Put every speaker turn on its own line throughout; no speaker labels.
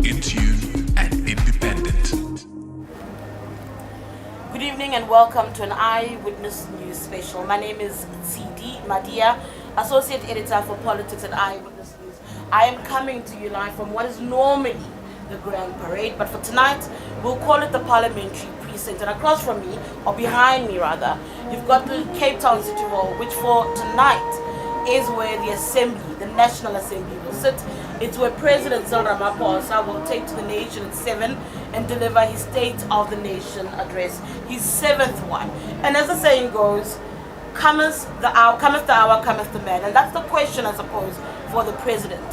in tune and independent.
Good evening and welcome to an Eyewitness News special. My name is CD Madia, Associate Editor for Politics at Eyewitness News. I am coming to you live from what is normally the Grand Parade, but for tonight we'll call it the Parliamentary Precinct. And across from me, or behind me rather, you've got the Cape Town City Hall, which for tonight is where the Assembly, the National Assembly, will sit. It's where President Cyril Ramaphosa will take to the nation at 7 and deliver his State of the Nation address, his 7th one. And as the saying goes, cometh the hour, cometh the man. And that's the question, I suppose, for the President.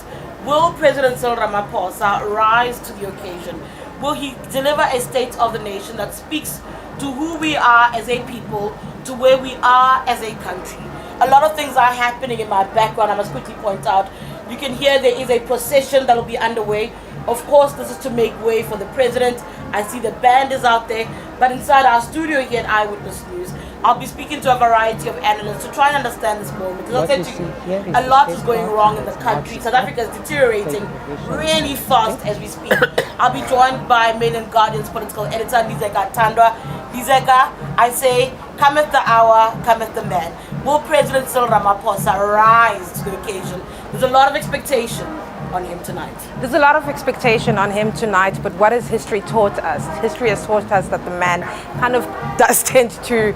Will President Cyril Ramaphosa rise to the occasion? Will he deliver a State of the Nation that speaks to who we are as a people, to where we are as a country? A lot of things are happening in my background, I must quickly point out. You can hear there is a procession that will be underway. Of course, this is to make way for the President. I see the band is out there. But inside our studio here at Eyewitness News, I'll be speaking to a variety of analysts to try and understand this moment. As I said to you, a lot is going wrong in the country. South Africa is deteriorating really fast as we speak. I'll be joined by Mail and Guardian's political editor, Lizeka Tandwa. Lizeka, I say, cometh the hour, cometh the man. Will President Cyril Ramaphosa rise to the occasion? There's a lot of expectation on him tonight.
There's a lot of expectation on him tonight, but what has history taught us? History has taught us that the man kind of does tend to,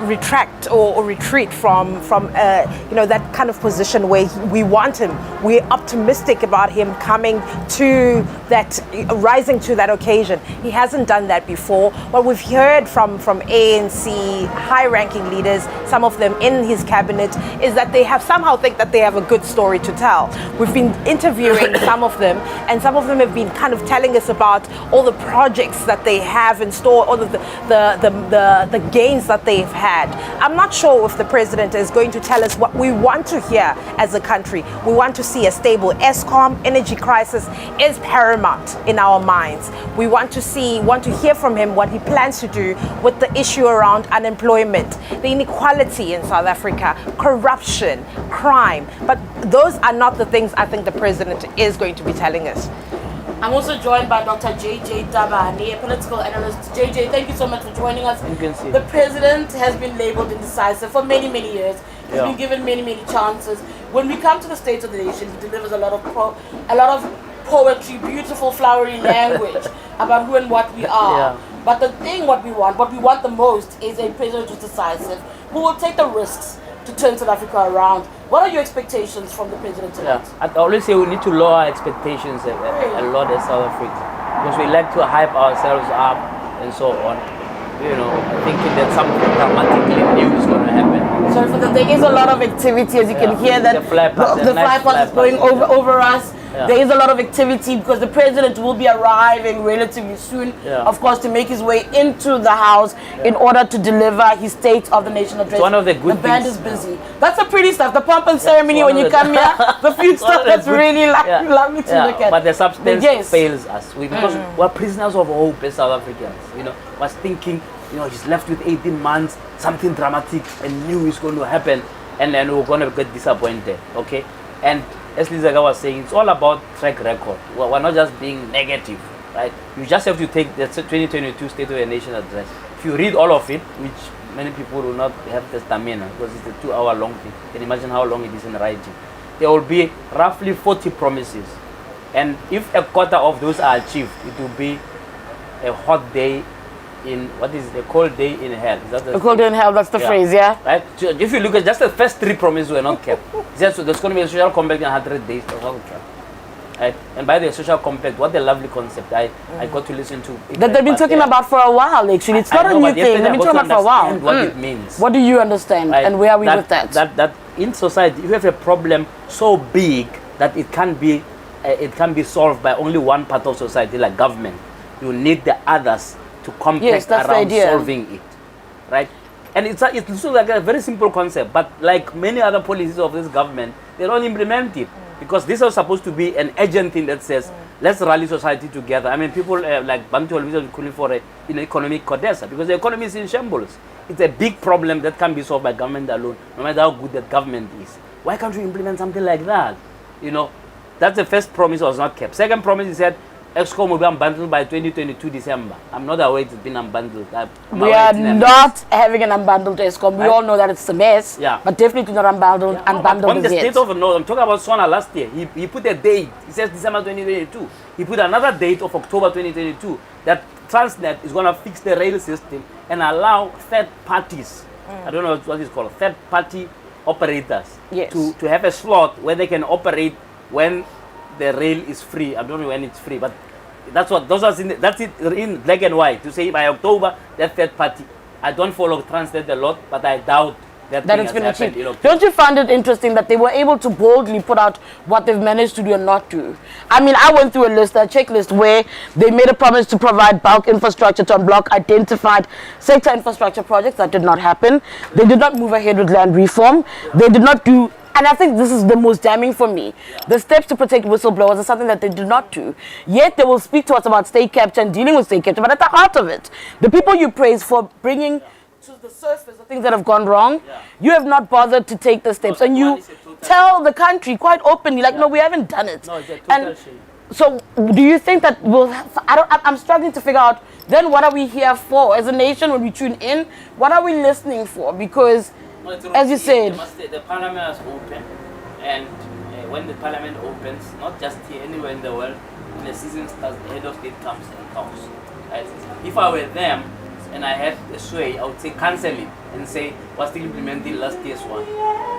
retract or retreat from that kind of position where we want him. We're optimistic about him coming to that, rising to that occasion. He hasn't done that before. What we've heard from ANC high-ranking leaders, some of them in his cabinet, is that they have somehow think that they have a good story to tell. We've been interviewing some of them, and some of them have been kind of telling us about all the projects that they have in store, all of the gains that they've had. I'm not sure if the president is going to tell us what we want to hear as a country. We want to see a stable ESCOM. Energy crisis is paramount in our minds. We want to hear from him what he plans to do with the issue around unemployment, the inequality in South Africa, corruption, crime. But those are not the things I think the president is going to be telling us.
I'm also joined by Dr. JJ Tabane, a political analyst. JJ, thank you so much for joining us.
You can see.
The president has been labeled indecisive for many, many years. He's been given many, many chances. When we come to the State of the Nation, he delivers a lot of poetry, beautiful, flowery language about who and what we are.
Yeah.
But the thing, what we want the most is a president who's decisive, who will take the risks to turn South Africa around. What are your expectations from the president tonight?
I always say we need to lower our expectations a lot as South Africans, because we like to hype ourselves up and so on. Thinking that something dramatically new is going to happen.
So there is a lot of activity, as you can hear that the fly pass is going over us.
Yeah.
There is a lot of activity because the president will be arriving relatively soon, of course, to make his way into the house in order to deliver his State of the Nation address.
It's one of the good
The band
things.
is busy. That's the pretty stuff. The pomp and ceremony when you come here, the few stuff that's really lovely to look at.
But the substance
Yes.
fails us. Because we're prisoners of hope as South Africans. Was thinking, he's left with 18 months, something dramatic and new is going to happen, and then we're going to get disappointed. Okay? And as Lizeka was saying, it's all about track record. We're not just being negative, right? You just have to take the 2022 State of the Nation address. If you read all of it, which many people will not have the stamina because it's a 2-hour long thing. You can imagine how long it is in writing. There will be roughly 40 promises. And if a quarter of those are achieved, it will be a hot day in, a cold day in hell. Is that
A cold day in hell, that's the phrase, yeah?
Right? So if you look at just the first 3 promises were not kept. There's going to be a social compact in 100 days. Right? And by the social compact, what a lovely concept. I got to listen to it.
That they've been talking about for a while, actually. It's not a new thing. They've been talking about for a while.
What it means.
What do you understand,
Right?
and where are we with that?
That in society, you have a problem so big that it can't be solved by only one part of society, like government. You need the others to compact around solving it, right? And it looks like a very simple concept, but like many other policies of this government, they don't implement it because this is supposed to be an agent thing that says, let's rally society together. I mean, people like Bantu are calling for an economic codessa because the economy is in shambles. It's a big problem that can be solved by government alone, no matter how good that government is. Why can't we implement something like that? That's the first promise was not kept. Second promise, he said, ESCOM will be unbundled by 2022 December. I'm not aware it's been unbundled.
We are not having an unbundled ESCOM. We all know that it's a mess.
Yeah.
But definitely not unbundled. Unbundled
On the
is
state
yet.
of North, I'm talking about SONA last year. He put a date. He says December 2022. He put another date of October 2022 that Transnet is going to fix the rail system and allow third parties, I don't know what it's called, third party operators
Yes.
to have a slot where they can operate when the rail is free. I don't know when it's free, but that's it in black and white to say by October that third party. I don't follow Transnet a lot, but I doubt that
It's
has
been
happened.
achieved. Don't you find it interesting that they were able to boldly put out what they've managed to do and not do? I mean, I went through a checklist where they made a promise to provide bulk infrastructure to unblock identified sector infrastructure projects. That did not happen. They did not move ahead with land reform. They did not do, and I think this is the most damning for me. The steps to protect whistleblowers is something that they did not do. Yet they will speak to us about state capture and dealing with state capture, but at the heart of it, the people you praise for bringing to the surface the things that have gone wrong, you have not bothered to take the steps, and you tell the country quite openly, like, no, we haven't done it.
No, it's a total shame.
So, do you think that I'm struggling to figure out then what are we here for as a nation when we tune in? What are we listening for? Because, as you said,
the parliament is open, and when the parliament opens, not just here, anywhere in the world, when the season starts, the head of state comes and talks. Right? If I were them, and I had a sway, I would say cancel it and say we're still implementing last year's one.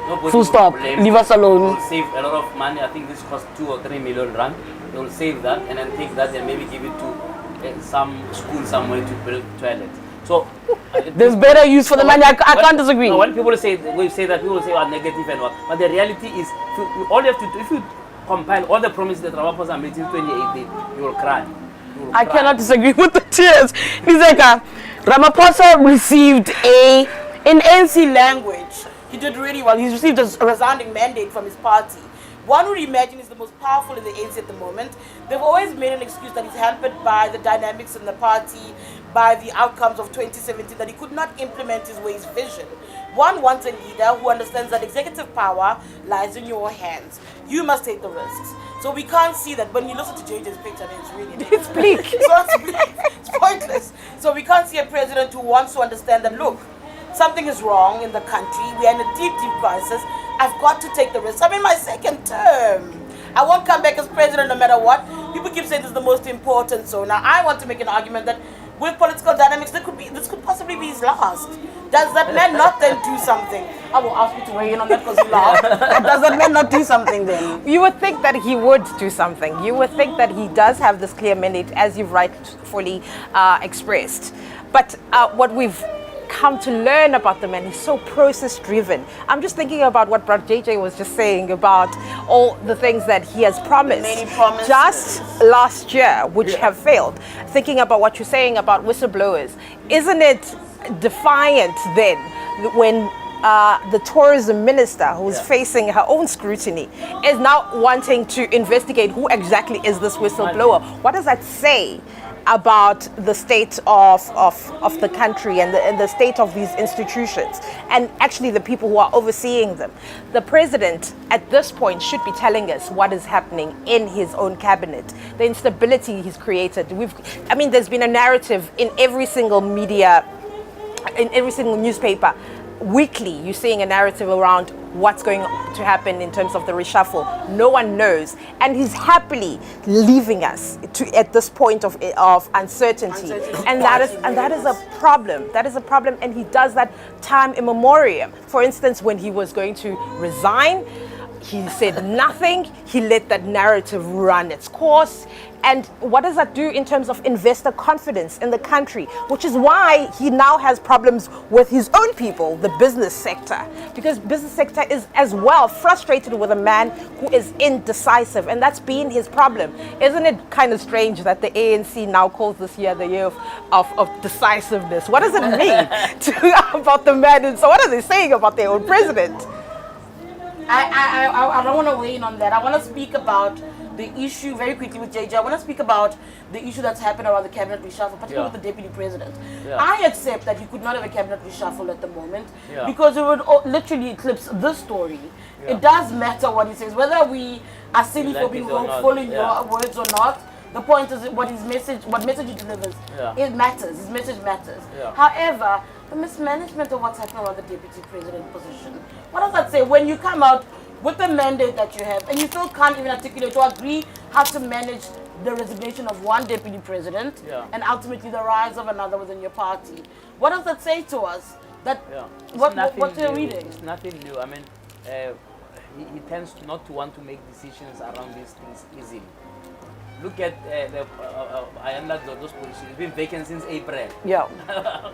Nobody
full stop, leave us alone.
Will save a lot of money. I think this cost 2 or 3 million rand. They will save that and then take that and maybe give it to some school somewhere to build toilets. So
there's better use for the money. I can't disagree.
No, when people say we say that, people say negative and what, but the reality is, all you have to do, if you compile all the promises that Ramaphosa made in 2018, you will cry.
I cannot disagree with the tears. Nizeka, Ramaphosa received in NC language, he did really well. He's received a resounding mandate from his party. One would imagine is the most powerful in the ANC at the moment. They've always made an excuse that he's hampered by the dynamics in the party, by the outcomes of 2017, that he could not implement his way's vision. One wants a leader who understands that executive power lies in your hands. You must take the risks. So we can't see that when you listen to JJ's picture, I mean, it's really
It's bleak.
So it's bleak. It's pointless. So we can't see a president who wants to understand that, look, something is wrong in the country. We are in a deep, deep crisis. I've got to take the risk. I'm in my second term. I won't come back as president no matter what. People keep saying this is the most important. So now I want to make an argument that with political dynamics, this could possibly be his last. Does that man not then do something? I will ask you to weigh in on that because you laughed. Does that man not do something then?
You would think that he would do something. You would think that he does have this clear mandate, as you've rightfully expressed. But what we've come to learn about the man, he's so process driven. I'm just thinking about what Brad JJ was just saying about all the things that he has promised.
Many promises.
Just last year, which have failed. Thinking about what you're saying about whistleblowers, isn't it defiant then when the tourism minister, who's facing her own scrutiny, is now wanting to investigate who exactly is this whistleblower? What does that say about the state of the country and the state of these institutions and actually the people who are overseeing them? The president at this point should be telling us what is happening in his own cabinet, the instability he's created. There's been a narrative in every single media, in every single newspaper. Weekly, you're seeing a narrative around what's going to happen in terms of the reshuffle. No one knows, and he's happily leaving us at this point of uncertainty. And that is a problem. That is a problem, and he does that time immemorial. For instance, when he was going to resign, he said nothing. He let that narrative run its course. And what does that do in terms of investor confidence in the country? Which is why he now has problems with his own people, the business sector. Because business sector is as well frustrated with a man who is indecisive. And that's been his problem. Isn't it kind of strange that the ANC now calls this year the year of decisiveness? What does it mean about the man? And so what are they saying about their own president?
I don't want to weigh in on that. I want to speak about the issue very quickly with JJ. I want to speak about the issue that's happened around the cabinet reshuffle, particularly with the deputy president. I accept that you could not have a cabinet reshuffle at the moment because it would literally eclipse this story. It does matter what he says, whether we are silly for being hopeful in your words or not. The point is what message he delivers.
Yeah.
It matters. His message matters.
Yeah.
However, the mismanagement of what's happening around the deputy president position. What does that say? When you come out with the mandate that you have, and you still can't even articulate or agree how to manage the resignation of one deputy president,
Yeah.
and ultimately the rise of another within your party. What does that say to us? That
Yeah.
what you're
new.
reading?
It's nothing new. I mean, he tends not to want to make decisions around these things easily. Look at I understand those positions. It's been vacant since April.
Yeah.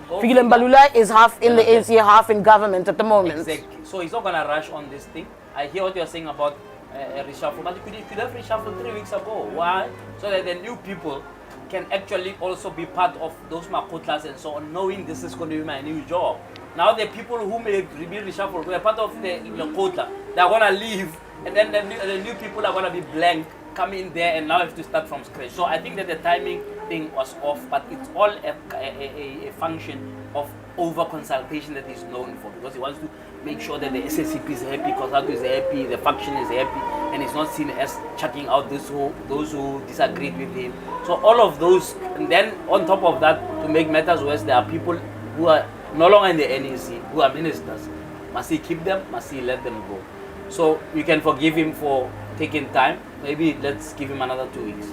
Go
Fikile Mbalula is half in the ANC, half in government at the moment.
Exactly. So he's not going to rush on this thing. I hear what you're saying about a reshuffle, but you could have reshuffled 3 weeks ago. Why? So that the new people can actually also be part of those makotlas and so on, knowing this is going to be my new job. Now the people who may be reshuffled, who are part of the makotla, they're going to leave, and then the new people are going to be blank, come in there and now have to start from scratch. So I think that the timing thing was off, but it's all a function of over consultation that he's known for, because he wants to make sure that the SSCP is happy, Consulto is happy, the faction is happy, and he's not seen as chucking out those who disagreed with him. So all of those, and then on top of that, to make matters worse, there are people who are no longer in the NEC, who are ministers. Must he keep them? Must he let them go? So you can forgive him for taking time. Maybe let's give him another 2 weeks.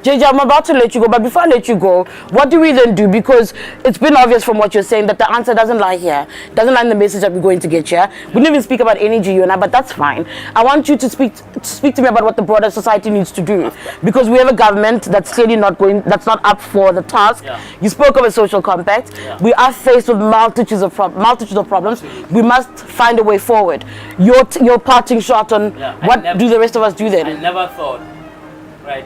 JJ, I'm about to let you go, but before I let you go, what do we then do? Because it's been obvious from what you're saying that the answer doesn't lie here, doesn't lie in the message that we're going to get here. We didn't even speak about energy, you and I, but that's fine. I want you to speak to me about what the broader society needs to do, because we have a government that's clearly that's not up for the task.
Yeah.
You spoke of a social compact.
Yeah.
We are faced with multitudes of problems. We must find a way forward. Your parting shot on what do the rest of us do then?
I never thought, right,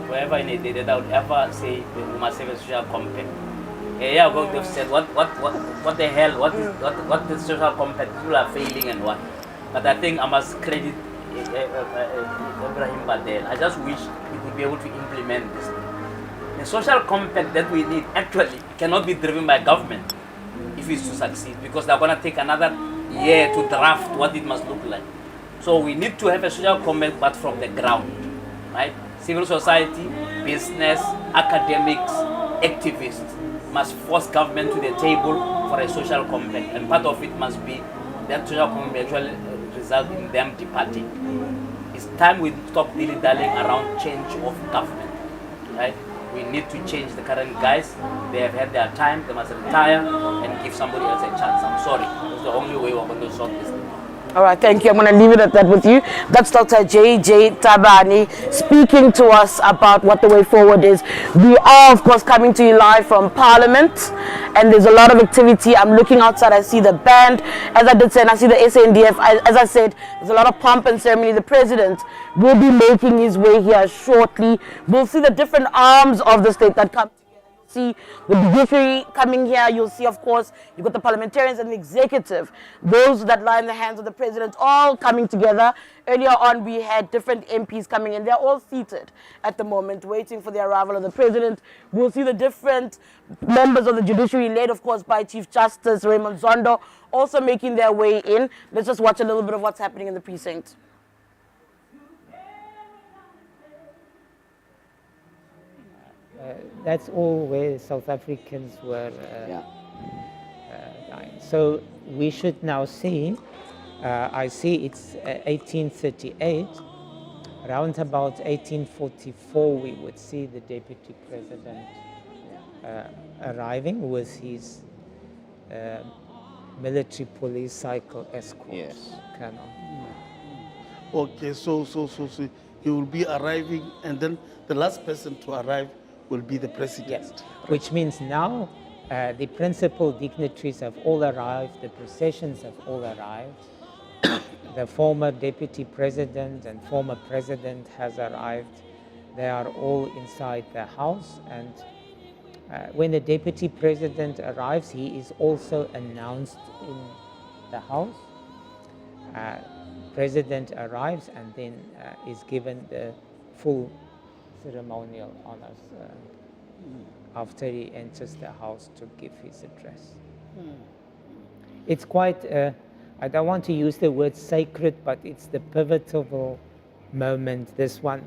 wherever in a day that I would ever say we must have a social compact. Yeah, they've said what the hell, what the social compact, people are failing and what. But I think I must credit Ibrahim Badel. I just wish he could be able to implement this thing. The social compact that we need actually cannot be driven by government if it's to succeed, because they're going to take another year to draft what it must look like. So we need to have a social compact, but from the ground, right? Civil society, business, academics, activists must force government to the table for a social compact, and part of it must be that social compact actually result in them departing. It's time we stop dilly-dallying around change of government, right? We need to change the current guys. They have had their time, they must retire and give somebody else a chance. I'm sorry, that's the only way we're going to solve this thing.
All right, thank you. I'm going to leave it at that with you. That's Dr. J.J. Tabani speaking to us about what the way forward is. We are, of course, coming to you live from Parliament, and there's a lot of activity. I'm looking outside. I see the band, as I did say, and I see the SANDF. As I said, there's a lot of pomp and ceremony. The president will be making his way here shortly. We'll see the different arms of the state that come. See the judiciary coming here. You'll see, of course, you've got the parliamentarians and the executive, those that lie in the hands of the president, all coming together. Earlier on, we had different MPs coming in. They're all seated at the moment, waiting for the arrival of the president. We'll see the different members of the judiciary, led, of course, by Chief Justice Raymond Zondo, also making their way in. Let's just watch a little bit of what's happening in the precinct.
That's all where South Africans were dying. So we should now see, I see it's 1838, around about 1844 we would see the Deputy President arriving with his military police cycle escort.
Yes.
Colonel.
Okay, so he will be arriving, and then the last person to arrive will be the president.
Yes, which means now the principal dignitaries have all arrived, the processions have all arrived, the former deputy president and former president has arrived. They are all inside the house, and when the deputy president arrives, he is also announced in the house. President arrives and then is given the full ceremonial honors after he enters the house to give his address. It's quite, I don't want to use the word sacred, but it's the pivotal moment, this one,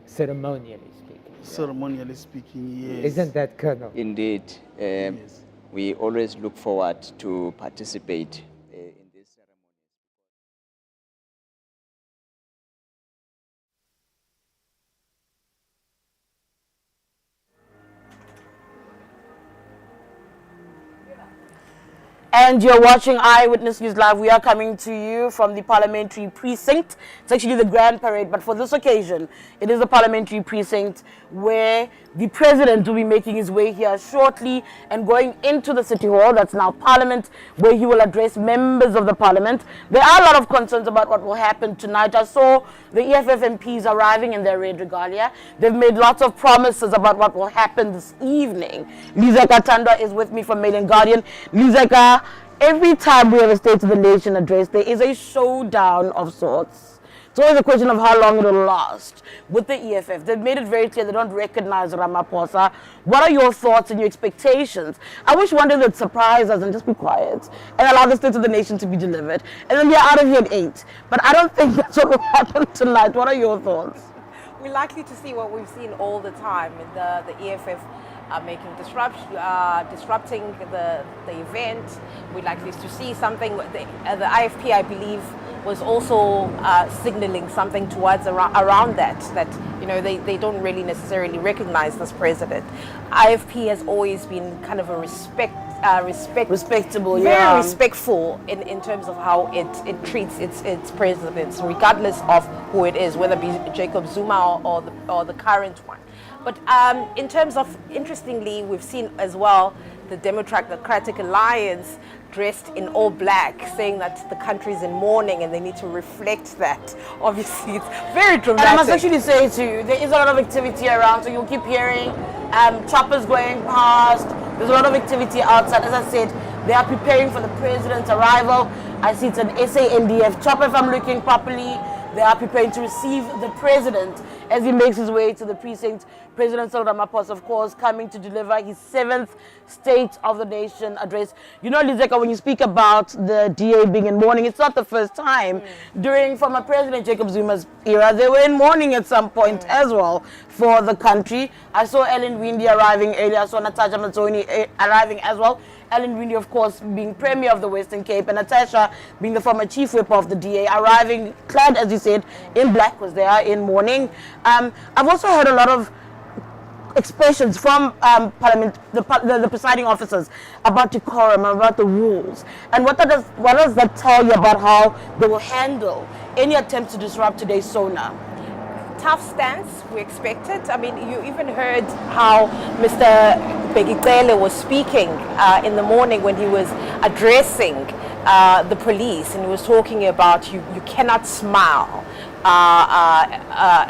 ceremonially speaking.
ceremonially speaking, yes.
Isn't that, Colonel?
Indeed.
Yes.
We always look forward to participate in this ceremony.
And you're watching Eyewitness News Live. We are coming to you from the parliamentary precinct. It's actually the grand parade, but for this occasion, it is the parliamentary precinct where the president will be making his way here shortly and going into the city hall, that's now parliament, where he will address members of the parliament. There are a lot of concerns about what will happen tonight. I saw the EFF MPs arriving in their red regalia. They've made lots of promises about what will happen this evening. Lizeka Tandwa is with me from Mail and Guardian. Lizeka, every time we have a State of the Nation address, there is a showdown of sorts. It's always a question of how long it will last. With the EFF, they've made it very clear they don't recognize Ramaphosa. What are your thoughts and your expectations? I wish one day they'd surprise us and just be quiet and allow the State of the Nation to be delivered. And then we're out of here at 8. But I don't think that's what will happen tonight. What are your thoughts?
We're likely to see what we've seen all the time. The EFF are making disrupting the event. We're likely to see something. The IFP, I believe, was also signaling something towards around that you know they don't really necessarily recognize this president. IFP has always been kind of a respectable, very respectful in terms of how it treats its presidents, regardless of who it is, whether it be Jacob Zuma or the current one. But in terms of, interestingly, we've seen as well the Democratic Alliance dressed in all black, saying that the country is in mourning and they need to reflect that. Obviously, it's very dramatic.
And I must actually say to you, there is a lot of activity around, so you'll keep hearing choppers going past. There's a lot of activity outside. As I said, they are preparing for the president's arrival. I see it's an SANDF chopper, if I'm looking properly. They are preparing to receive the president as he makes his way to the precinct. President Cyril Ramaphosa, of course, coming to deliver his 7th State of the Nation address. You know, Lizeka, when you speak about the DA being in mourning, it's not the first time. During former President Jacob Zuma's era, they were in mourning at some point as well for the country. I saw Ellen Windy arriving earlier. I saw Natasha Mazzoni arriving as well. Ellen Windy, of course, being Premier of the Western Cape, and Natasha being the former Chief Whip of the DA, arriving clad, as you said, in black, because they are in mourning. I've also heard a lot of expressions from Parliament, the presiding officers, about decorum, about the rules. And what does that tell you about how they will handle any attempts to disrupt today's SONA?
Tough stance, we expected. I mean, you even heard how Mr. Begitele was speaking in the morning when he was addressing the police, and he was talking about you cannot smile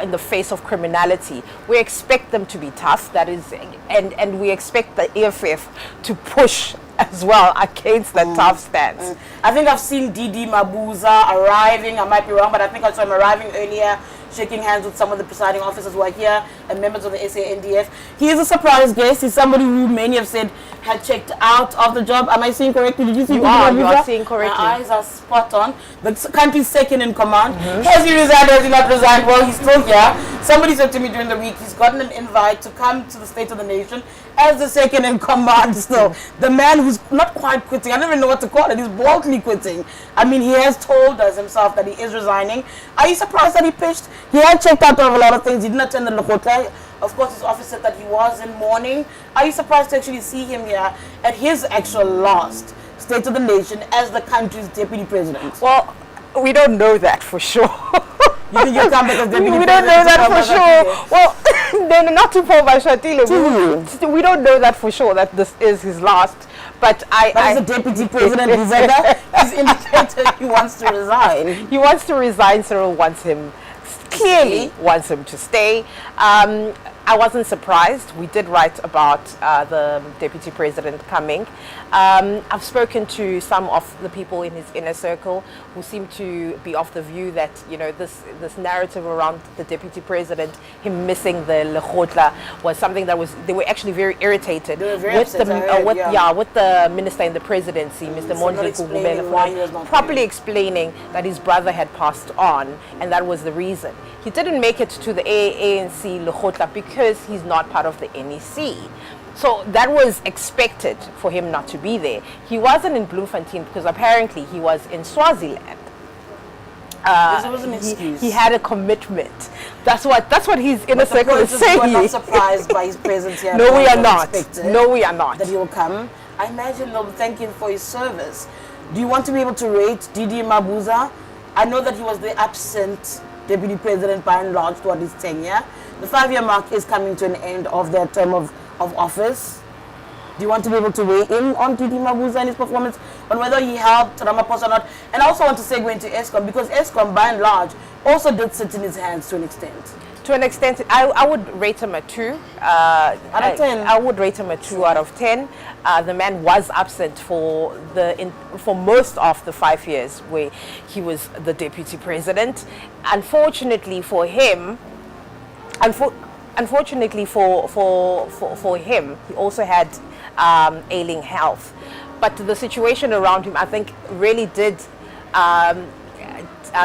in the face of criminality. We expect them to be tough, that is, and we expect the EFF to push as well against that tough stance.
I think I've seen Didi Mabuza arriving. I might be wrong, but I think I saw him arriving earlier, shaking hands with some of the presiding officers who are here and members of the SANDF. He is a surprise guest. He's somebody who many have said had checked out of the job. Am I seeing correctly? Did you see?
You are seeing correctly.
My eyes are spot on. The country's second in command. Has he resigned? Has he not resigned? Well, he's still here. Somebody said to me during the week he's gotten an invite to come to the State of the Nation as the second in command still. The man who's not quite quitting. I don't even know what to call it. He's boldly quitting. I mean, he has told us himself that he is resigning. Are you surprised that he pitched? He had checked out of a lot of things. He didn't attend the hotel. Of course, his office said that he was in mourning. Are you surprised to actually see him here at his actual last State of the Nation as the country's deputy president?
Well, we don't know that for sure.
You think he'll come back as deputy
We
president?
don't know that for sure. Well, no, not to Paul Bashatile. We don't know that for sure that this is his last. But
as the deputy president, he's indicated he wants to resign.
He wants to resign. Cyril wants him, clearly wants him to stay. I wasn't surprised. We did write about the deputy president coming. I've spoken to some of the people in his inner circle who seem to be of the view that, you know, this narrative around the deputy president, him missing the Lekgotla, was something that they were actually very irritated with the minister in the presidency, Mr. Mondli Gugubele, properly explaining that his brother had passed on, and that was the reason. He didn't make it to the ANC Lekgotla because because he's not part of the NEC. So that was expected for him not to be there. He wasn't in Bloemfontein because apparently he was in Swaziland.
This was an excuse.
He had a commitment. That's what his inner circle is saying.
We're not surprised by his presence here.
No, we are not. No, we are not.
That he will come. I imagine they'll thank him for his service. Do you want to be able to rate Didi Mabuza? I know that he was the absent deputy president by and large throughout his tenure. The 5-year mark is coming to an end of their term of office. Do you want to be able to weigh in on Didi Mabuza and his performance, on whether he helped Ramaphosa or not? And I also want to segue into ESCOM, because ESCOM, by and large, also did sit in his hands to an extent.
To an extent, I would rate him a 2. Out
of 10?
I would rate him a 2 out of 10. The man was absent for most of the 5 years where he was the deputy president. Unfortunately for him, unfortunately for him, he also had ailing health. But the situation around him, I think, really did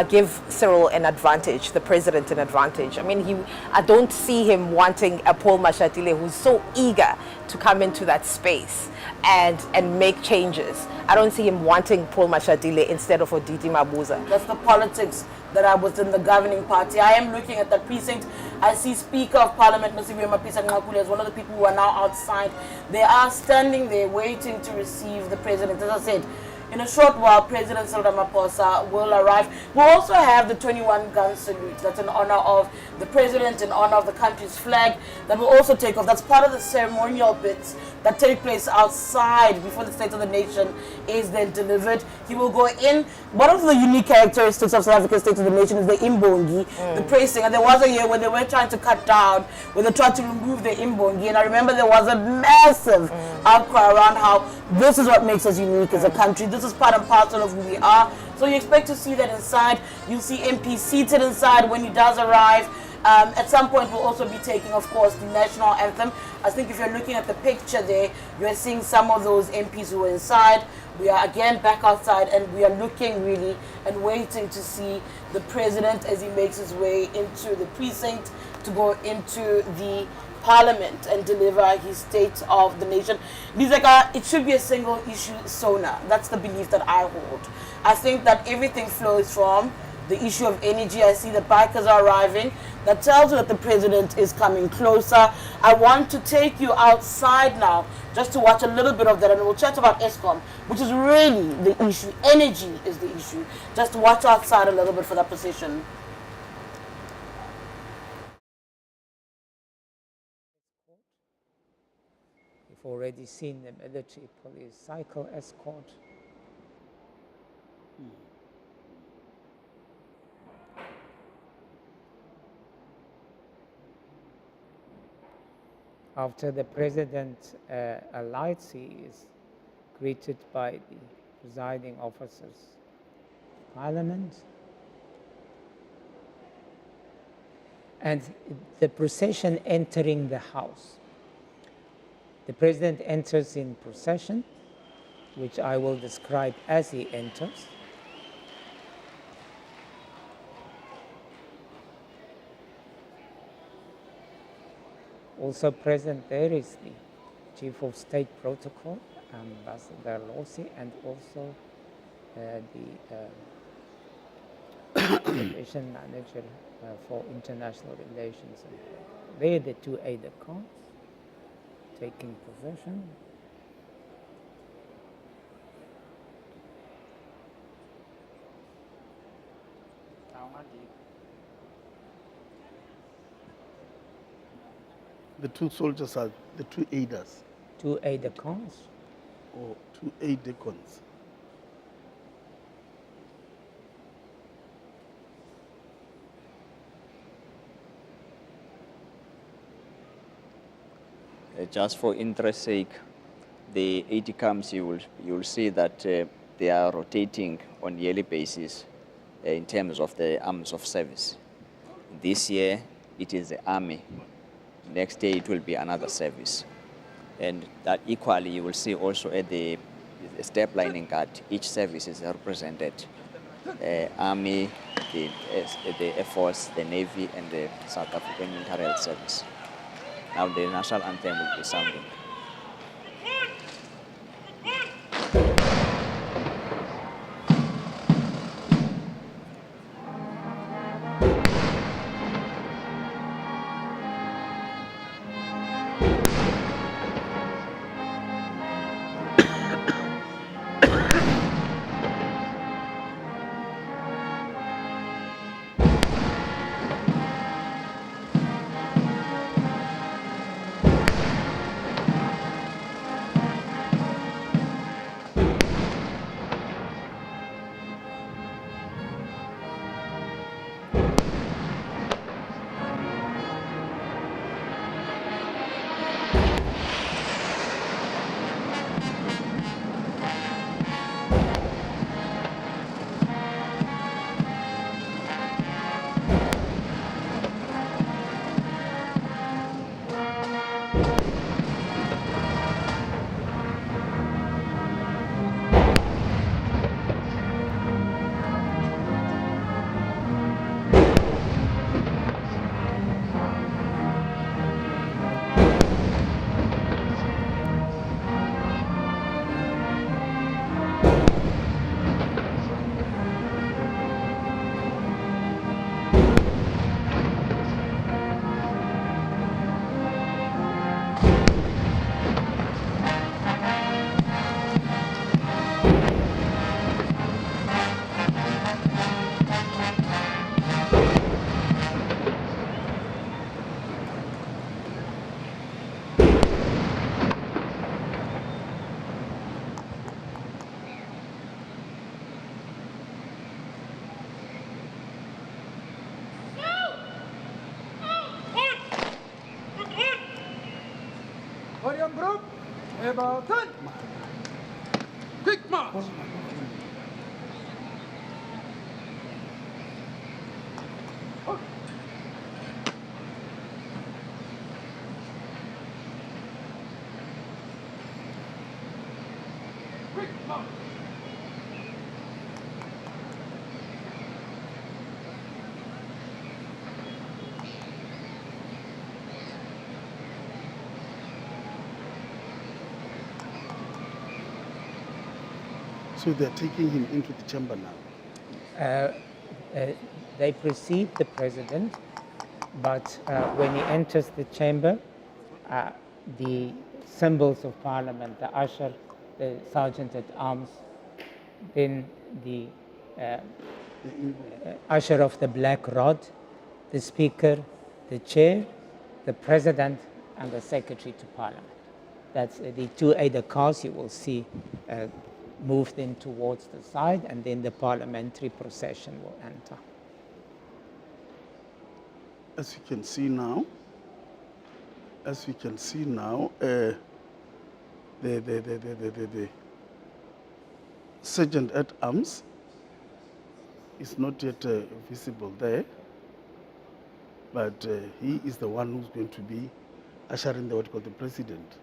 give Cyril an advantage, the president an advantage. I mean, I don't see him wanting a Paul Mashatile who's so eager to come into that space and make changes. I don't see him wanting Paul Mashatile instead of Didi Mabuza.
That's the politics that are within the governing party. I am looking at that precinct. I see Speaker of Parliament, Nosiviwe Mapisa Nqakula, as one of the people who are now outside. They are standing there waiting to receive the president. As I said, in a short while, President Cyril Ramaphosa will arrive. We'll also have the 21-gun salute. That's in honor of the president, in honor of the country's flag. That will also take off. That's part of the ceremonial bits that take place outside before the State of the Nation is then delivered. He will go in. One of the unique characteristics of South Africa's State of the Nation is the imbongi, the praising. And there was a year when they were trying to cut down, when they tried to remove the imbongi. And I remember there was a massive outcry around how this is what makes us unique as a country. This is part and parcel of who we are. So you expect to see that inside. You'll see MP seated inside when he does arrive. At some point, we'll also be taking, of course, the national anthem. I think if you're looking at the picture there, you're seeing some of those MPs who are inside. We are again back outside, and we are looking really and waiting to see the president as he makes his way into the precinct to go into the Parliament and deliver his State of the Nation. Lizeka, it should be a single issue SONA. That's the belief that I hold. I think that everything flows from the issue of energy. I see the bikers are arriving. That tells you that the president is coming closer. I want to take you outside now just to watch a little bit of that, and we'll chat about ESCOM, which is really the issue. Energy is the issue. Just watch outside a little bit for that position.
You've already seen the military police cycle escort. After the president alights, he is greeted by the presiding officers of Parliament. And the procession entering the House. The president enters in procession, which I will describe as he enters. Also present there is the Chief of State Protocol, Ambassador Lossi, and also the Relation Manager for International Relations. They are the two aides-de-camp taking possession.
The two soldiers are the two aiders.
Two aides-de-camps.
Or two aide-de-cons.
Just for interest sake, the aide-de-camps, you will see that they are rotating on yearly basis in terms of the arms of service. This year, it is the army. Next day, it will be another service. And that equally, you will see also at the step lining guard, each service is represented. Army, the Air Force, the Navy, and the South African Military Health Service. Now the national anthem will be sounding.
Orion Group, about 10. Quick march. Quick march.
So they're taking him into the chamber now.
They precede the president, but when he enters the chamber, the symbols of parliament, the usher, the sergeant at arms, then the usher of the black rod, the speaker, the chair, the president, and the secretary to parliament. That's the two aide-de-camp you will see move then towards the side, and then the parliamentary procession will enter.
As you can see now, the sergeant at arms is not yet visible there, but he is the one who's going to be ushering the what you call the president.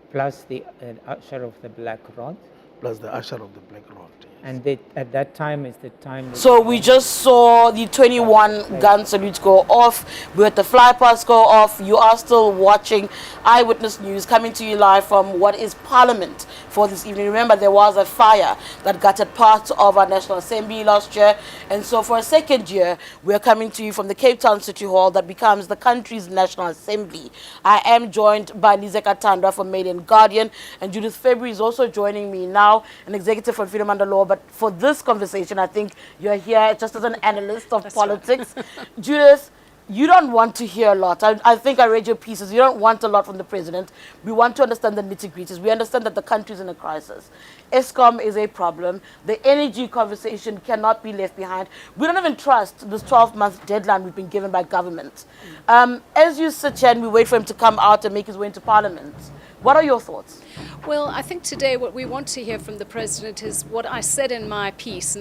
Plus the usher of the black rod.
Plus the usher of the black rod. Yes.
And at that time is the time.
So we just saw the 21 gun salutes go off. We had the fly past go off. You are still watching Eyewitness News, coming to you live from what is Parliament for this evening. Remember, there was a fire that gutted part of our National Assembly last year. And so for a second year, we are coming to you from the Cape Town City Hall that becomes the country's National Assembly. I am joined by Lizeka Tandwa from Mail and Guardian, and Judith February is also joining me now, an executive for Freedom Under Law. But for this conversation, I think you're here just as an analyst of politics. Right. Judith, you don't want to hear a lot. I think I read your pieces. You don't want a lot from the president. We want to understand the nitty-gritties. We understand that the country is in a crisis. ESCOM is a problem. The energy conversation cannot be left behind. We don't even trust this 12-month deadline we've been given by government. As you sit here and we wait for him to come out and make his way into Parliament, what are your thoughts?
Well, I think today what we want to hear from the president is what I said in my piece,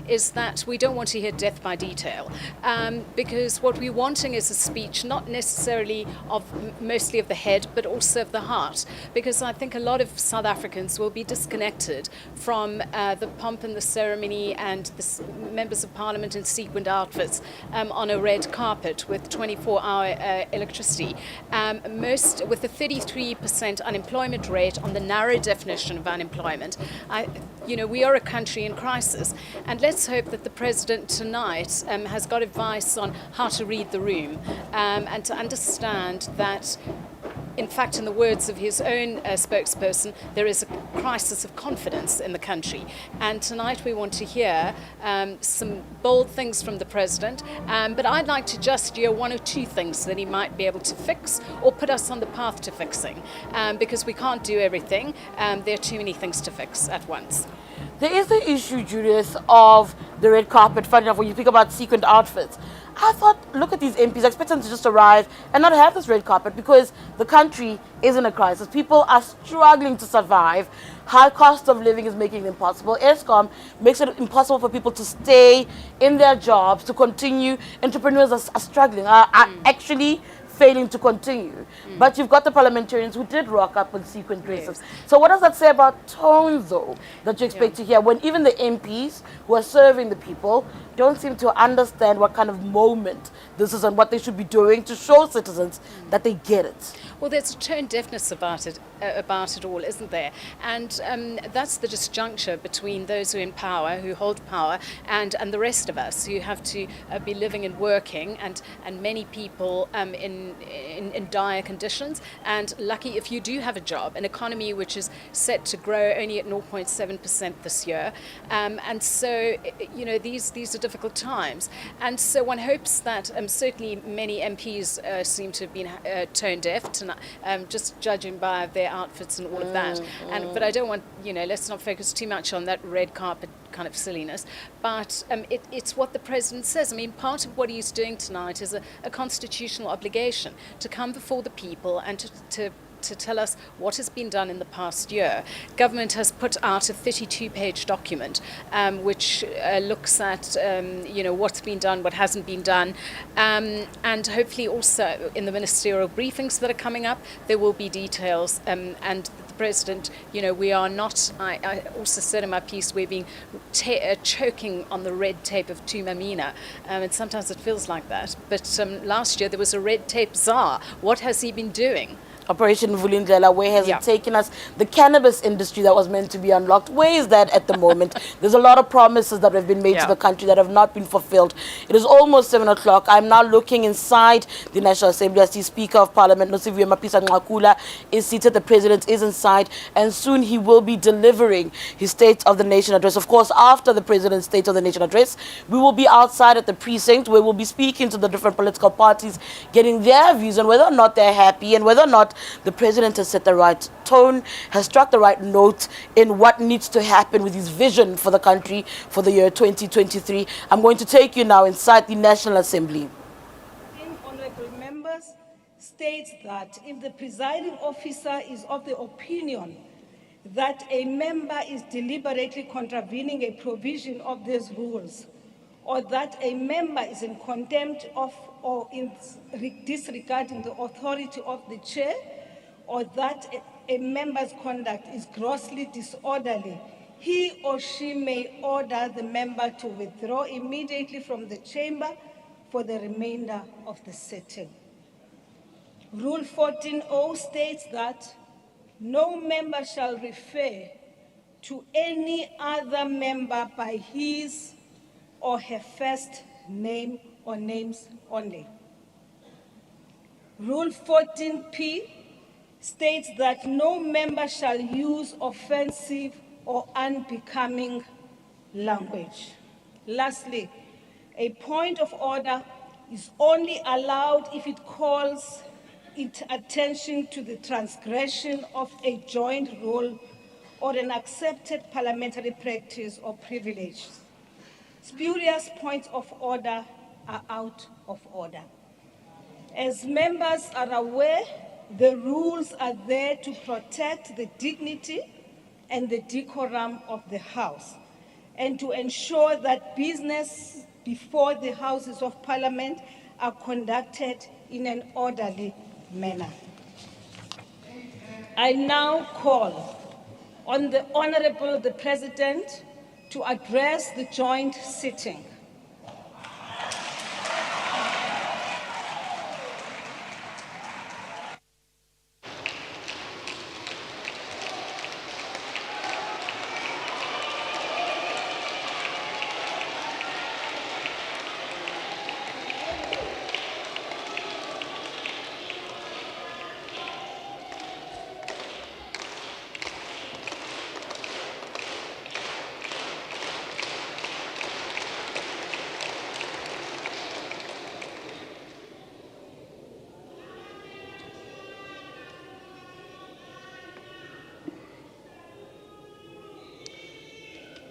is that we don't want to hear death by detail, because what what we're wanting is a speech, not necessarily of mostly of the head, but also of the heart, because I think a lot of South Africans will be disconnected from the pomp and the ceremony and the members of parliament in sequined outfits on a red carpet with 24-hour electricity. Most with a 33% unemployment rate on the narrow definition of unemployment. We are a country in crisis, and let's hope that the president tonight has got advice on how to read the room and to understand that, in fact, in the words of his own spokesperson, there is a crisis of confidence in the country. And tonight we want to hear some bold things from the president, but I'd like to just hear one or two things that he might be able to fix or put us on the path to fixing, because we can't do everything. There are too many things to fix at once.
There is the issue, Judith, of the red carpet. Funny enough, when you speak about sequined outfits, I thought, look at these MPs, I expect them to just arrive and not have this red carpet, because the country is in a crisis. People are struggling to survive. High cost of living is making it impossible. ESCOM makes it impossible for people to stay in their jobs, to continue. Entrepreneurs are struggling, are actually failing to continue. But you've got the parliamentarians who did rock up in sequin dresses. Yes. So what does that say about tone, though, that you expect to hear when even the MPs who are serving the people don't seem to understand what kind of moment this is and what they should be doing to show citizens that they get it?
Well, there's a tone deafness about it all, isn't there? And that's the disjuncture between those who are in power, who hold power, and the rest of us who have to be living and working, and many people in dire conditions. And lucky if you do have a job, an economy which is set to grow only at 0.7% this year. And so, these are difficult times. And so one hopes that certainly many MPs seem to have been tone deaf tonight, just judging by their outfits and all of that. But I don't want, let's not focus too much on that red carpet kind of silliness. But it's what the president says. I mean, part of what he's doing tonight is a constitutional obligation to come before the people and to tell us what has been done in the past year. Government has put out a 32-page document which looks at what's been done, what hasn't been done, and hopefully also in the ministerial briefings that are coming up there will be details, and the president, we are not, I also said in my piece, we're being choking on the red tape of Tumamina, and sometimes it feels like that. But last year there was a red tape czar. What has he been doing?
Operation Vulindlela, where has it taken us? The cannabis industry that was meant to be unlocked, where is that at the moment? There's a lot of promises that have been made to the country that have not been fulfilled. It is almost 7 o'clock. I'm now looking inside the National Assembly. I see Speaker of Parliament, Nosiviwe Mapisa Nqakula, is seated. The President is inside, and soon he will be delivering his State of the Nation address. Of course, after the President's State of the Nation address, we will be outside at the precinct, where we'll be speaking to the different political parties, getting their views on whether or not they're happy and whether or not the president has set the right tone, has struck the right note in what needs to happen with his vision for the country for the year 2023. I'm going to take you now inside the National Assembly.
Honorable members, states that if the presiding officer is of the opinion that a member is deliberately contravening a provision of these rules, or that a member is in contempt of or in disregarding the authority of the chair, or that a member's conduct is grossly disorderly, he or she may order the member to withdraw immediately from the chamber for the remainder of the sitting. Rule 14.0 states that no member shall refer to any other member by his or her first name or names only. Rule 14.P states that no member shall use offensive or unbecoming language. Lastly, a point of order is only allowed if it calls attention to the transgression of a joint rule or an accepted parliamentary practice or privilege. Spurious points of order are out of order. As members are aware, the rules are there to protect the dignity and the decorum of the House, and to ensure that business before the Houses of Parliament are conducted in an orderly manner. I now call on the Honorable the President to address the joint sitting.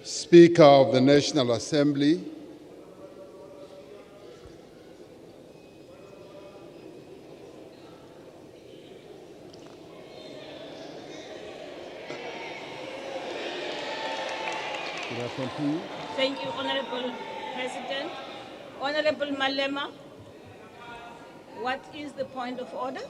Speaker of the National Assembly, Should I continue?
Thank you, Honorable President. Honorable Malema, what is the point of order?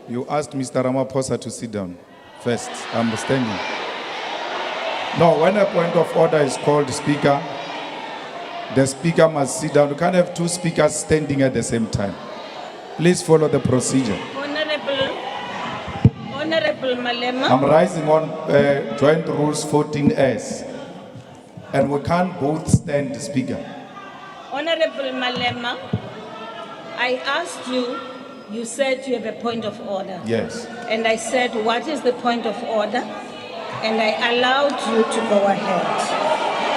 You asked Mr. Ramaphosa to sit down first. I'm standing. No, when a point of order is called, Speaker, the Speaker must sit down. You can't have two speakers standing at the same time. Please follow the procedure.
Honorable Malema.
I'm rising on Joint Rules 14S. And we can't both stand, Speaker.
Honorable Malema, I asked you, you said you have a point of order.
Yes.
And I said, what is the point of order? And I allowed you to go ahead.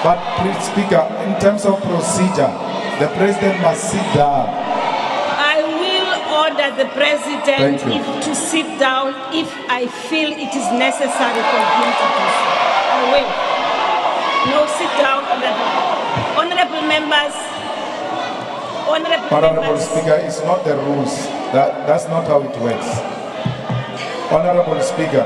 But please, Speaker, in terms of procedure, the President must sit down.
I will order the President to sit down if I feel it is necessary for him to do so. I will. No, sit down, honorable members.
Honorable Speaker, it's not the rules. That's not how it works. Honorable Speaker,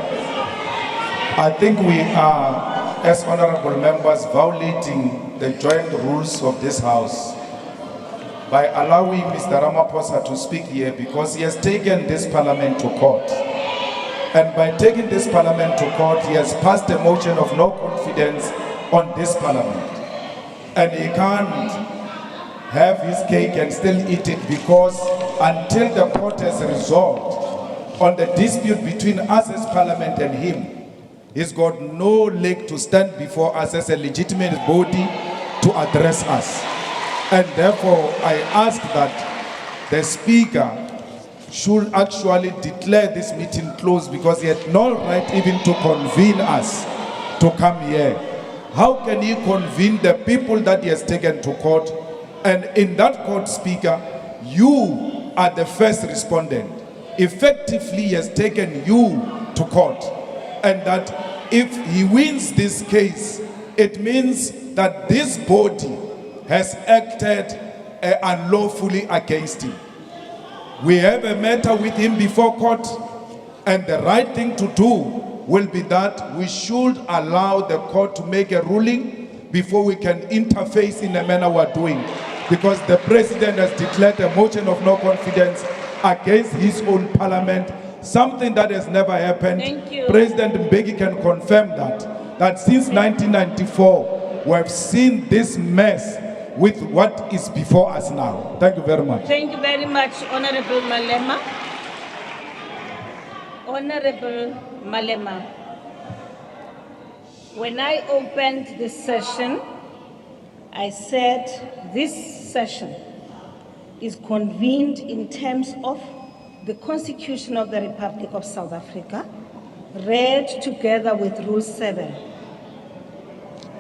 I think we are, as honorable members, violating the joint rules of this House by allowing Mr. Ramaphosa to speak here, because he has taken this parliament to court. And by taking this parliament to court, he has passed a motion of no confidence on this parliament. And he can't have his cake and still eat it, because until the court has resolved on the dispute between us as parliament and him, he's got no leg to stand before us as a legitimate body to address us. And therefore, I ask that the Speaker should actually declare this meeting closed, because he had no right even to convene us to come here. How can he convene the people that he has taken to court? And in that court, Speaker, you are the first respondent. Effectively, he has taken you to court. And that if he wins this case, it means that this body has acted unlawfully against him. We have a matter with him before court, and the right thing to do will be that we should allow the court to make a ruling before we can interface in the manner we're doing. Because the President has declared a motion of no confidence against his own parliament, something that has never happened.
Thank you.
President Mbeki can confirm that since 1994, we have seen this mess with what is before us now. Thank you very much.
Thank you very much, Honorable Malema. Honorable Malema, when I opened this session, I said this session is convened in terms of the Constitution of the Republic of South Africa, read together with Rule 7.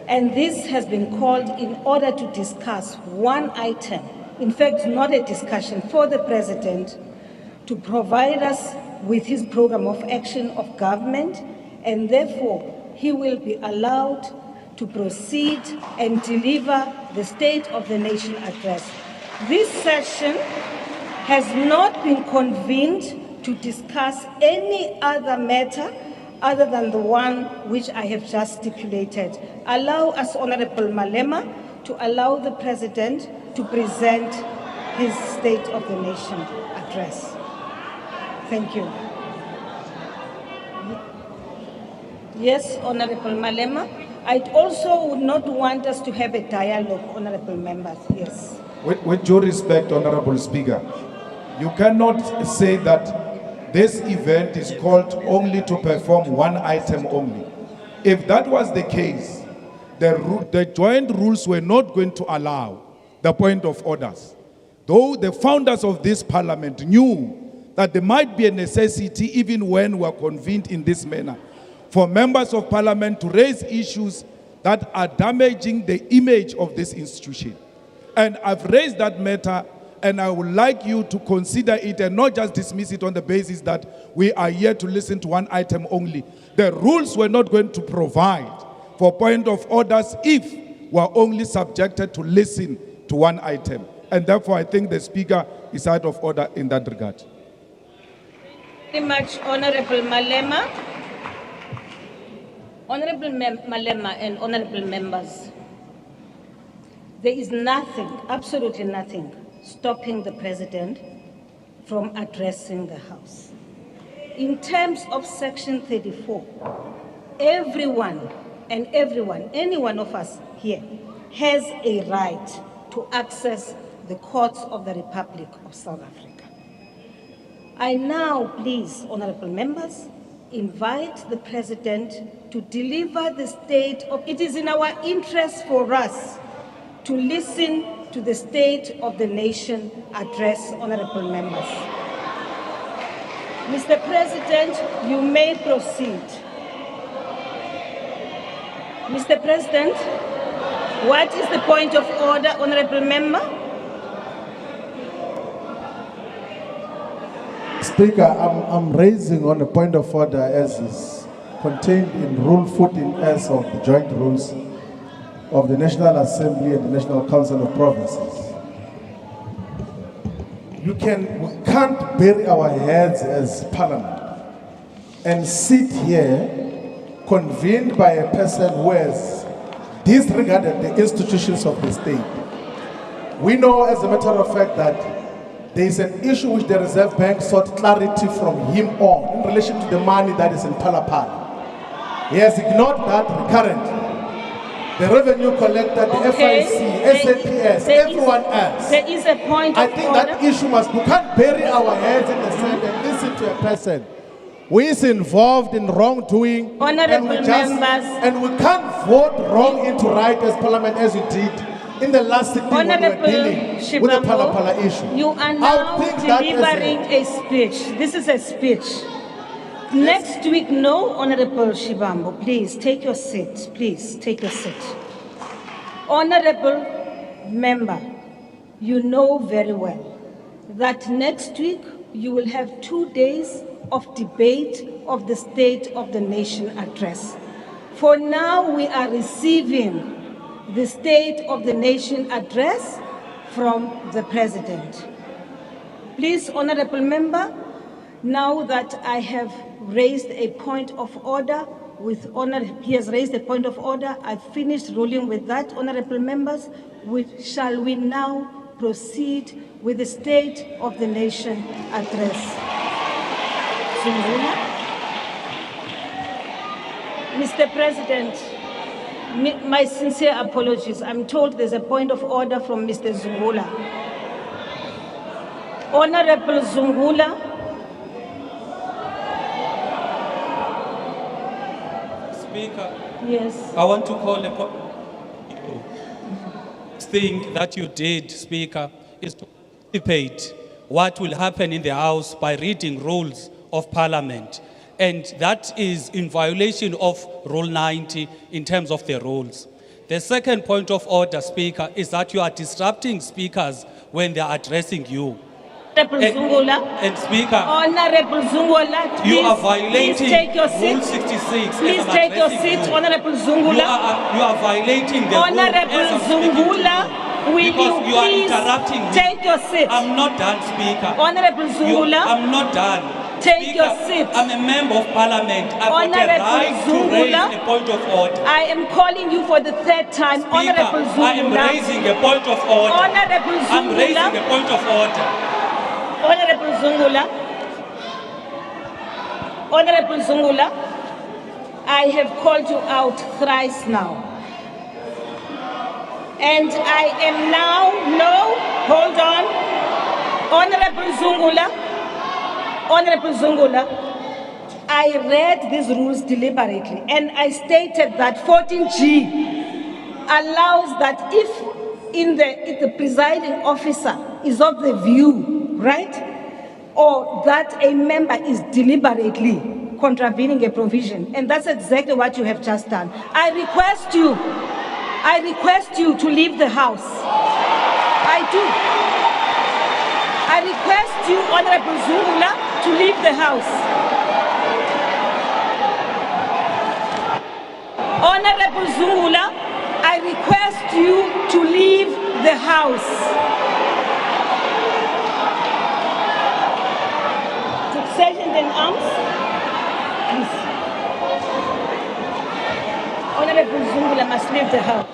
And this has been called in order to discuss one item, in fact, not a discussion, for the President to provide us with his program of action of government, and therefore he will be allowed to proceed and deliver the State of the Nation address. This session has not been convened to discuss any other matter other than the one which I have just stipulated. Allow us, Honorable Malema, to allow the President to present his State of the Nation address. Thank you. Yes, Honorable Malema. I also would not want us to have a dialogue, Honorable members. Yes.
With due respect, Honorable Speaker, you cannot say that this event is called only to perform one item only. If that was the case, the joint rules were not going to allow the point of orders. Though the founders of this parliament knew that there might be a necessity, even when we are convened in this manner, for members of parliament to raise issues that are damaging the image of this institution. And I've raised that matter, and I would like you to consider it and not just dismiss it on the basis that we are here to listen to one item only. The rules were not going to provide for point of orders if we are only subjected to listen to one item. And therefore, I think the Speaker is out of order in that regard.
Very much, Honorable Malema. Honorable Malema and honorable members, there is nothing, absolutely nothing, stopping the President from addressing the House. In terms of Section 34, everyone, any one of us here has a right to access the courts of the Republic of South Africa. I now, please, honorable members, invite the President to deliver the state of, it is in our interest for us to listen to the State of the Nation address, honorable members. Mr. President, you may proceed. Mr. President, what is the point of order, honorable member?
Speaker, I'm raising on a point of order as is contained in Rule 14S of the Joint Rules of the National Assembly and the National Council of Provinces. We can't bury our heads as Parliament and sit here convened by a person who has disregarded the institutions of the state. We know, as a matter of fact, that there is an issue which the Reserve Bank sought clarity from him on in relation to the money that is in Palapala. He has ignored that recurrently. The revenue collector, the FIC, SAPS, everyone else.
There is a point of order.
I think that issue must, we can't bury our heads in the sand and listen to a person who is involved in wrongdoing.
Honorable
and we can't vote wrong into right as Parliament as we did in the last sitting when we were dealing with the Palapala issue.
You are now delivering a speech. This is a speech. Next week, no, Honorable Shivambo, please take your seat. Please take your seat. Honorable member, you know very well that next week you will have 2 days of debate of the State of the Nation address. For now, we are receiving the State of the Nation address from the President. Please, honorable member, now that I have raised a point of order with honor, he has raised a point of order, I've finished ruling with that, honorable members. Shall we now proceed with the State of the Nation address? Mr. President, my sincere apologies. I'm told there's a point of order from Mr. Zungula. Honorable Zungula.
Speaker.
Yes.
I want to call upon thing that you did, Speaker, is to anticipate what will happen in the House by reading rules of Parliament. And that is in violation of Rule 90 in terms of the rules. The second point of order, Speaker, is that you are disrupting speakers when they are addressing you.
And
Speaker,
Honorable Zungula, please,
you are violating
please take your seat.
Rule 66.
Please take your seat, Honorable Zungula.
You are violating the
Honorable Zungula, will
because you are interrupting me.
Take your seat.
I'm not done, Speaker.
Honorable Zungula.
I'm not done.
Take your
Speaker,
seat.
I'm a member of parliament. I've got a
Honorable
right to raise
Zungula,
a point of order.
I am calling you for the third time. Honorable
Speaker, I am
Zungula.
raising a point of order.
Honorable
I'm raising
Zungula.
a point of order.
Honorable Zungula. Honorable Zungula, I have called you out thrice now. And I am now, no, hold on. Honorable Zungula, I read these rules deliberately and I stated that 14G allows that if the presiding officer is of the view, right, or that a member is deliberately contravening a provision, and that's exactly what you have just done. I request you to leave the house. I do. I request you, Honorable Zungula, to leave the house. Honorable Zungula, I request you to leave the house. Sergeant in arms, please. Honorable Zungula must leave the house.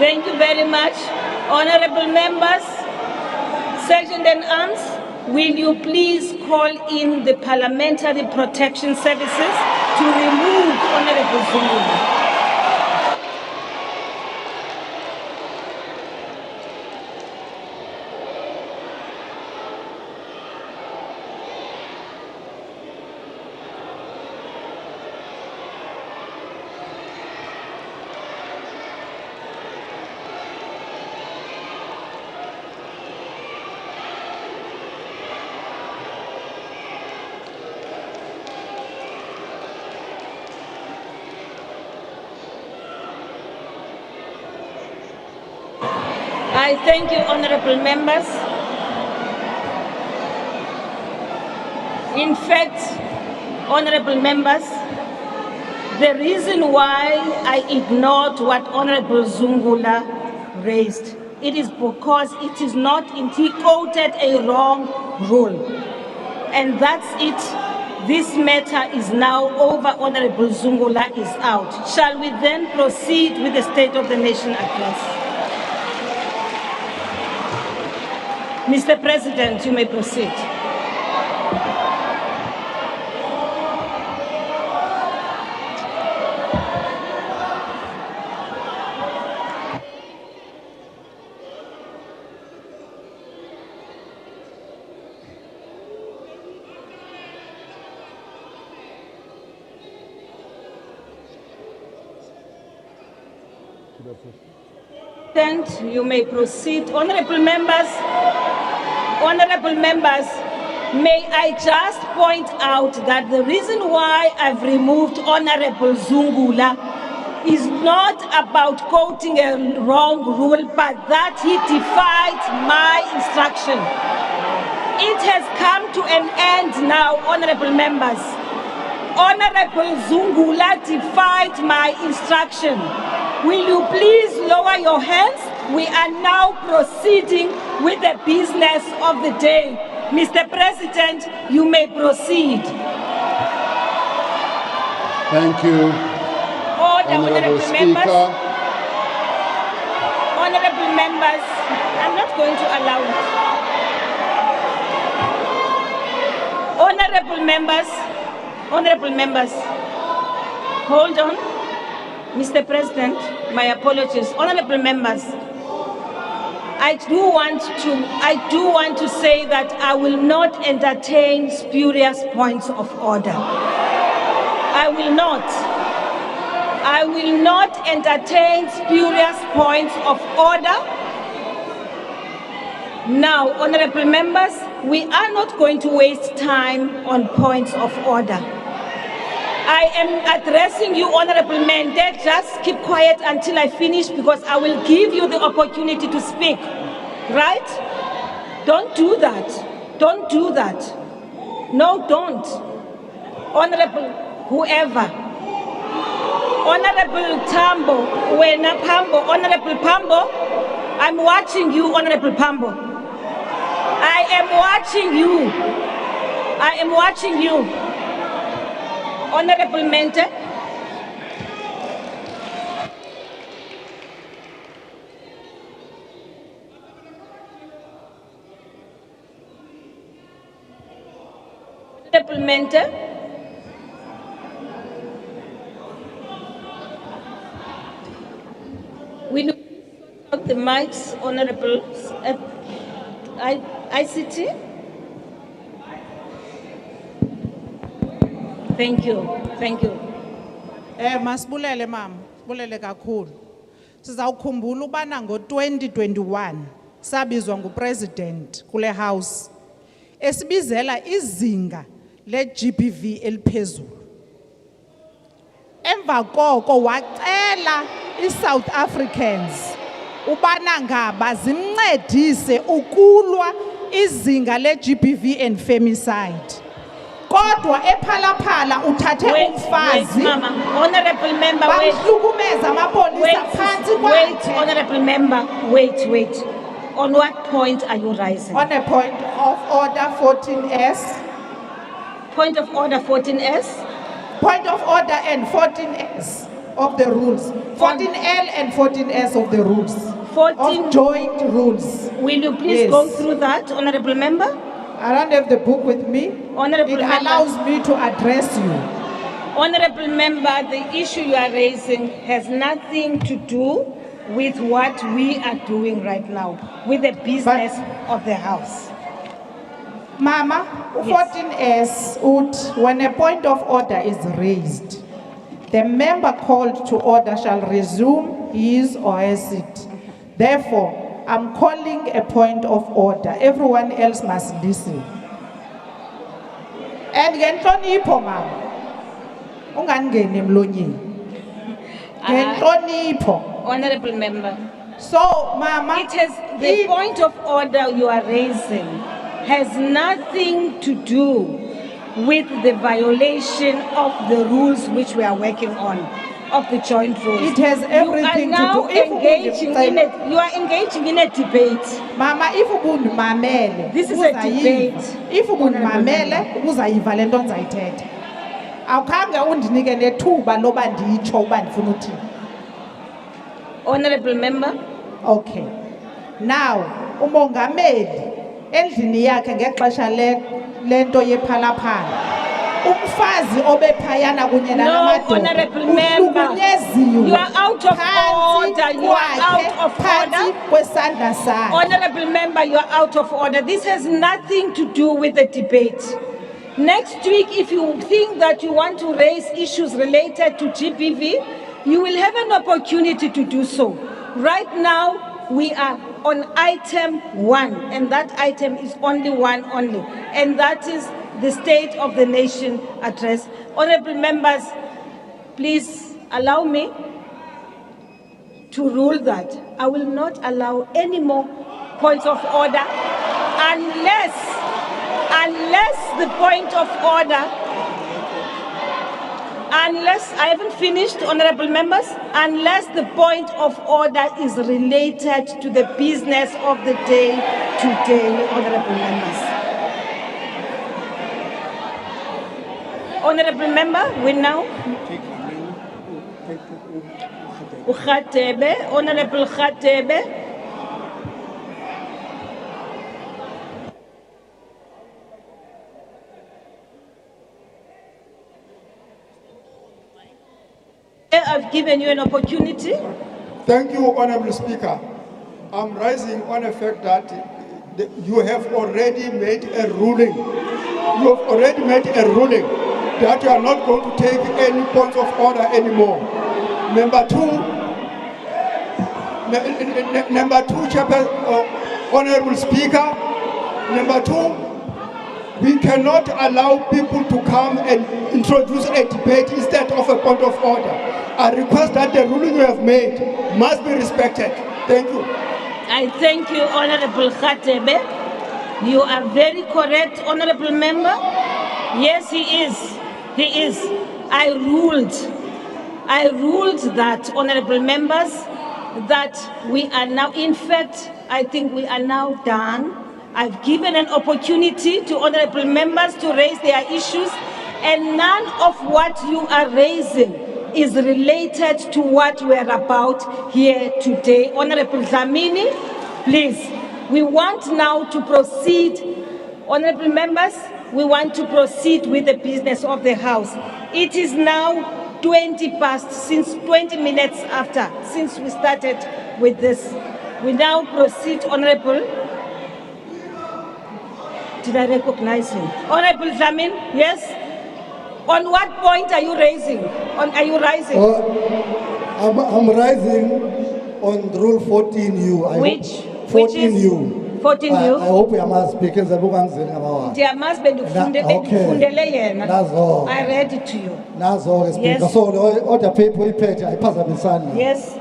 Thank you very much. Honorable members, Sergeant in arms, will you please call in the Parliamentary Protection Services to remove Honorable Zungula? I thank you, honorable members. In fact, honorable members, the reason why I ignored what Honorable Zungula raised, it is because it is not, he quoted a wrong rule. And that's it. This matter is now over. Honorable Zungula is out. Shall we then proceed with the State of the Nation address? Mr. President, you may proceed. You may proceed. Honorable members, may I just point out that the reason why I've removed Honorable Zungula is not about quoting a wrong rule, but that he defied my instruction. It has come to an end now, honorable members. Honorable Zungula defied my instruction. Will you please lower your hands? We are now proceeding with the business of the day. Mr. President, you may proceed.
Thank you,
Order,
Honorable Speaker.
members. Honorable members, I'm not going to allow it. Honorable members, hold on. Mr. President, my apologies. Honorable members, I do want to say that I will not entertain spurious points of order. I will not. I will not entertain spurious points of order. Now, honorable members, we are not going to waste time on points of order. I am addressing you, Honorable Mende. Just keep quiet until I finish, because I will give you the opportunity to speak. Right? Don't do that. Don't do that. No, don't. Honorable whoever. Honorable Tambo, Wena Pambo, Honorable Pambo, I'm watching you, Honorable Pambo. I am watching you. I am watching you. Honorable Mente. Honorable Mente. We look out the mics, Honorable ICT. Thank you. Thank you.
Masibulele mama, sibulele kakhulu. Sizawukhumbula ubana ngo-2021 sabizwa ngupresident kule house esibizela izinga le-GBV eliphezulu. Emva koko wacela i-South Africans ubana ngaba zimncedise ukulwa izinga le-GBV and femicide. Kodwa ephalaphala uthathe umfazi.
Mama, honorable member, wait.
Bamhlukumeza amapolisa phansi kwakhe.
Wait, honorable member, wait. On what point are you rising?
On a point of order 14S.
Point of order 14S?
Point of order and 14S of the rules. 14L and 14S of the rules.
14
of joint rules.
Will you please go through that, honorable member?
I don't have the book with me.
Honorable
it allows me to address you.
Honorable member, the issue you are raising has nothing to do with what we are doing right now, with the business of the house.
Mama, 14S, when a point of order is raised, the member called to order shall resume his or her seat. Therefore, I'm calling a point of order. Everyone else must listen. And ngenhlonipho mama, ungangeni emlonyeni. Ngenhlonipho.
Honorable member.
So, mama,
the point of order you are raising has nothing to do with the violation of the rules which we are working on, of the joint rules.
It has everything to do.
You are engaging in a debate.
Mama, if ubundimamele,
this is a debate.
If ubundimamele, uzayiva le nto ndizayithetha. Awukhange undinike nethuba loba nditsho uba ndifuna uthini.
Honorable member.
Okay. Now, umongameli endlini yakhe ngexesha lento yephalaphala. Umfazi obephayana kunye nalamadoda uhlukunyeziwe.
You are out of order. You are out of order.
Kwesandla sakhe.
Honorable member, you are out of order. This has nothing to do with the debate. Next week, if you think that you want to raise issues related to GBV, you will have an opportunity to do so. Right now, we are on item 1, and that item is only one only, and that is the State of the Nation address. Honorable members, please allow me to rule that I will not allow any more points of order unless the point of order, unless I haven't finished, honorable members, unless the point of order is related to the business of the day today, honorable members. Honorable member, we now. Honorable Khatebe. I've given you an opportunity.
Thank you, Honorable Speaker. I'm rising on the fact that you have already made a ruling. You have already made a ruling that you are not going to take any points of order anymore. Number two, Honorable Speaker, number two, we cannot allow people to come and introduce a debate instead of a point of order. I request that the ruling you have made must be respected. Thank you.
I thank you, Honorable Khatebe. You are very correct, Honorable Member. Yes, he is. He is. I ruled that, Honorable Members, that we are now, in fact, I think we are now done. I've given an opportunity to Honorable Members to raise their issues, and none of what you are raising is related to what we're about here today. Honorable Dlamini, please, we want now to proceed. Honorable Members, we want to proceed with the business of the House. It is now 20 past, since 20 minutes after, since we started with this. We now proceed, Honorable. Did I recognize him? Honorable Dlamini, yes? On what point are you raising? Are you rising?
I'm rising on Rule 14U.
Which
14U.
14U?
I hope I must speak as a book and sing about.
I read it to you.
Yes.
Yes.
So other people I pass up
Yes.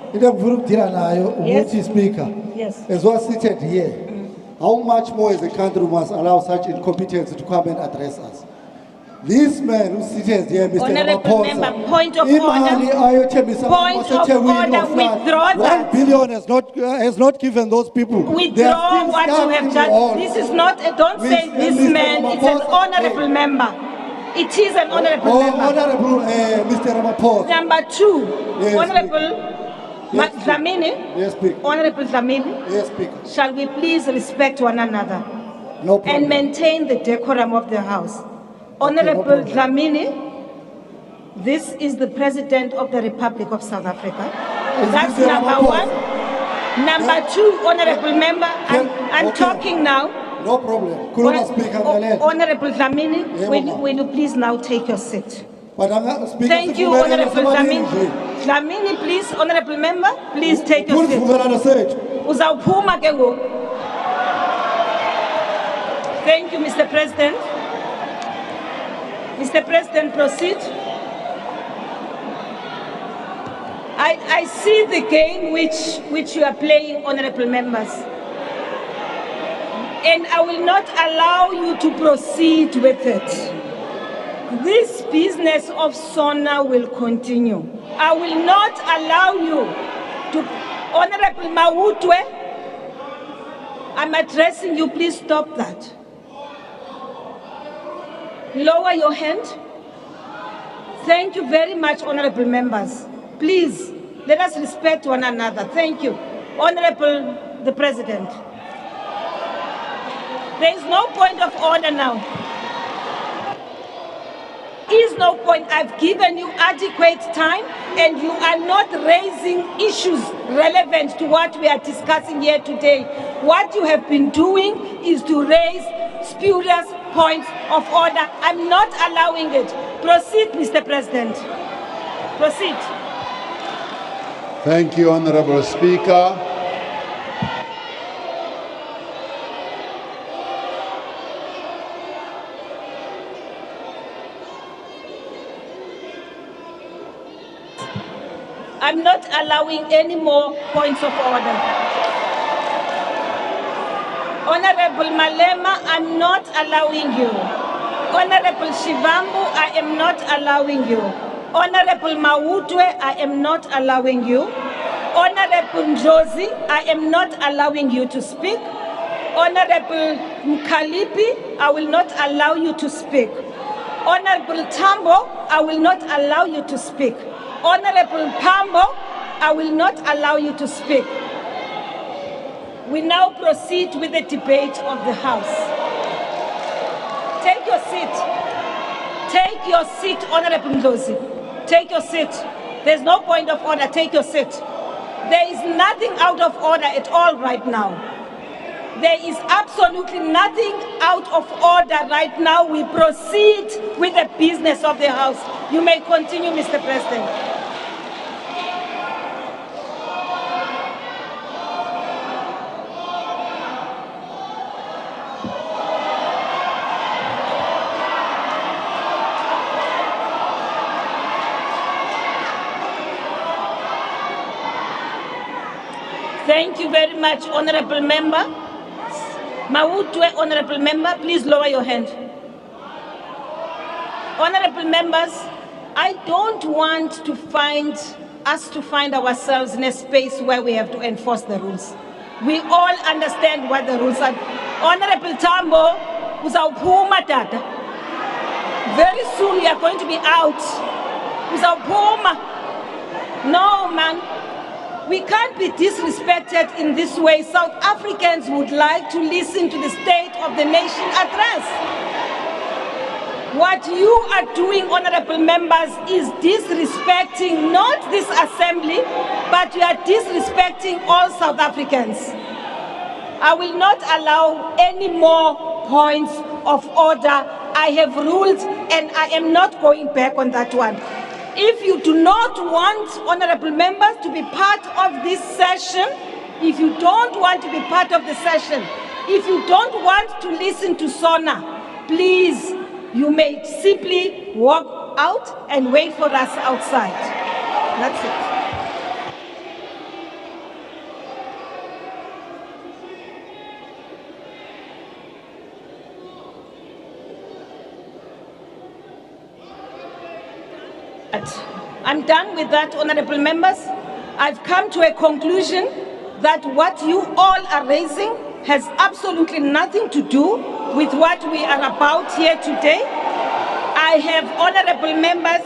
Yes. Speaker.
Yes.
As well seated here. How much more as a country must allow such incompetence to come and address us? This man who sits here, Mr.
Honorable
Ramaphosa,
Member, point of order. Point of order, withdraw that.
1 billion has not given those people.
Withdraw what you have done. This is not, don't say this man, it's an honorable member. It is an honorable member.
Honorable Mr. Ramaphosa.
Number two,
Yes,
Honorable Dlamini.
Yes, Speaker.
Honorable Dlamini.
Yes, Speaker.
Shall we please respect one another?
No problem.
And maintain the decorum of the House. Honorable Dlamini, this is the President of the Republic of South Africa. That's number one. Number two, Honorable Member, I'm talking now.
No problem.
Honorable Dlamini, will you please now take your seat? Thank you, Honorable Dlamini. Dlamini, please, Honorable Member, please take your seat. Uzawuphuma ke ngoku. Thank you, Mr. President. Mr. President, proceed. I see the game which you are playing, honorable members. And I will not allow you to proceed with it. This business of SONA will continue. I will not allow you to, Honorable Mawutwe, I'm addressing you, please stop that. Lower your hand. Thank you very much, honorable members. Please, let us respect one another. Thank you. Honorable the President. There is no point of order now. Is no point. I've given you adequate time and you are not raising issues relevant to what we are discussing here today. What you have been doing is to raise spurious points of order. I'm not allowing it. Proceed, Mr. President. Proceed.
Thank you, Honorable Speaker.
I'm not allowing any more points of order. Honorable Malema, I'm not allowing you. Honorable Shivambu, I am not allowing you. Honorable Mawutwe, I am not allowing you. Honorable Njozi, I am not allowing you to speak. Honorable Mkalipi, I will not allow you to speak. Honorable Tambo, I will not allow you to speak. Honorable Pambo, I will not allow you to speak. We now proceed with the debate of the House. Take your seat. Take your seat, Honorable Ndozi. Take your seat. There's no point of order. Take your seat. There is nothing out of order at all right now. There is absolutely nothing out of order right now. We proceed with the business of the House. You may continue, Mr. President. Thank you very much, Honorable Member. Mautwe, Honorable Member, please lower your hand. Honorable Members, I don't want to find ourselves in a space where we have to enforce the rules. We all understand what the rules are. Honorable Tambo, uzawuphuma tata. Very soon we are going to be out. Uzawuphuma. No, man. We can't be disrespected in this way. South Africans would like to listen to the State of the Nation address. What you are doing, honorable members, is disrespecting not this assembly, but you are disrespecting all South Africans. I will not allow any more points of order. I have ruled and I am not going back on that one. If you do not want honorable members to be part of this session, if you don't want to be part of the session, if you don't want to listen to SONA, please, you may simply walk out and wait for us outside. That's it. I'm done with that, honorable members. I've come to a conclusion that what you all are raising has absolutely nothing to do with what we are about here today. I have, honorable members,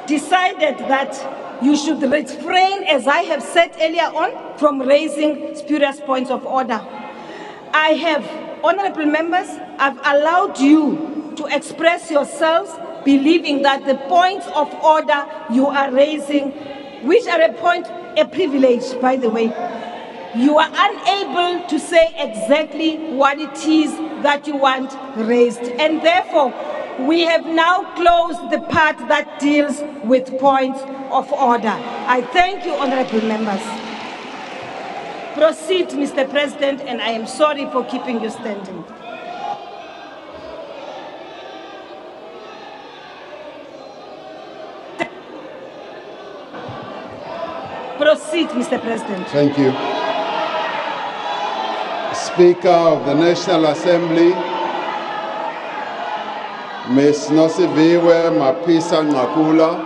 decided that you should refrain, as I have said earlier on, from raising spurious points of order. I have, honorable members, I've allowed you to express yourselves, believing that the points of order you are raising, which are a privilege, by the way, you are unable to say exactly what it is that you want raised. And therefore, we have now closed the part that deals with points of order. I thank you, honorable members. Proceed, Mr. President, and I am sorry for keeping you standing. Proceed, Mr. President.
Thank you. Speaker of the National Assembly, Ms. Nosiviwe Mapisa Ngakula,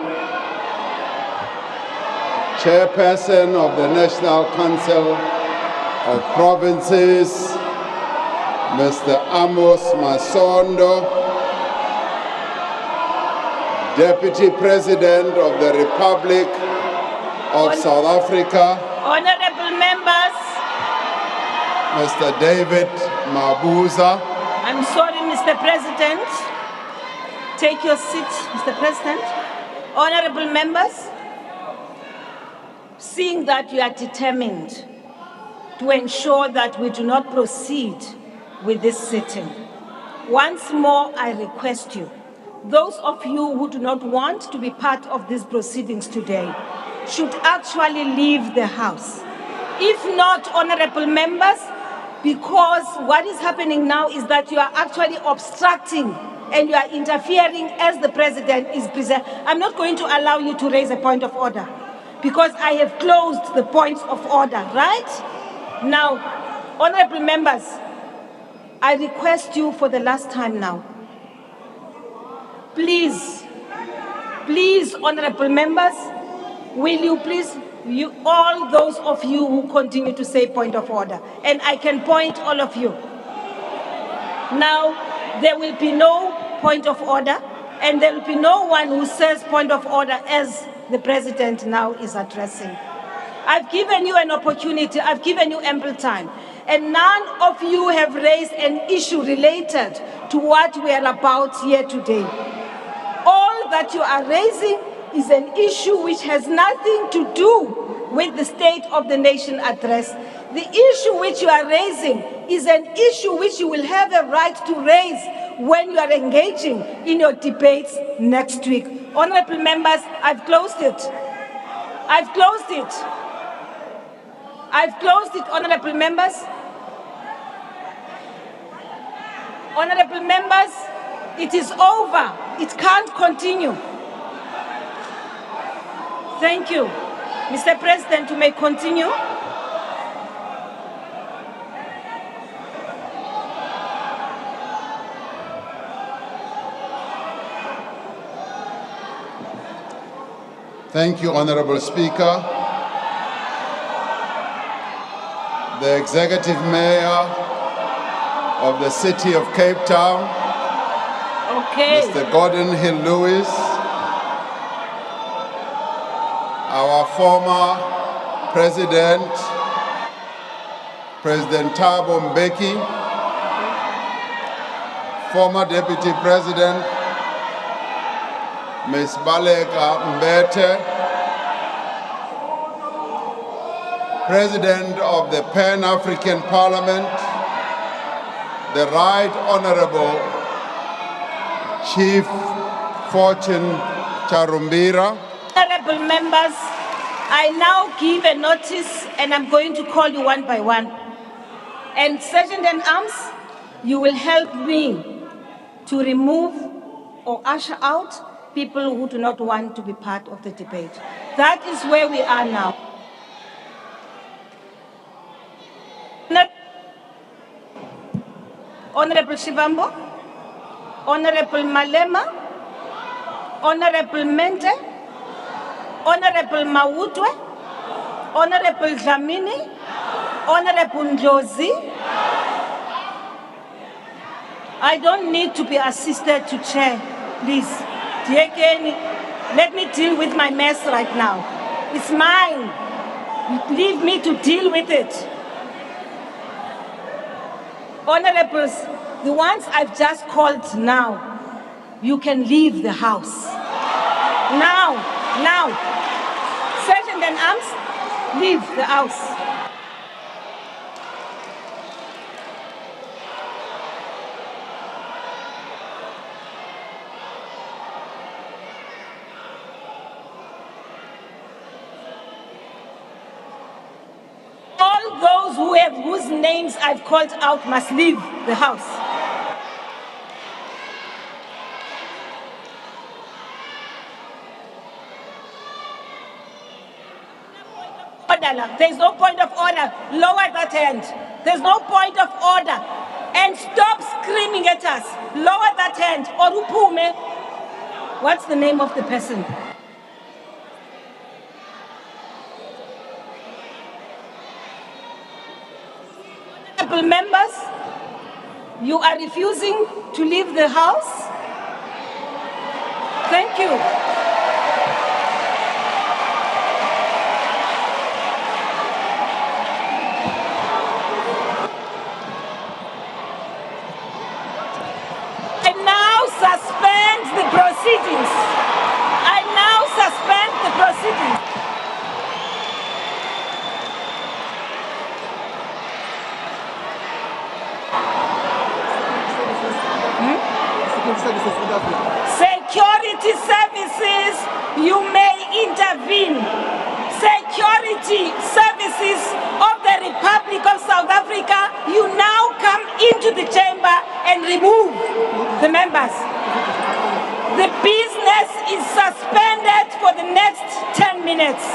Chairperson of the National Council of Provinces, Mr. Amos Masondo, Deputy President of the Republic of South Africa,
honorable members,
Mr. David Mabuza.
I'm sorry, Mr. President. Take your seat, Mr. President. Honorable members, seeing that you are determined to ensure that we do not proceed with this sitting, once more I request you, those of you who do not want to be part of these proceedings today, should actually leave the House. If not, honorable members, because what is happening now is that you are actually obstructing and you are interfering as the President is present. I'm not going to allow you to raise a point of order because I have closed the points of order, right? Now, honorable members, I request you for the last time now, please, honorable members, will you please, all those of you who continue to say point of order, and I can point all of you. Now, there will be no point of order, and there will be no one who says point of order as the President now is addressing. I've given you an opportunity, I've given you ample time, and none of you have raised an issue related to what we are about here today. All that you are raising is an issue which has nothing to do with the State of the Nation address. The issue which you are raising is an issue which you will have a right to raise when you are engaging in your debates next week. Honorable members, I've closed it. I've closed it. I've closed it, honorable members. Honorable members, it is over. It can't continue. Thank you. Mr. President, you may continue.
Thank you, Honorable Speaker. The Executive Mayor of the City of Cape Town, Mr. Gordon Hill Lewis, our former President, President Thabo Mbeki, former Deputy President, Ms. Baleka Mbete, President of the Pan-African Parliament, the Right Honorable Chief Fortune Charumbira.
Honorable members, I now give a notice and I'm going to call you one by one. And Sergeant at Arms, you will help me to remove or usher out people who do not want to be part of the debate. That is where we are now. Honorable Shivambo, Honorable Malema, Honorable Mente, Honorable Mawutwe, Honorable Dlamini, Honorable Ndlozi. I don't need to be assisted to chair, please. Diekeni, let me deal with my mess right now. It's mine. Leave me to deal with it. Honorables, the ones I've just called now, you can leave the house. Now. Sergeant at Arms, leave the house. All those whose names I've called out must leave the house. There's no point of order. Lower that hand. There's no point of order. And stop screaming at us. Lower that hand. Orupume. What's the name of the person? Honorable members, you are refusing to leave the house. Thank you. Suspend the proceedings. I now suspend the proceedings. Security services, you may intervene. Security services of the Republic of South Africa, you now come into the chamber and remove the members. The business is suspended for the next 10 minutes.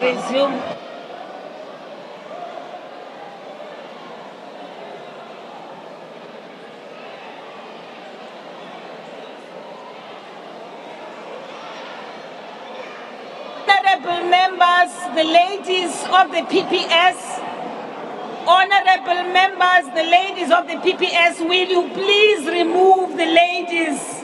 Resume. Honorable members, the ladies of the PPS, honorable members, the ladies of the PPS, will you please remove the ladies?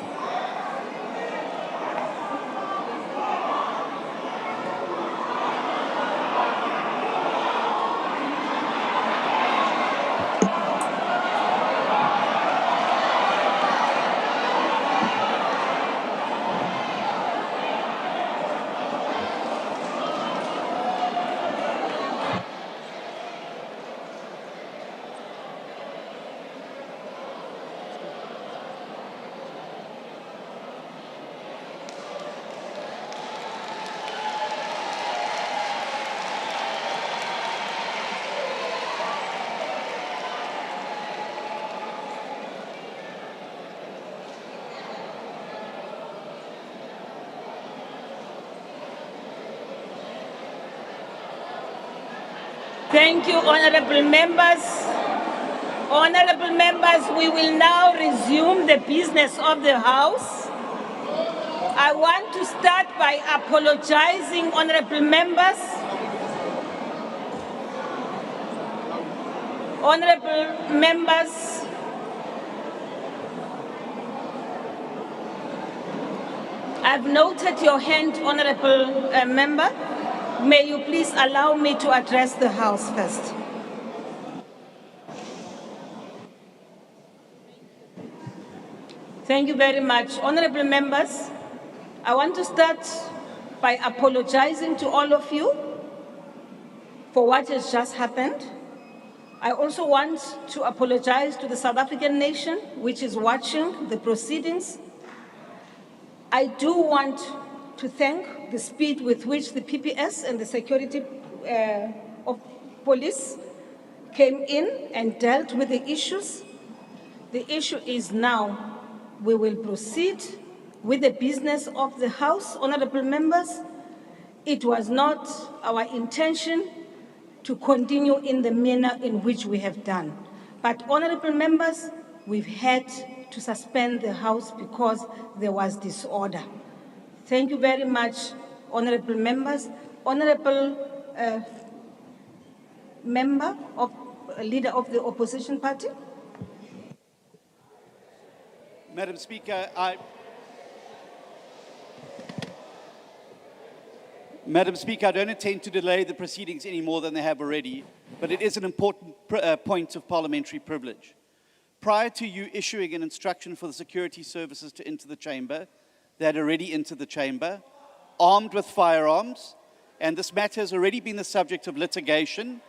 Thank you, honorable members. Honorable members, we will now resume the business of the House. I want to start by apologizing, honorable members. Honorable members, I've noted your hand, honorable member. May you please allow me to address the House first. Thank you very much. Honorable members, I want to start by apologizing to all of you for what has just happened. I also want to apologize to the South African nation, which is watching the proceedings. I do want to thank the speed with which the PPS and the security of police came in and dealt with the issues. The issue is now we will proceed with the business of the House, honorable members. It was not our intention to continue in the manner in which we have done. But honorable members, we've had to suspend the House because there was disorder. Thank you very much, honorable members. Honorable leader of the opposition party.
Madam Speaker, Madam Speaker, I don't intend to delay the proceedings any more than they have already, but it is an important point of parliamentary privilege. Prior to you issuing an instruction for the security services to enter the chamber, they had already entered the chamber, armed with firearms, and this matter has already been the subject of litigation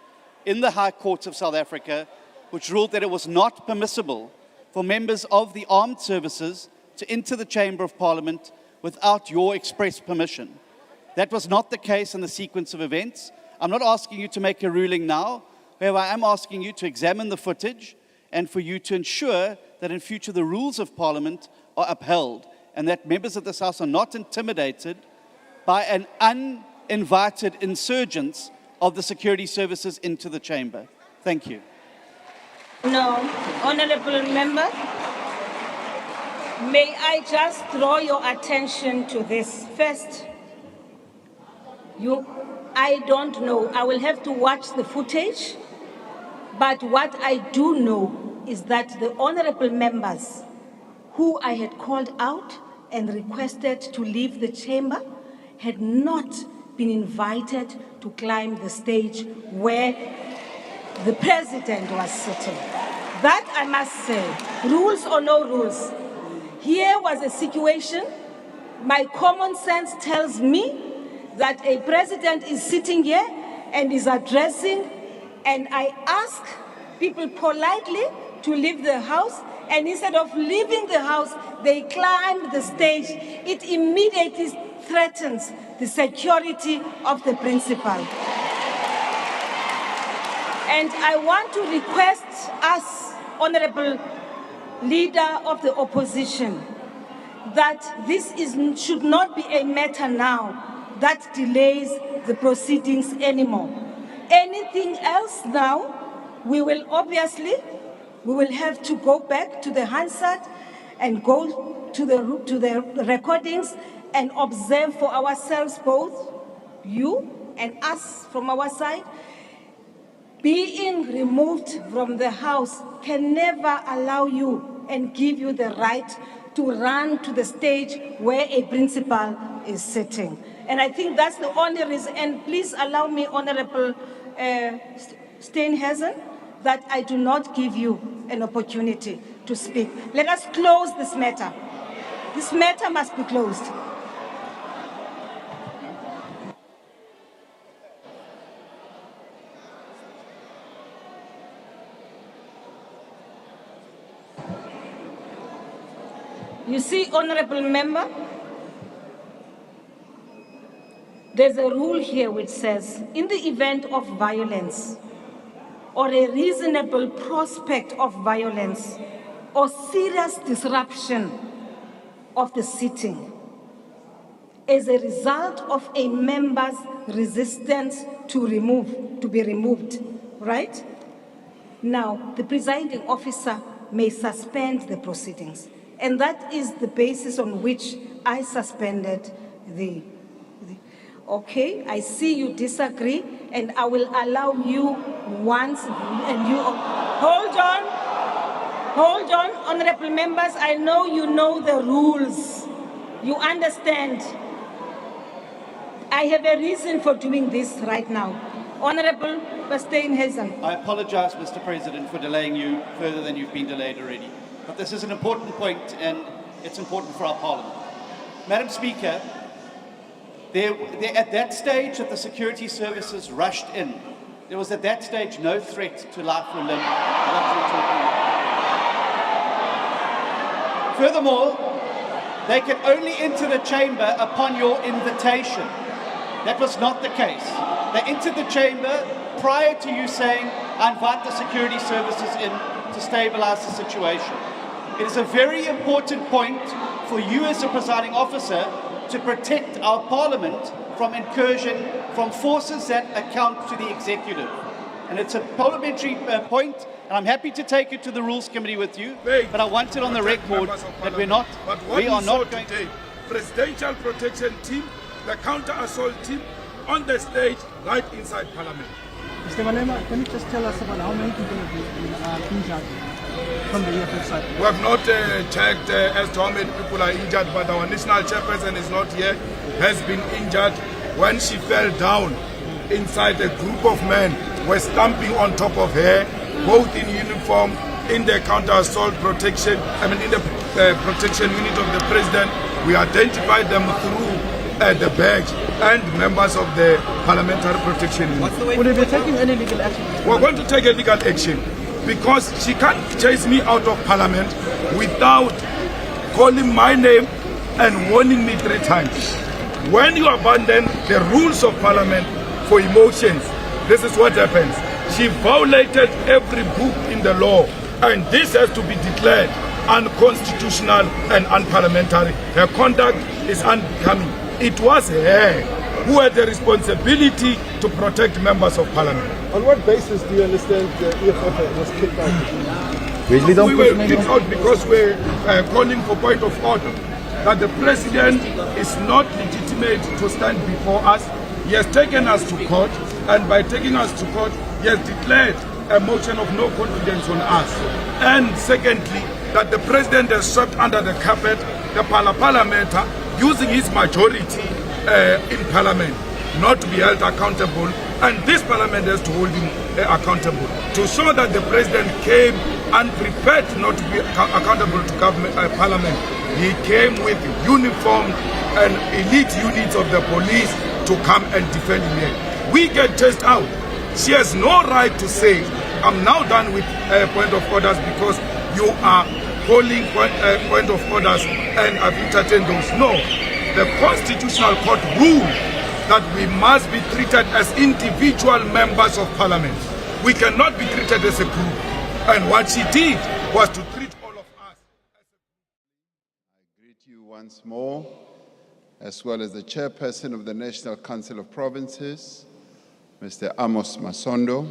in the High Court of South Africa, which ruled that it was not permissible for members of the armed services to enter the Chamber of Parliament without your express permission. That was not the case in the sequence of events. I'm not asking you to make a ruling now. However, I am asking you to examine the footage and for you to ensure that in future the rules of Parliament are upheld and that members of this House are not intimidated by an uninvited insurgence of the security services into the chamber. Thank you.
No, honorable member, may I just draw your attention to this. First, I don't know. I will have to watch the footage. But what I do know is that the honorable members who I had called out and requested to leave the chamber had not been invited to climb the stage where the president was sitting. That I must say, rules or no rules. Here was a situation, my common sense tells me that a president is sitting here and is addressing, and I ask people politely to leave the House, and instead of leaving the House, they climb the stage. It immediately threatens the security of the principal. And I want to request us, honorable leader of the opposition, that this should not be a matter now that delays the proceedings anymore. Anything else now, we will have to go back to the Hansard and go to the recordings and observe for ourselves, both you and us from our side. Being removed from the House can never allow you and give you the right to run to the stage where a principal is sitting. And I think that's the only reason. And please allow me, Honorable Steenhuisen, that I do not give you an opportunity to speak. Let us close this matter. This matter must be closed. You see, Honorable Member, there's a rule here which says, in the event of violence or a reasonable prospect of violence or serious disruption of the sitting as a result of a member's resistance to be removed, right? Now, the presiding officer may suspend the proceedings. And that is the basis on which I suspended okay, I see you disagree, and I will allow you once, and you, hold on, honorable members, I know you know the rules. You understand. I have a reason for doing this right now. Honorable Steenhuisen.
I apologize, Mr. President, for delaying you further than you've been delayed already. But this is an important point, and it's important for our Parliament. Madam Speaker, at that stage that the security services rushed in, there was at that stage no threat to life or limb. Furthermore, they can only enter the chamber upon your invitation. That was not the case. They entered the chamber prior to you saying, I invite the security services in to stabilize the situation. It is a very important point for you as a presiding officer to protect our Parliament from incursion from forces that account to the executive. And it's a parliamentary point, and I'm happy to take it to the Rules Committee with you, but I want it on the record that we are not going
to... Presidential protection team, the counter-assault team, on the stage right inside Parliament.
Mr. Malema, can you just tell us about how many people have been injured from the EFF side?
We have not checked as to how many people are injured, but our national chairperson is not here, has been injured when she fell down inside a group of men were stamping on top of her, both in uniform, in the counter-assault protection, in the protection unit of the president. We identified them through the badge and members of the parliamentary protection unit.
Would you be taking any legal action?
We're going to take a legal action because she can't chase me out of parliament without calling my name and warning me 3 times. When you abandon the rules of parliament for emotions, this is what happens. She violated every book in the law, and this has to be declared unconstitutional and unparliamentary. Her conduct is unbecoming. It was her who had the responsibility to protect members of parliament.
On what basis do you understand the EFF was kicked out?
We were kicked out because we're calling for point of order. That the president is not legitimate to stand before us. He has taken us to court, and by taking us to court, he has declared a motion of no confidence on us. And secondly, that the president has swept under the carpet the parliamenter using his majority in parliament not to be held accountable, and this parliament has to hold him accountable. To show that the president came unprepared not to be accountable to government, parliament, he came with uniformed and elite units of the police to come and defend him here. We get chased out. She has no right to say, I'm now done with point of orders because you are holding point of orders and I've entertained those. No, the Constitutional Court ruled that we must be treated as individual members of parliament. We cannot be treated as a group. And what she did was to treat all of us as a group.
I greet you once more. as well as the Chairperson of the National Council of Provinces, Mr. Amos Masondo.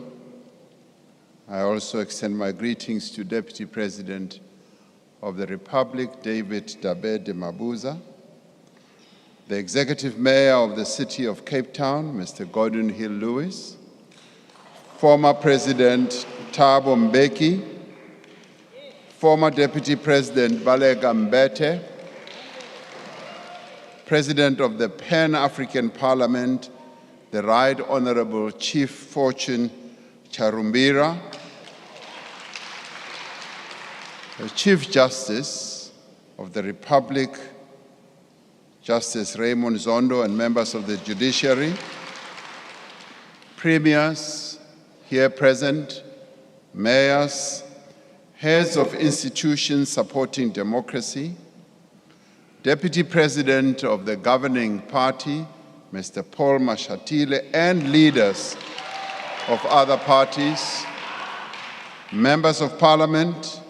I also extend my greetings to Deputy President of the Republic, David Dabe de Mabuza, the Executive Mayor of the City of Cape Town, Mr. Gordon Hill Lewis, former President Thabo Mbeki, former Deputy President Balega Mbete, President of the Pan-African Parliament, the Right Honorable Chief Fortune Charumbira, the Chief Justice of the Republic, Justice Raymond Zondo, and members of the judiciary, premiers here present, mayors, heads of institutions supporting democracy, Deputy President of the governing party, Mr. Paul Mashatile, and leaders of other parties, members of parliament,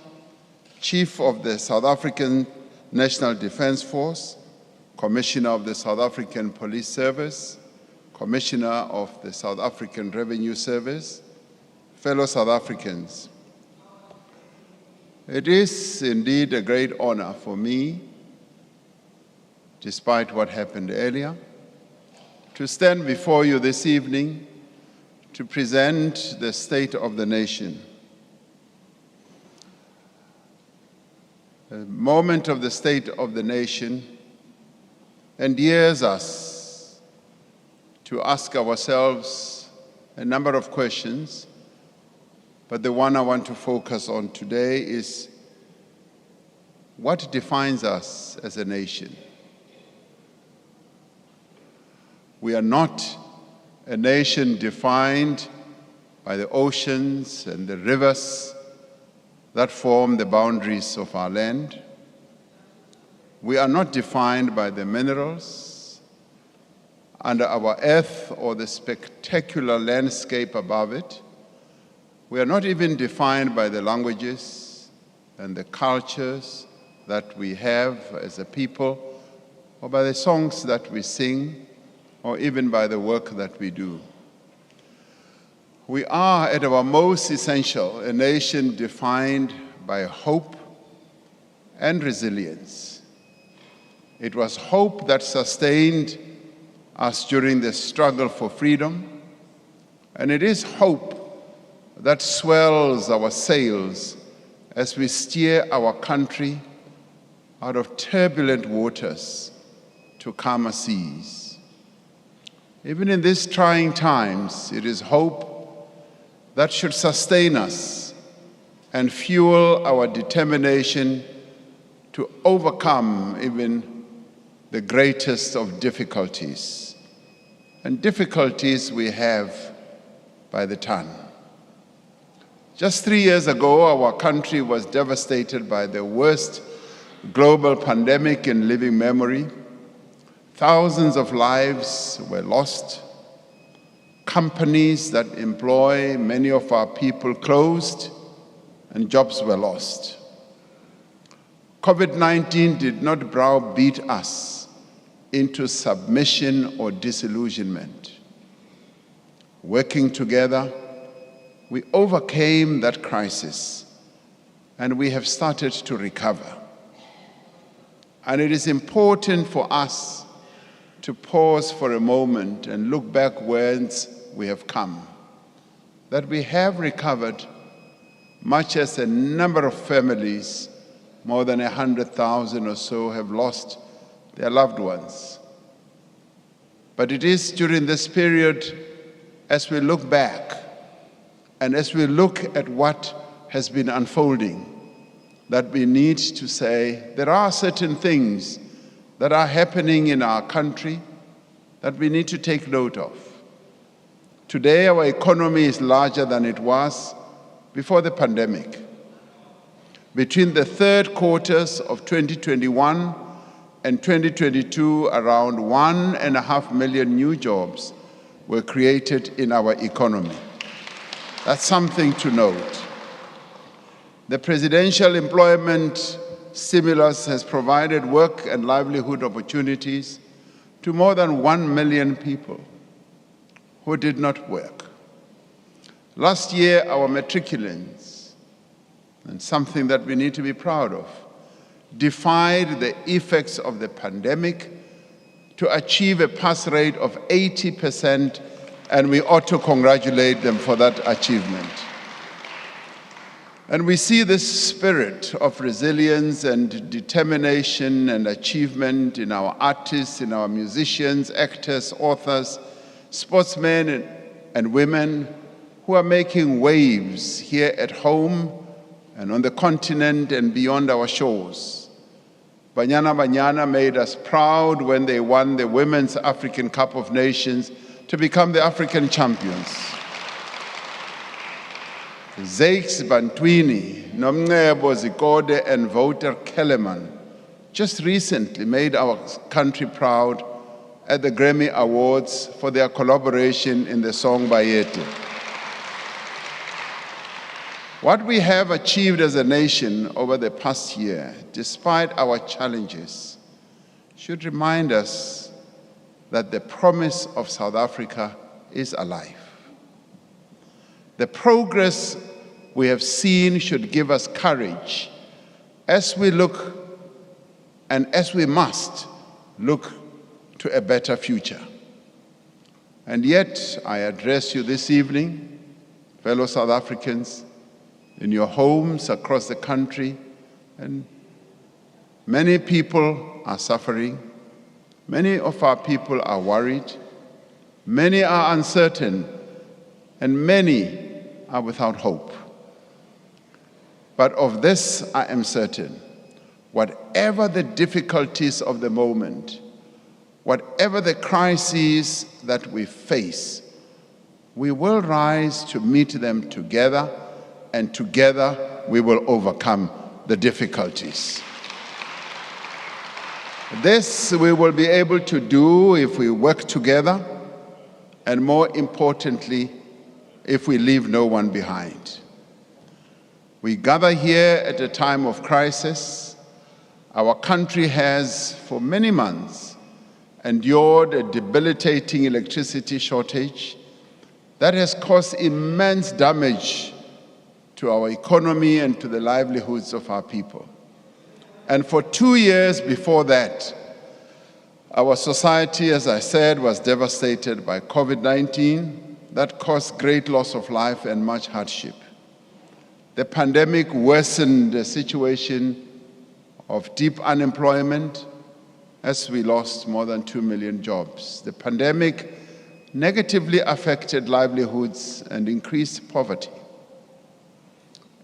Chief of the South African National Defence Force, Commissioner of the South African Police Service, Commissioner of the South African Revenue Service, fellow South Africans. It is indeed a great honor for me, despite what happened earlier, to stand before you this evening to present the State of the Nation. The moment of the State of the Nation endears us to ask ourselves a number of questions, but the one I want to focus on today is what defines us as a nation? We are not a nation defined by the oceans and the rivers that form the boundaries of our land. We are not defined by the minerals under our earth or the spectacular landscape above it. We are not even defined by the languages and the cultures that we have as a people, or by the songs that we sing, or even by the work that we do. We are, at our most essential, a nation defined by hope and resilience. It was hope that sustained us during the struggle for freedom, and it is hope that swells our sails as we steer our country out of turbulent waters to calmer seas. Even in these trying times, it is hope that should sustain us and fuel our determination to overcome even the greatest of difficulties, and difficulties we have by the ton. Just 3 years ago, our country was devastated by the worst global pandemic in living memory. Thousands of lives were lost. Companies that employ many of our people closed, and jobs were lost. COVID-19 did not browbeat us into submission or disillusionment. Working together, we overcame that crisis, and we have started to recover. And it is important for us to pause for a moment and look back whence we have come, that we have recovered, much as a number of families, more than 100,000 or so, have lost their loved ones. But it is during this period, as we look back and as we look at what has been unfolding, that we need to say there are certain things that are happening in our country that we need to take note of. Today, our economy is larger than it was before the pandemic. Between the third quarters of 2021 and 2022, around 1.5 million new jobs were created in our economy. That's something to note. The presidential employment stimulus has provided work and livelihood opportunities to more than 1 million people who did not work. Last year, our matriculants, and something that we need to be proud of, defied the effects of the pandemic to achieve a pass rate of 80%, and we ought to congratulate them for that achievement. And we see this spirit of resilience and determination and achievement in our artists, in our musicians, actors, authors, sportsmen and women who are making waves here at home and on the continent and beyond our shores. Banyana Banyana made us proud when they won the Women's African Cup of Nations to become the African champions. Zakes Bantwini, Nomncebo Zikode, and Wouter Kellerman just recently made our country proud at the Grammy Awards for their collaboration in the song Bayete. What we have achieved as a nation over the past year, despite our challenges, should remind us that the promise of South Africa is alive. The progress we have seen should give us courage as we look and as we must look to a better future. And yet, I address you this evening, fellow South Africans, in your homes across the country, and many people are suffering. Many of our people are worried. Many are uncertain, and many are without hope. But of this I am certain, whatever the difficulties of the moment, whatever the crises that we face, we will rise to meet them together, and together we will overcome the difficulties. This we will be able to do if we work together, and more importantly, if we leave no one behind. We gather here at a time of crisis. Our country has, for many months, endured a debilitating electricity shortage that has caused immense damage to our economy and to the livelihoods of our people. And for 2 years before that, our society, as I said, was devastated by COVID-19 that caused great loss of life and much hardship. The pandemic worsened the situation of deep unemployment as we lost more than 2 million jobs. The pandemic negatively affected livelihoods and increased poverty.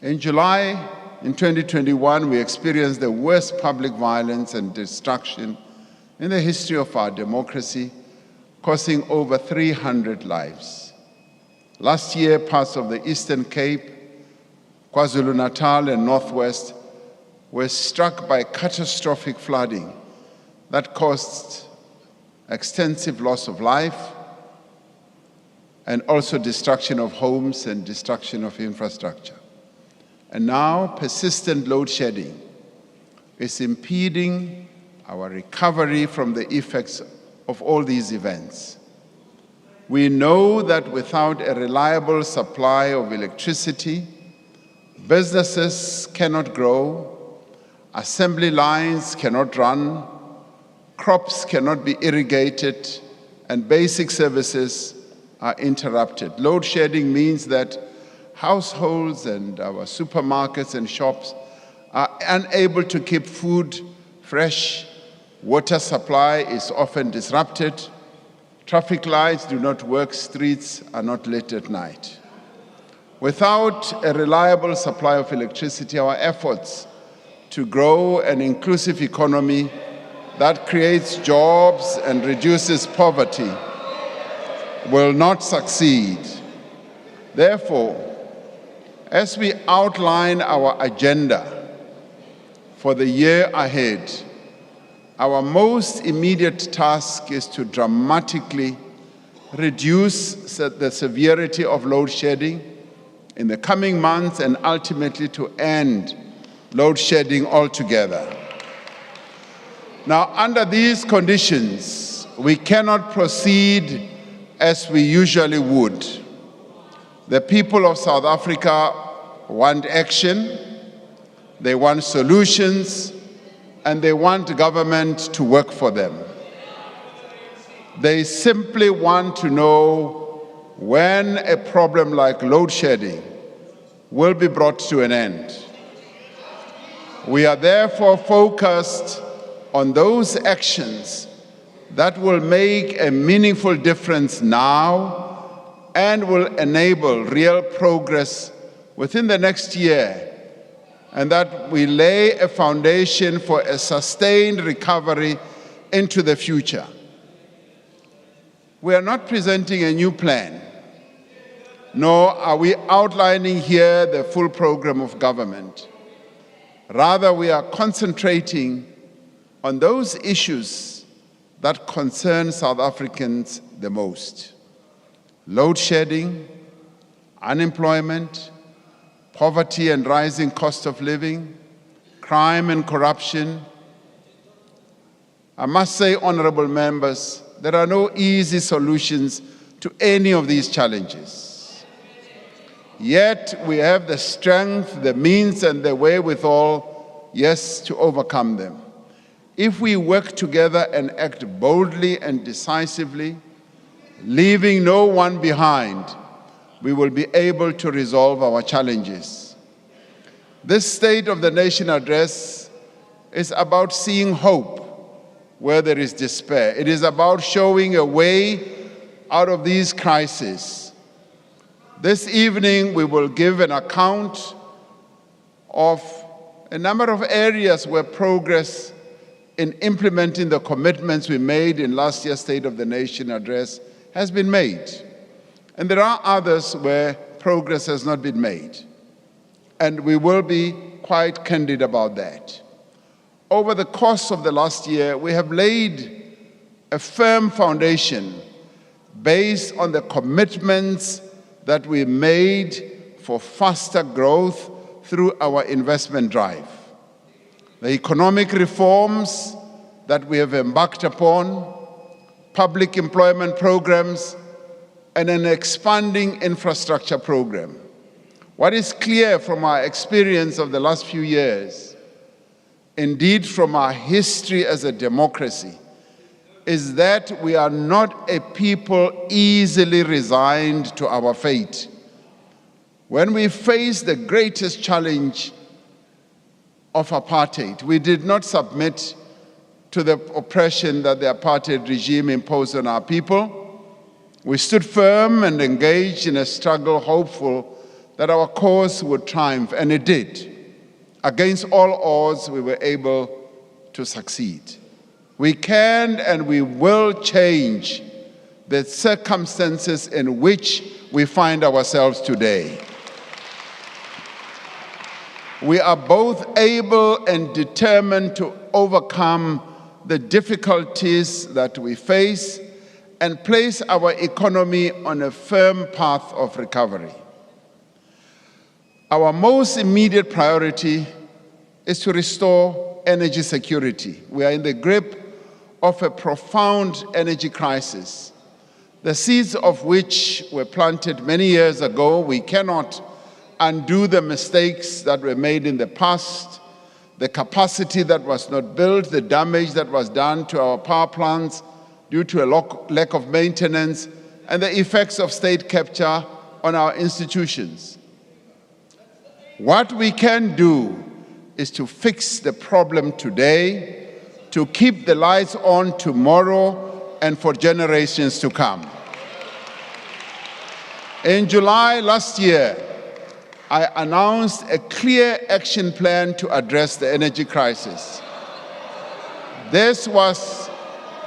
In July, in 2021, we experienced the worst public violence and destruction in the history of our democracy, costing over 300 lives. Last year, parts of the Eastern Cape, KwaZulu-Natal and Northwest were struck by catastrophic flooding that caused extensive loss of life and also destruction of homes and destruction of infrastructure. And now persistent load shedding is impeding our recovery from the effects of all these events. We know that without a reliable supply of electricity, businesses cannot grow, assembly lines cannot run, crops cannot be irrigated, and basic services are interrupted. Load shedding means that households and our supermarkets and shops are unable to keep food fresh, water supply is often disrupted, traffic lights do not work, streets are not lit at night. Without a reliable supply of electricity, our efforts to grow an inclusive economy that creates jobs and reduces poverty will not succeed. Therefore, as we outline our agenda for the year ahead, our most immediate task is to dramatically reduce the severity of load shedding in the coming months and ultimately to end load shedding altogether. Now, under these conditions, we cannot proceed as we usually would. The people of South Africa want action, they want solutions, and they want government to work for them. They simply want to know when a problem like load shedding will be brought to an end. We are therefore focused on those actions that will make a meaningful difference now and will enable real progress within the next year, and that we lay a foundation for a sustained recovery into the future. We are not presenting a new plan, nor are we outlining here the full program of government. Rather, we are concentrating on those issues that concern South Africans the most: load shedding, unemployment, poverty and rising cost of living, crime and corruption. I must say, honorable members, there are no easy solutions to any of these challenges. Yet we have the strength, the means, and the wherewithal, yes, to overcome them. If we work together and act boldly and decisively, leaving no one behind, we will be able to resolve our challenges. This State of the Nation address is about seeing hope where there is despair. It is about showing a way out of these crises. This evening, we will give an account of a number of areas where progress in implementing the commitments we made in last year's State of the Nation address has been made. And there are others where progress has not been made. And we will be quite candid about that. Over the course of the last year, we have laid a firm foundation based on the commitments that we made for faster growth through our investment drive. The economic reforms that we have embarked upon, public employment programs, and an expanding infrastructure program. What is clear from our experience of the last few years, indeed from our history as a democracy, is that we are not a people easily resigned to our fate. When we faced the greatest challenge of apartheid, we did not submit to the oppression that the apartheid regime imposed on our people. We stood firm and engaged in a struggle, hopeful that our cause would triumph, and it did. Against all odds, we were able to succeed. We can and we will change the circumstances in which we find ourselves today. We are both able and determined to overcome the difficulties that we face and place our economy on a firm path of recovery. Our most immediate priority is to restore energy security. We are in the grip of a profound energy crisis, the seeds of which were planted many years ago. We cannot undo the mistakes that were made in the past, the capacity that was not built, the damage that was done to our power plants due to a lack of maintenance, and the effects of state capture on our institutions. What we can do is to fix the problem today, to keep the lights on tomorrow and for generations to come. In July last year, I announced a clear action plan to address the energy crisis. This was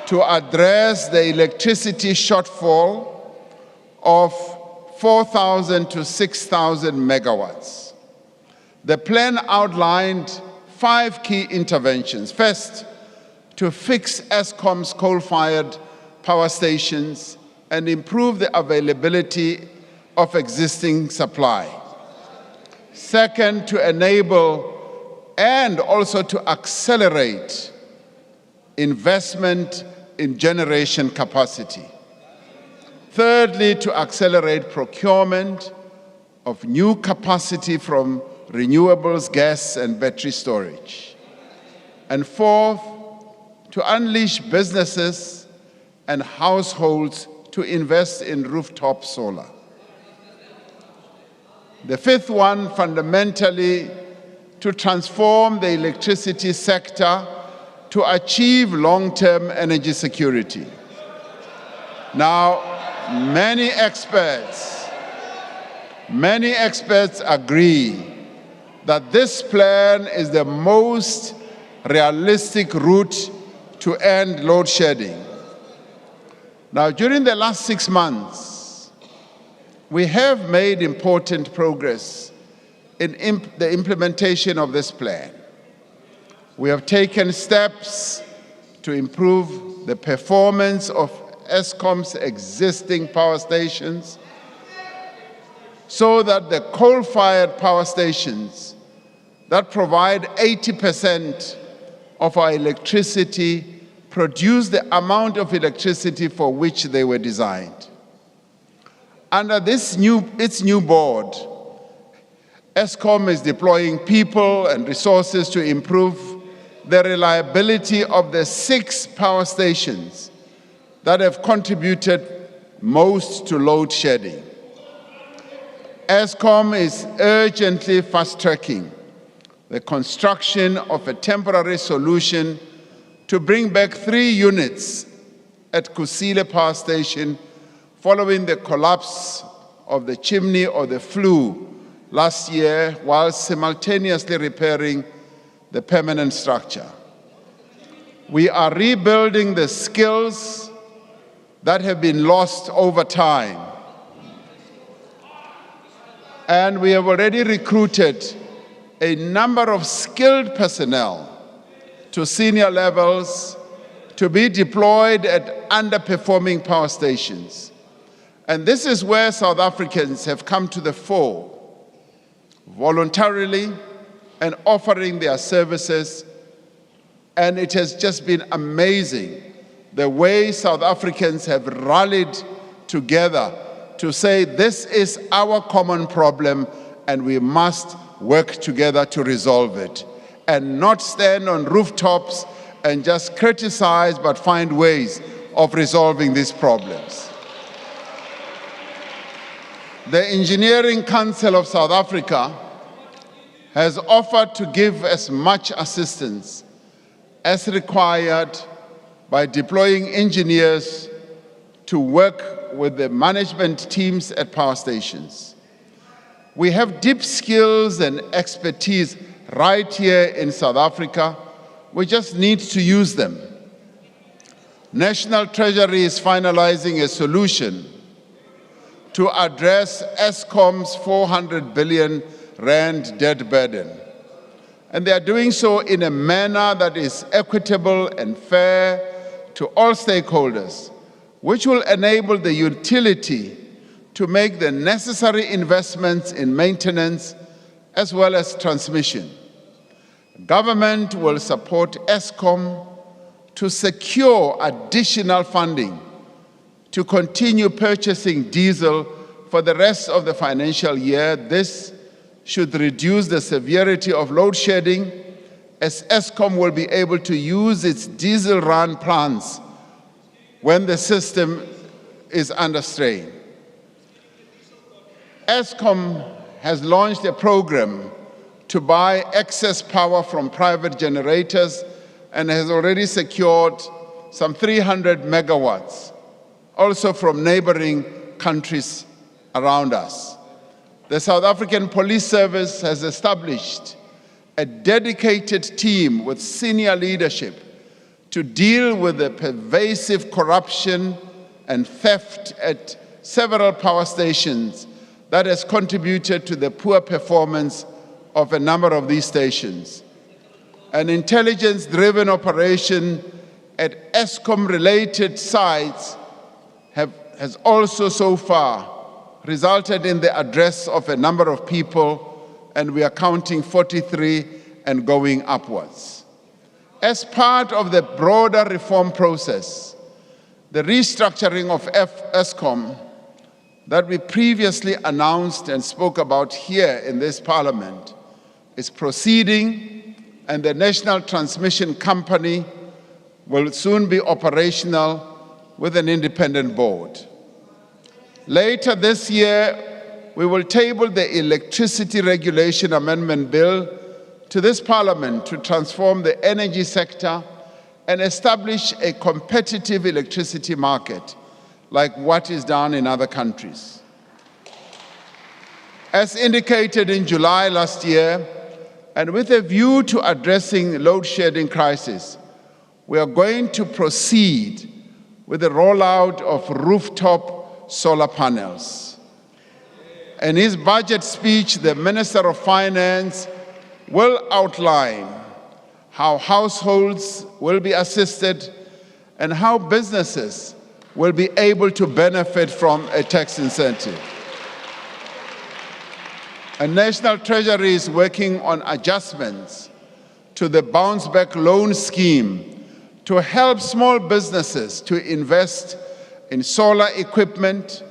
to address the electricity shortfall of 4,000 to 6,000 megawatts. The plan outlined 5 key interventions. First, to fix Eskom's coal-fired power stations and improve the availability of existing supply. Second, to enable and also to accelerate investment in generation capacity. Thirdly, to accelerate procurement of new capacity from renewables, gas, and battery storage. And fourth, to unleash businesses and households to invest in rooftop solar. The fifth one, fundamentally, to transform the electricity sector to achieve long-term energy security. Now, many experts agree that this plan is the most realistic route to end load shedding. Now, during the last 6 months, we have made important progress in the implementation of this plan. We have taken steps to improve the performance of Eskom's existing power stations so that the coal-fired power stations that provide 80% of our electricity produce the amount of electricity for which they were designed. Under its new board, Eskom is deploying people and resources to improve the reliability of the 6 power stations that have contributed most to load shedding. Eskom is urgently fast-tracking the construction of a temporary solution to bring back 3 units at Kusile Power Station following the collapse of the chimney or the flue last year, while simultaneously repairing the permanent structure. We are rebuilding the skills that have been lost over time. And we have already recruited a number of skilled personnel to senior levels to be deployed at underperforming power stations. And this is where South Africans have come to the fore, voluntarily and offering their services. And it has just been amazing the way South Africans have rallied together to say this is our common problem and we must work together to resolve it, and not stand on rooftops and just criticize, but find ways of resolving these problems. The Engineering Council of South Africa has offered to give as much assistance as required by deploying engineers to work with the management teams at power stations. We have deep skills and expertise right here in South Africa. We just need to use them. National Treasury is finalizing a solution to address Eskom's 400 billion rand debt burden. And they are doing so in a manner that is equitable and fair to all stakeholders, which will enable the utility to make the necessary investments in maintenance as well as transmission. Government will support Eskom to secure additional funding to continue purchasing diesel for the rest of the financial year. This should reduce the severity of load shedding, as Eskom will be able to use its diesel-run plants when the system is under strain. Eskom has launched a program to buy excess power from private generators and has already secured some 300 megawatts, also from neighboring countries around us. The South African Police Service has established a dedicated team with senior leadership to deal with the pervasive corruption and theft at several power stations that has contributed to the poor performance of a number of these stations. An intelligence-driven operation at Eskom-related sites has also so far resulted in the arrest of a number of people, and we are counting 43 and going upwards. As part of the broader reform process, the restructuring of Eskom that we previously announced and spoke about here in this Parliament is proceeding, and the National Transmission Company will soon be operational with an independent board. Later this year, we will table the Electricity Regulation Amendment Bill to this Parliament to transform the energy sector and establish a competitive electricity market like what is done in other countries. As indicated in July last year, and with a view to addressing load shedding crisis, we are going to proceed with the rollout of rooftop solar panels. In his budget speech, the Minister of Finance will outline how households will be assisted and how businesses will be able to benefit from a tax incentive. A National Treasury is working on adjustments to the Bounce Back Loan Scheme to help small businesses to invest in solar equipment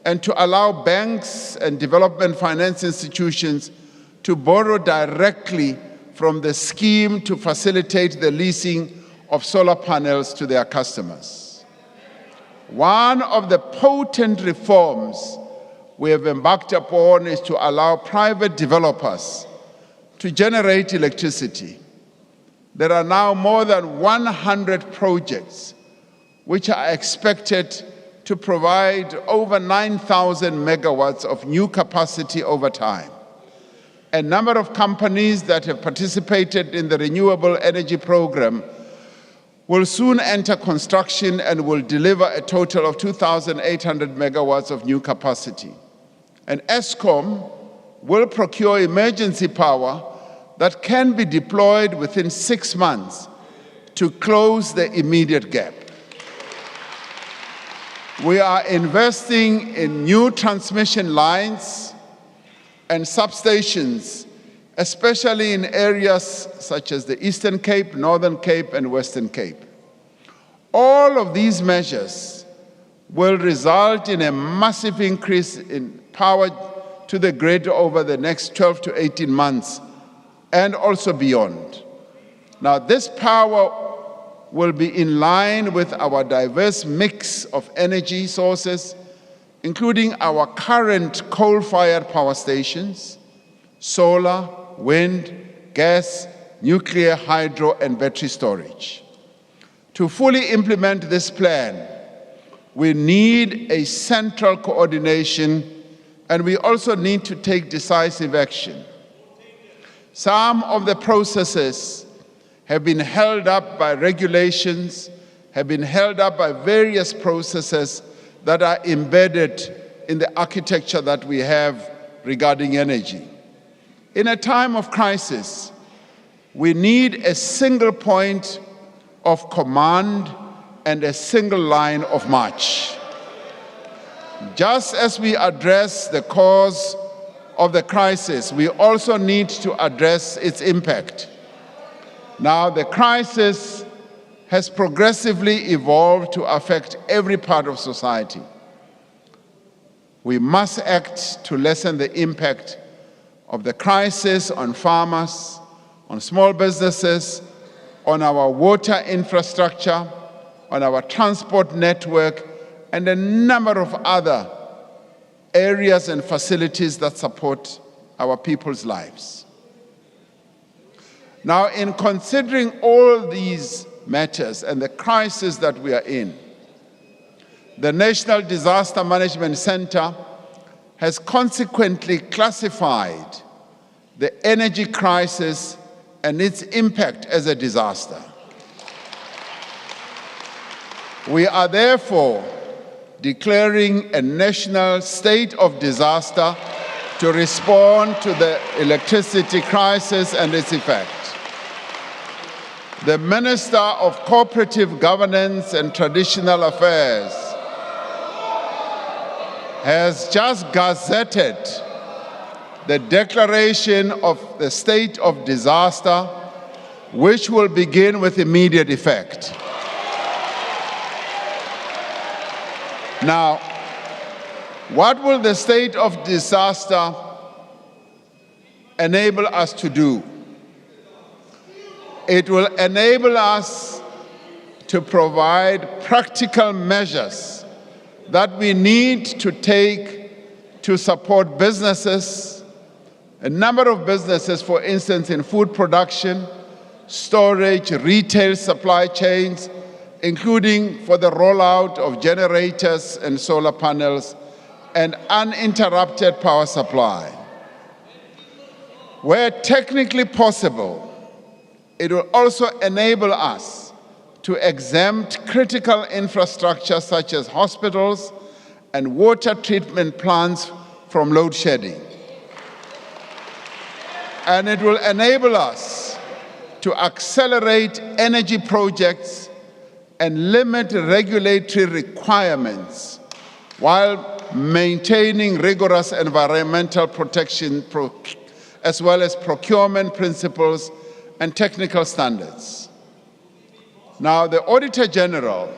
and to allow banks and development finance institutions to borrow directly from the scheme to facilitate the leasing of solar panels to their customers. One of the potent reforms we have embarked upon is to allow private developers to generate electricity. There are now more than 100 projects which are expected to provide over 9,000 megawatts of new capacity over time. A number of companies that have participated in the renewable energy program will soon enter construction and will deliver a total of 2,800 megawatts of new capacity. And Eskom will procure emergency power that can be deployed within 6 months to close the immediate gap. We are investing in new transmission lines and substations, especially in areas such as the Eastern Cape, Northern Cape, and Western Cape. All of these measures will result in a massive increase in power to the grid over the next 12 to 18 months and also beyond. Now, this power will be in line with our diverse mix of energy sources, including our current coal-fired power stations, solar, wind, gas, nuclear, hydro, and battery storage. To fully implement this plan, we need a central coordination, and we also need to take decisive action. Some of the processes have been held up by regulations, have been held up by various processes that are embedded in the architecture that we have regarding energy. In a time of crisis, we need a single point of command and a single line of march. Just as we address the cause of the crisis, we also need to address its impact. Now, the crisis has progressively evolved to affect every part of society. We must act to lessen the impact of the crisis on farmers, on small businesses, on our water infrastructure, on our transport network, and a number of other areas and facilities that support our people's lives. Now, in considering all these matters and the crisis that we are in, the National Disaster Management Center has consequently classified the energy crisis and its impact as a disaster. We are therefore declaring a national state of disaster to respond to the electricity crisis and its effect. The Minister of Cooperative Governance and Traditional Affairs has just gazetted the declaration of the state of disaster, which will begin with immediate effect. Now, what will the state of disaster enable us to do? It will enable us to provide practical measures that we need to take to support businesses, a number of businesses, for instance, in food production, storage, retail supply chains, including for the rollout of generators and solar panels and uninterrupted power supply. Where technically possible, it will also enable us to exempt critical infrastructure such as hospitals and water treatment plants from load shedding. And it will enable us to accelerate energy projects and limit regulatory requirements while maintaining rigorous environmental protection as well as procurement principles and technical standards. Now, the Auditor General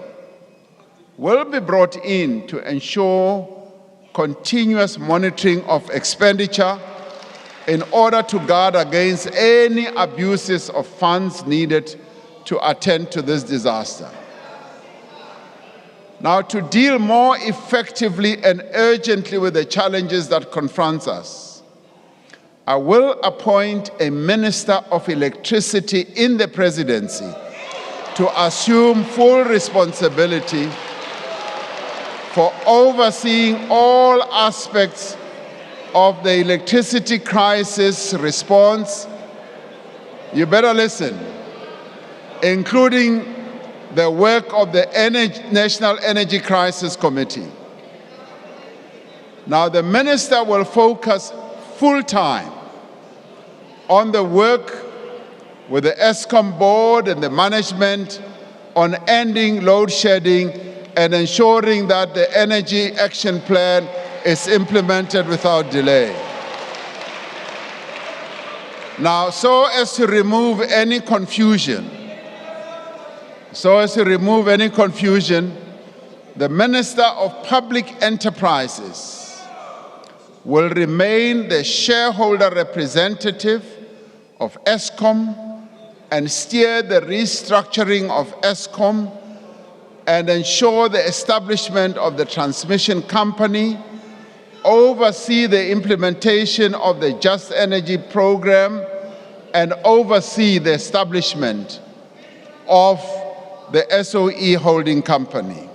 will be brought in to ensure continuous monitoring of expenditure in order to guard against any abuses of funds needed to attend to this disaster. Now, to deal more effectively and urgently with the challenges that confront us, I will appoint a Minister of Electricity in the Presidency to assume full responsibility for overseeing all aspects of the electricity crisis response. You better listen, including the work of the National Energy Crisis Committee. Now, the Minister will focus full-time on the work with the ESCOM board and the management on ending load shedding and ensuring that the Energy Action Plan is implemented without delay. Now, so as to remove any confusion, the Minister of Public Enterprises will remain the shareholder representative of ESCOM and steer the restructuring of ESCOM and ensure the establishment of the transmission company, oversee the implementation of the Just Energy program, and oversee the establishment of the SOE holding company.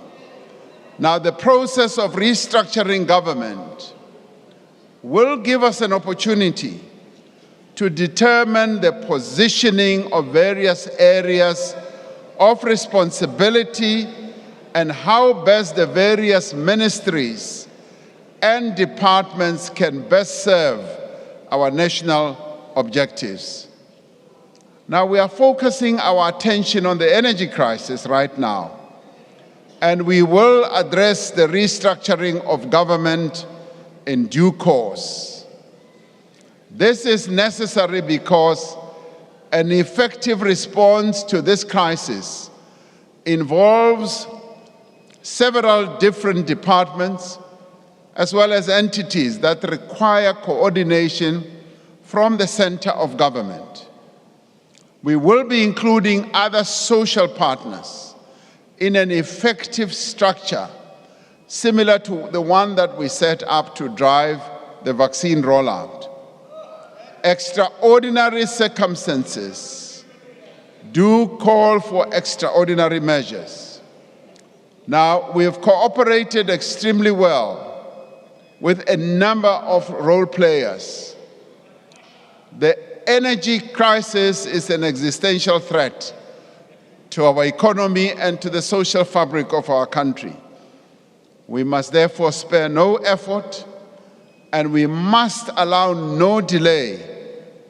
Now, the process of restructuring government will give us an opportunity to determine the positioning of various areas of responsibility and how best the various ministries and departments can best serve our national objectives. Now, we are focusing our attention on the energy crisis right now, and we will address the restructuring of government in due course. This is necessary because an effective response to this crisis involves several different departments as well as entities that require coordination from the center of government. We will be including other social partners in an effective structure similar to the one that we set up to drive the vaccine rollout. Extraordinary circumstances do call for extraordinary measures. Now, we have cooperated extremely well with a number of role players. The energy crisis is an existential threat to our economy and to the social fabric of our country. We must therefore spare no effort, and we must allow no delay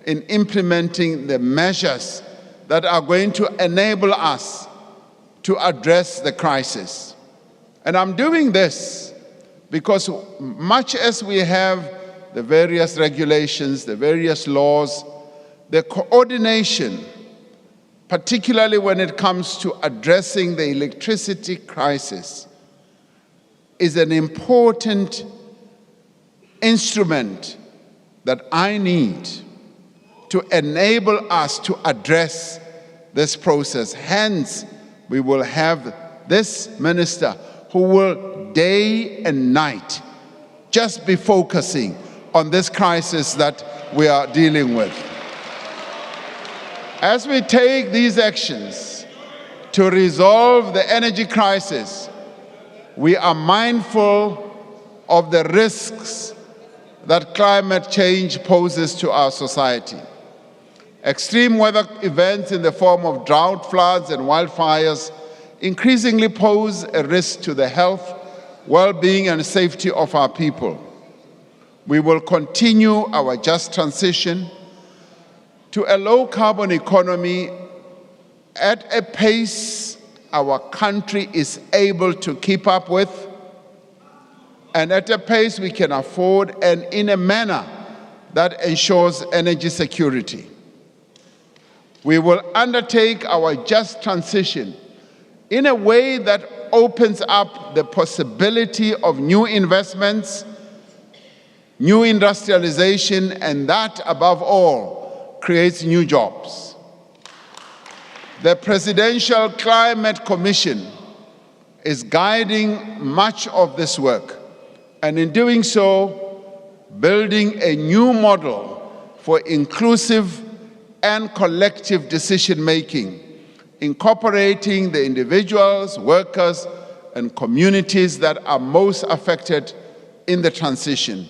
in implementing the measures that are going to enable us to address the crisis. And I'm doing this because much as we have the various regulations, the various laws, the coordination, particularly when it comes to addressing the electricity crisis, is an important instrument that I need to enable us to address this process. Hence, we will have this minister who will day and night just be focusing on this crisis that we are dealing with. As we take these actions to resolve the energy crisis, we are mindful of the risks that climate change poses to our society. Extreme weather events in the form of drought, floods, and wildfires increasingly pose a risk to the health, well-being, and safety of our people. We will continue our just transition to a low-carbon economy at a pace our country is able to keep up with, and at a pace we can afford, and in a manner that ensures energy security. We will undertake our just transition in a way that opens up the possibility of new investments, new industrialization, and that, above all, creates new jobs. The Presidential Climate Commission is guiding much of this work, and in doing so, building a new model for inclusive and collective decision-making, incorporating the individuals, workers, and communities that are most affected in the transition.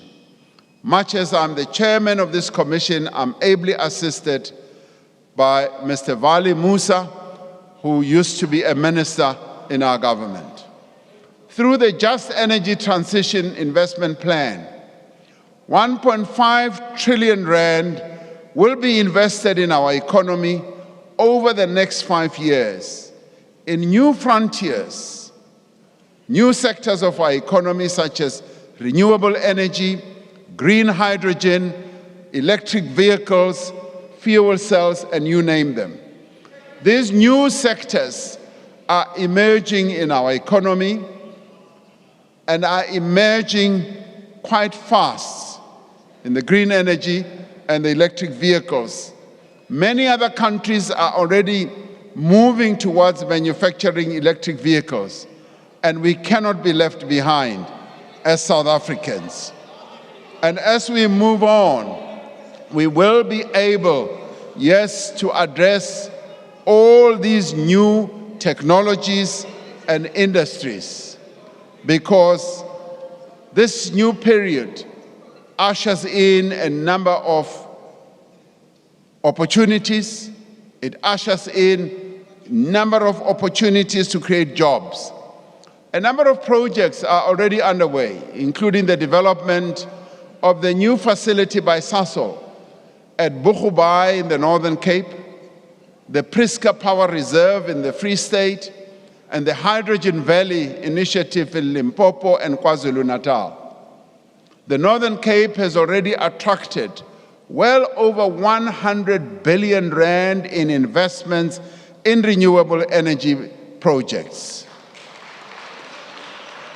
Much as I'm the chairman of this commission, I'm ably assisted by Mr. Vali Musa, who used to be a minister in our government. Through the Just Energy Transition Investment Plan, 1.5 trillion rand will be invested in our economy over the next 5 years in new frontiers, new sectors of our economy such as renewable energy, green hydrogen, electric vehicles, fuel cells, and you name them. These new sectors are emerging in our economy and are emerging quite fast in the green energy and the electric vehicles. Many other countries are already moving towards manufacturing electric vehicles, and we cannot be left behind as South Africans. And as we move on, we will be able, yes, to address all these new technologies and industries, because this new period ushers in a number of opportunities. It ushers in a number of opportunities to create jobs. A number of projects are already underway, including the development of the new facility by Sasol at Boegoebaai in the Northern Cape, the Priska Power Reserve in the Free State, and the Hydrogen Valley Initiative in Limpopo and KwaZulu-Natal. The Northern Cape has already attracted well over 100 billion rand in investments in renewable energy projects.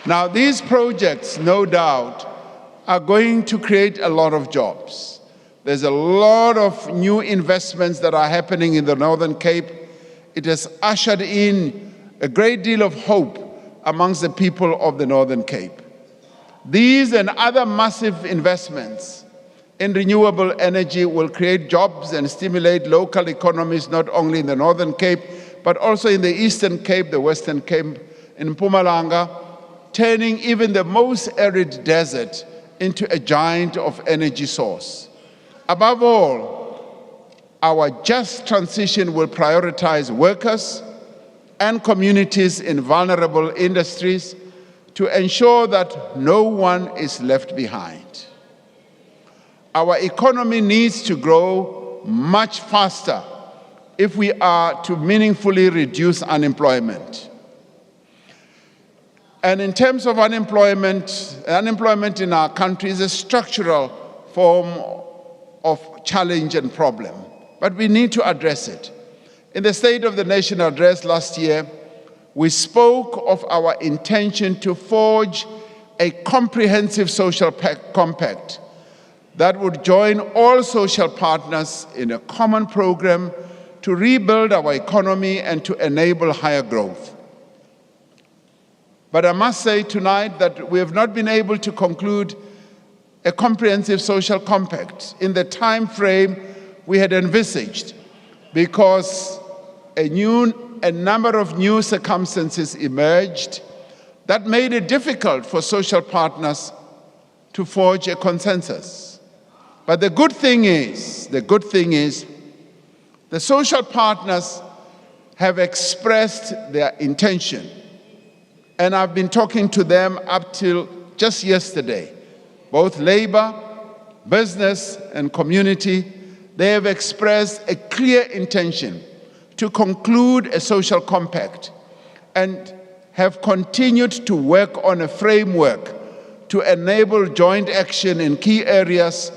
Now, these projects, no doubt, are going to create a lot of jobs. There's a lot of new investments that are happening in the Northern Cape. It has ushered in a great deal of hope amongst the people of the Northern Cape. These and other massive investments in renewable energy will create jobs and stimulate local economies, not only in the Northern Cape, but also in the Eastern Cape, the Western Cape, in Mpumalanga, turning even the most arid desert into a giant of energy source. Above all, our just transition will prioritize workers and communities in vulnerable industries to ensure that no one is left behind. Our economy needs to grow much faster if we are to meaningfully reduce unemployment. And in terms of unemployment in our country is a structural form of challenge and problem, but we need to address it. In the State of the Nation address last year, we spoke of our intention to forge a comprehensive social compact that would join all social partners in a common program to rebuild our economy and to enable higher growth. But I must say tonight that we have not been able to conclude a comprehensive social compact in the time frame we had envisaged, because a number of new circumstances emerged that made it difficult for social partners to forge a consensus. But the good thing is, the social partners have expressed their intention. And I've been talking to them up till just yesterday. Both labor, business, and community, they have expressed a clear intention to conclude a social compact and have continued to work on a framework to enable joint action in key areas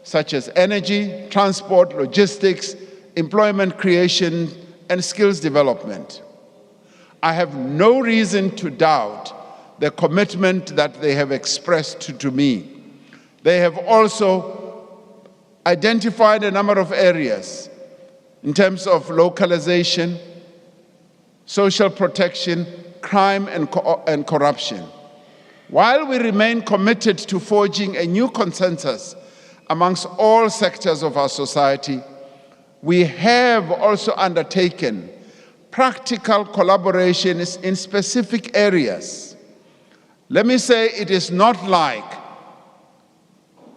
such as energy, transport, logistics, employment creation, and skills development. I have no reason to doubt the commitment that they have expressed to me. They have also identified a number of areas in terms of localization, social protection, crime and corruption. While we remain committed to forging a new consensus amongst all sectors of our society, we have also undertaken practical collaborations in specific areas. Let me say it is not like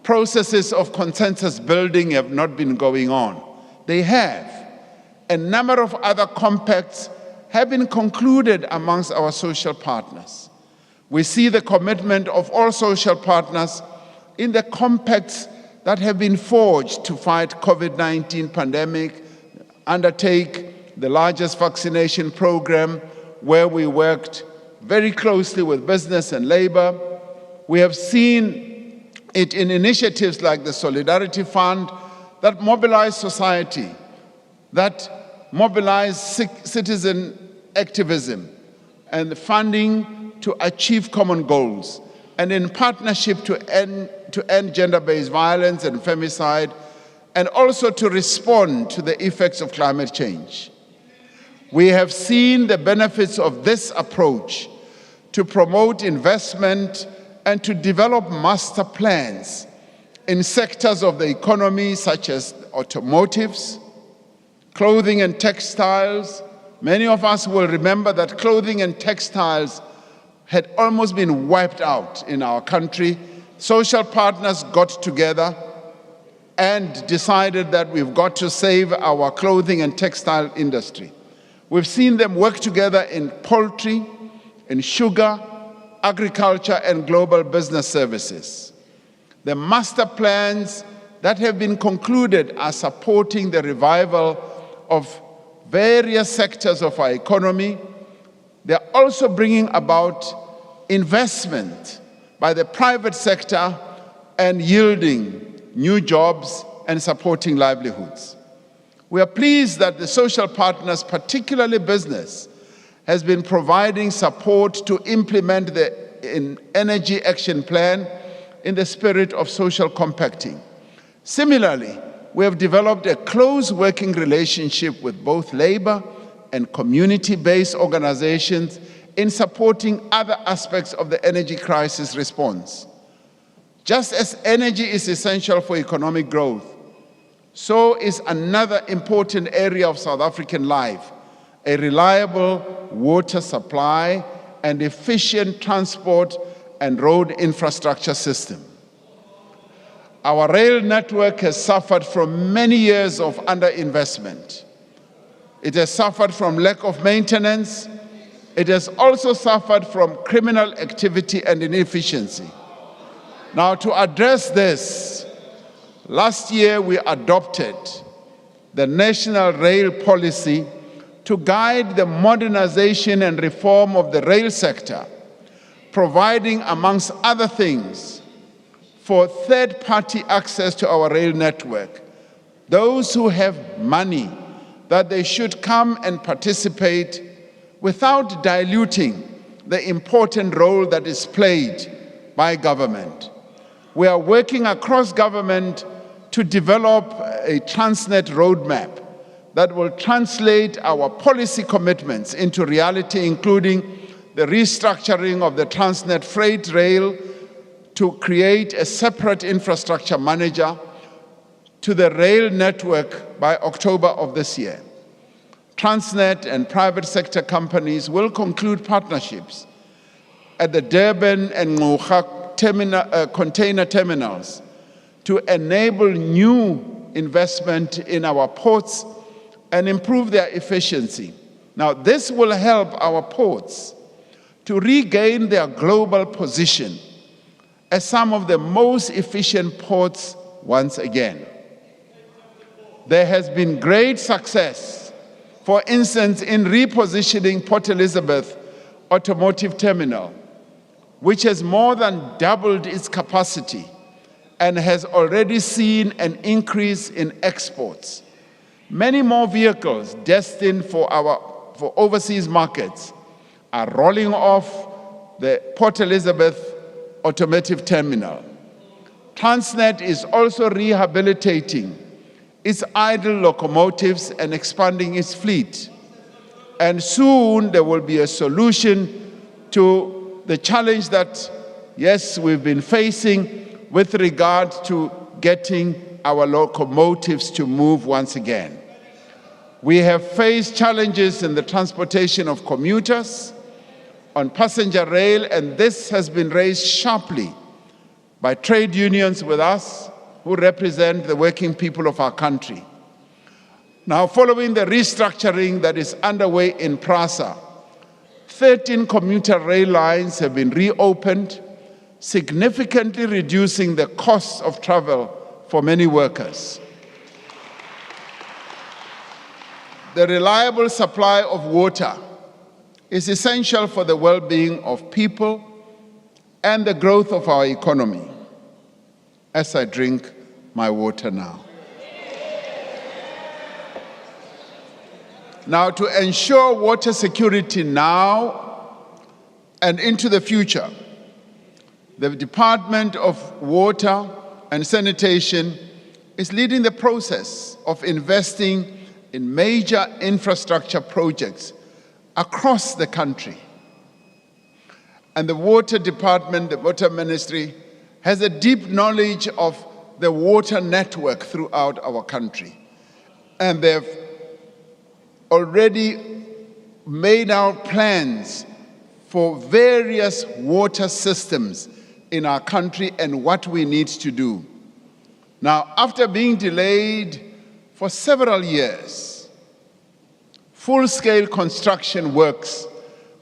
processes of consensus building have not been going on. They have. A number of other compacts have been concluded amongst our social partners. We see the commitment of all social partners in the compacts that have been forged to fight COVID-19 pandemic, undertake the largest vaccination program where we worked very closely with business and labor. We have seen it in initiatives like the Solidarity Fund that mobilize society, that mobilize citizen activism and funding to achieve common goals, and in partnership to end gender-based violence and femicide, and also to respond to the effects of climate change. We have seen the benefits of this approach to promote investment and to develop master plans in sectors of the economy such as automotives, clothing and textiles. Many of us will remember that clothing and textiles had almost been wiped out in our country. Social partners got together and decided that we've got to save our clothing and textile industry. We've seen them work together in poultry, in sugar, agriculture, and global business services. The master plans that have been concluded are supporting the revival of various sectors of our economy. They're also bringing about investment by the private sector and yielding new jobs and supporting livelihoods. We are pleased that the social partners, particularly business, has been providing support to implement the Energy Action Plan in the spirit of social compacting. Similarly, we have developed a close working relationship with both labor and community-based organizations in supporting other aspects of the energy crisis response. Just as energy is essential for economic growth, so is another important area of South African life, a reliable water supply and efficient transport and road infrastructure system. Our rail network has suffered from many years of underinvestment. It has suffered from lack of maintenance. It has also suffered from criminal activity and inefficiency. Now, to address this, last year we adopted the National Rail Policy to guide the modernization and reform of the rail sector, providing, amongst other things, for third-party access to our rail network. Those who have money, that they should come and participate without diluting the important role that is played by government. We are working across government to develop a Transnet roadmap that will translate our policy commitments into reality, including the restructuring of the Transnet freight rail to create a separate infrastructure manager to the rail network by October of this year. Transnet and private sector companies will conclude partnerships at the Durban and Ngqura container terminals to enable new investment in our ports and improve their efficiency. Now, this will help our ports to regain their global position as some of the most efficient ports once again. There has been great success, for instance, in repositioning Port Elizabeth Automotive Terminal, which has more than doubled its capacity and has already seen an increase in exports. Many more vehicles destined for overseas markets are rolling off the Port Elizabeth Automotive Terminal. Transnet is also rehabilitating its idle locomotives and expanding its fleet. And soon there will be a solution to the challenge that, yes, we've been facing with regard to getting our locomotives to move once again. We have faced challenges in the transportation of commuters on passenger rail, and this has been raised sharply by trade unions with us who represent the working people of our country. Now, following the restructuring that is underway in PRASA, 13 commuter rail lines have been reopened, significantly reducing the cost of travel for many workers. The reliable supply of water is essential for the well-being of people and the growth of our economy. As I drink my water now. Now, to ensure water security now and into the future, the Department of Water and Sanitation is leading the process of investing in major infrastructure projects across the country. And the Water Department, the Water Ministry, has a deep knowledge of the water network throughout our country. And they've already made out plans for various water systems in our country and what we need to do. Now, after being delayed for several years, full-scale construction works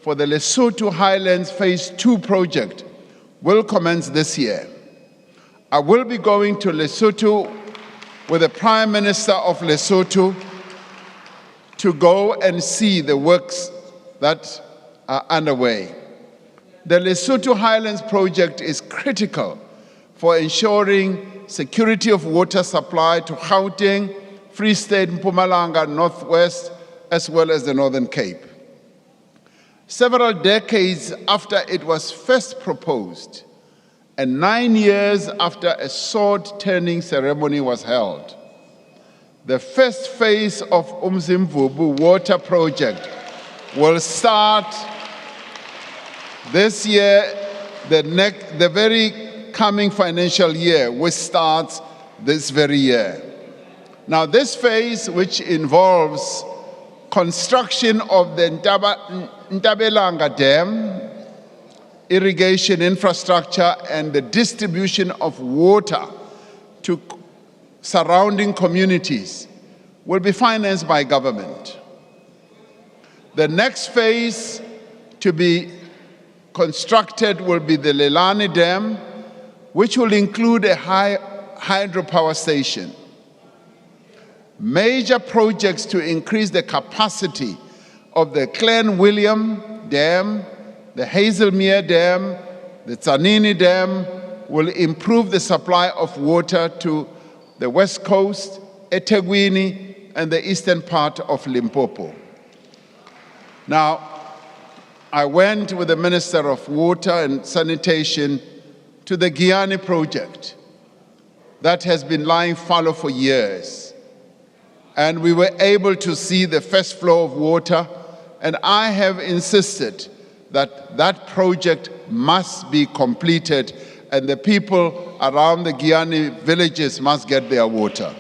for the Lesotho Highlands Phase 2 project will commence this year. I will be going to Lesotho with the Prime Minister of Lesotho to go and see the works that are underway. The Lesotho Highlands project is critical for ensuring security of water supply to Gauteng, Free State, Mpumalanga, Northwest, as well as the Northern Cape. Several decades after it was first proposed, and 9 years after a sword-turning ceremony was held, the first phase of Umzimvubu Water Project will start this year, the very coming financial year, which starts this very year. Now, this phase, which involves construction of the Ntabelanga Dam, irrigation infrastructure, and the distribution of water to surrounding communities, will be financed by government. The next phase to be constructed will be the Lelani Dam, which will include a hydropower station. Major projects to increase the capacity of the Clan William Dam, the Hazelmere Dam, the Tzanini Dam will improve the supply of water to the West Coast, eThekwini, and the eastern part of Limpopo. Now, I went with the Minister of Water and Sanitation to the Guyana project that has been lying fallow for years. And we were able to see the first flow of water, and I have insisted that that project must be completed and the people around the Guyana villages must get their water.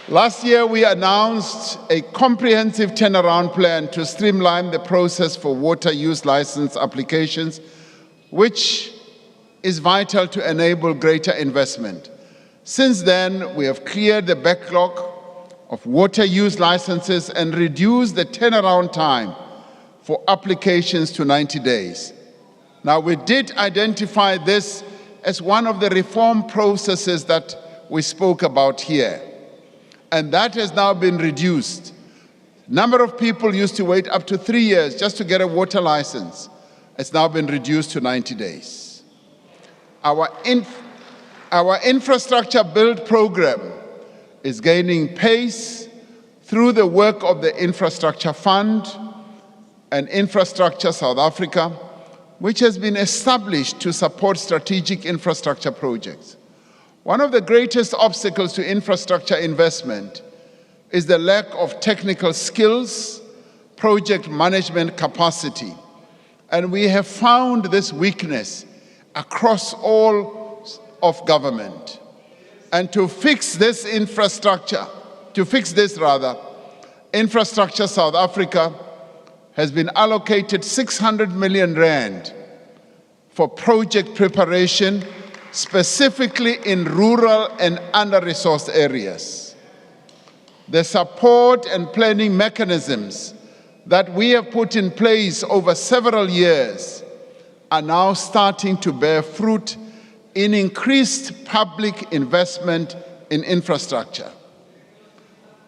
Last year, we announced a comprehensive turnaround plan to streamline the process for water use license applications, which is vital to enable greater investment. Since then, we have cleared the backlog of water use licenses and reduced the turnaround time for applications to 90 days. Now, we did identify this as one of the reform processes that we spoke about here, and that has now been reduced. Number of people used to wait up to 3 years just to get a water license. It's now been reduced to 90 days. Our infrastructure build program is gaining pace through the work of the Infrastructure Fund and Infrastructure South Africa, which has been established to support strategic infrastructure projects. One of the greatest obstacles to infrastructure investment is the lack of technical skills, project management capacity. And we have found this weakness across all of government. And to fix this Infrastructure South Africa has been allocated 600 million rand for project preparation, specifically in rural and under-resourced areas. The support and planning mechanisms that we have put in place over several years are now starting to bear fruit in increased public investment in infrastructure.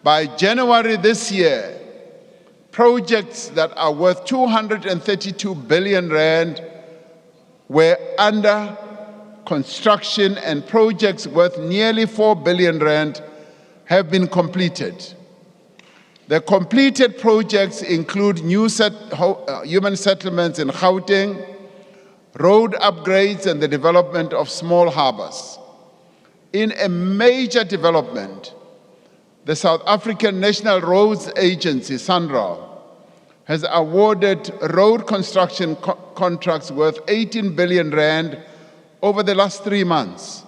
By January this year, projects that are worth 232 billion rand were under construction, and projects worth nearly 4 billion rand have been completed. The completed projects include new human settlements in Gauteng, road upgrades, and the development of small harbors. In a major development, the South African National Roads Agency, SANRAL, has awarded road construction contracts worth 18 billion rand over the last 3 months.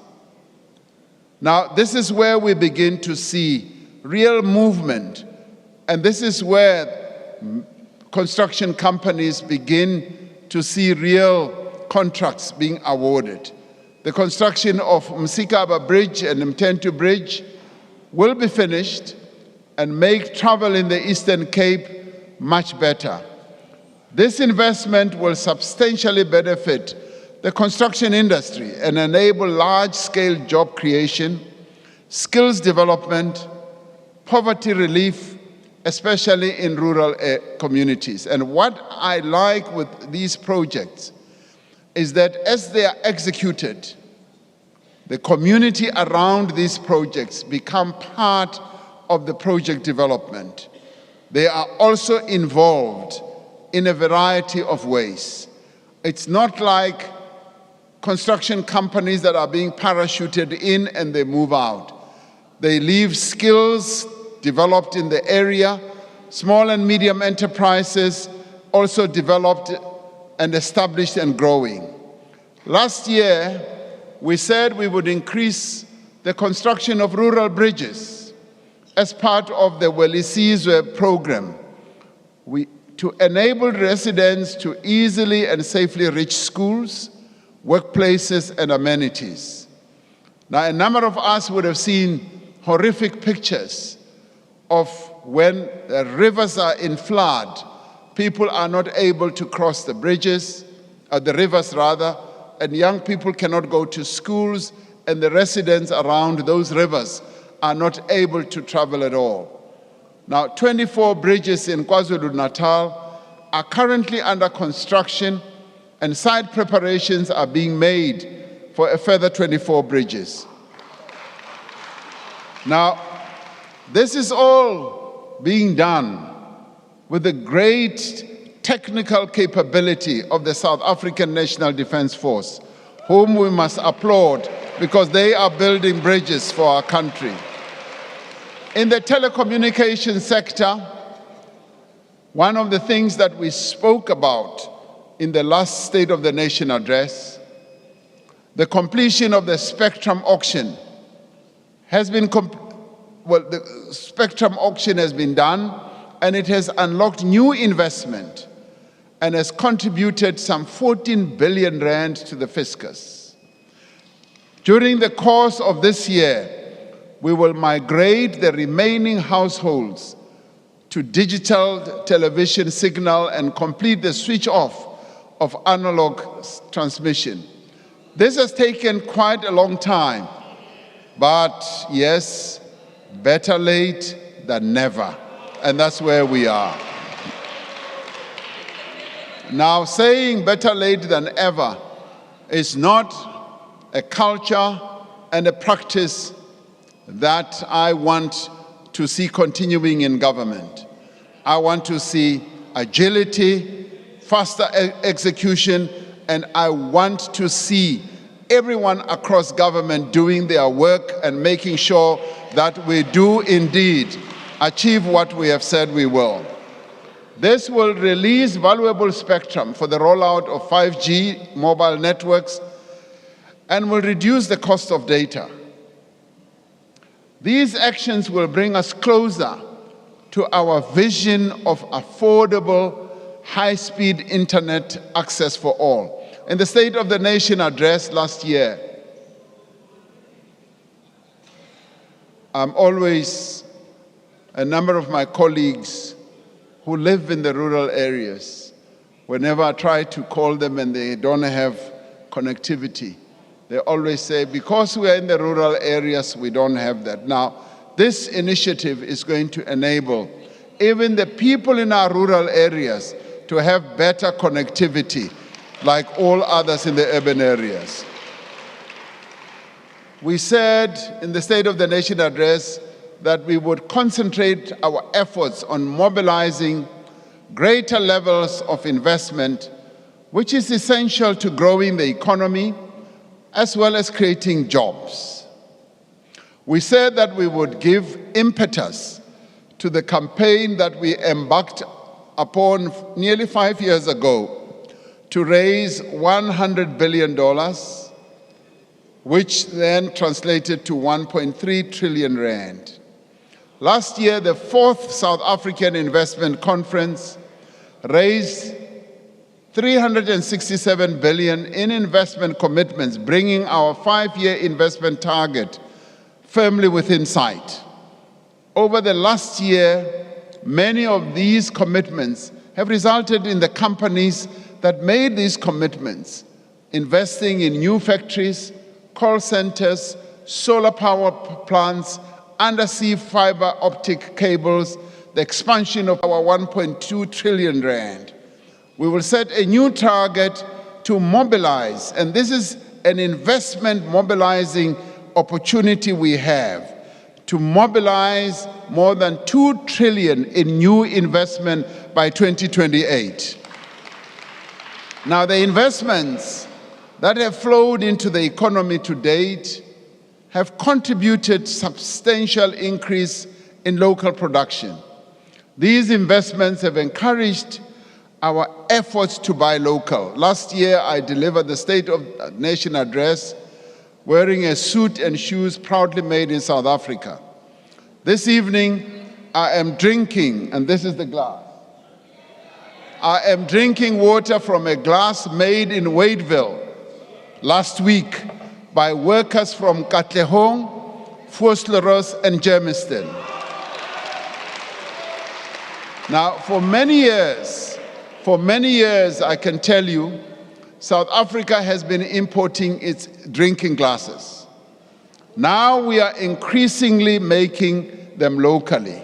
Now, this is where we begin to see real movement, and this is where construction companies begin to see real contracts being awarded. The construction of Msikaba Bridge and Mtentu Bridge will be finished and make travel in the Eastern Cape much better. This investment will substantially benefit the construction industry and enable large-scale job creation, skills development, poverty relief, especially in rural communities. And what I like with these projects is that as they are executed, the community around these projects become part of the project development. They are also involved in a variety of ways. It's not like construction companies that are being parachuted in and they move out. They leave skills developed in the area. Small and medium enterprises also developed and established and growing. Last year, we said we would increase the construction of rural bridges as part of the Welisizwe program to enable residents to easily and safely reach schools, workplaces, and amenities. Now, a number of us would have seen horrific pictures of when the rivers are in flood, people are not able to cross the bridges, the rivers rather, and young people cannot go to schools, and the residents around those rivers are not able to travel at all. Now, 24 bridges in KwaZulu-Natal are currently under construction, and site preparations are being made for a further 24 bridges. Now, this is all being done with the great technical capability of the South African National Defence Force, whom we must applaud because they are building bridges for our country. In the telecommunications sector, one of the things that we spoke about in the last State of the Nation address, the completion of the spectrum auction has been, the spectrum auction has been done, and it has unlocked new investment and has contributed some 14 billion rand to the fiscus. During the course of this year, we will migrate the remaining households to digital television signal and complete the switch off of analog transmission. This has taken quite a long time, but yes, better late than never, and that's where we are. Now, saying better late than ever is not a culture and a practice that I want to see continuing in government. I want to see agility, faster execution, and I want to see everyone across government doing their work and making sure that we do indeed achieve what we have said we will. This will release valuable spectrum for the rollout of 5G mobile networks and will reduce the cost of data. These actions will bring us closer to our vision of affordable, high-speed internet access for all. In the State of the Nation address last year, a number of my colleagues who live in the rural areas, whenever I try to call them and they don't have connectivity, they always say, because we are in the rural areas, we don't have that. Now, this initiative is going to enable even the people in our rural areas to have better connectivity like all others in the urban areas. We said in the State of the Nation address that we would concentrate our efforts on mobilizing greater levels of investment, which is essential to growing the economy as well as creating jobs. We said that we would give impetus to the campaign that we embarked upon nearly 5 years ago to raise $100 billion, which then translated to 1.3 trillion rand. Last year, the 4th South African Investment Conference raised 367 billion in investment commitments, bringing our 5-year investment target firmly within sight. Over the last year, many of these commitments have resulted in the companies that made these commitments investing in new factories, call centers, solar power plants, undersea fiber optic cables, the expansion of our 1.2 trillion rand. We will set a new target to mobilize, and this is an investment mobilizing opportunity we have, to mobilize more than 2 trillion in new investment by 2028. Now, the investments that have flowed into the economy to date have contributed substantial increase in local production. These investments have encouraged our efforts to buy local. Last year, I delivered the State of the Nation address wearing a suit and shoes proudly made in South Africa. This evening, I am drinking, and this is the glass. I am drinking water from a glass made in Wadeville last week by workers from Katlehong, Vosloorus, and Germiston. Now, for many years, I can tell you, South Africa has been importing its drinking glasses. Now we are increasingly making them locally.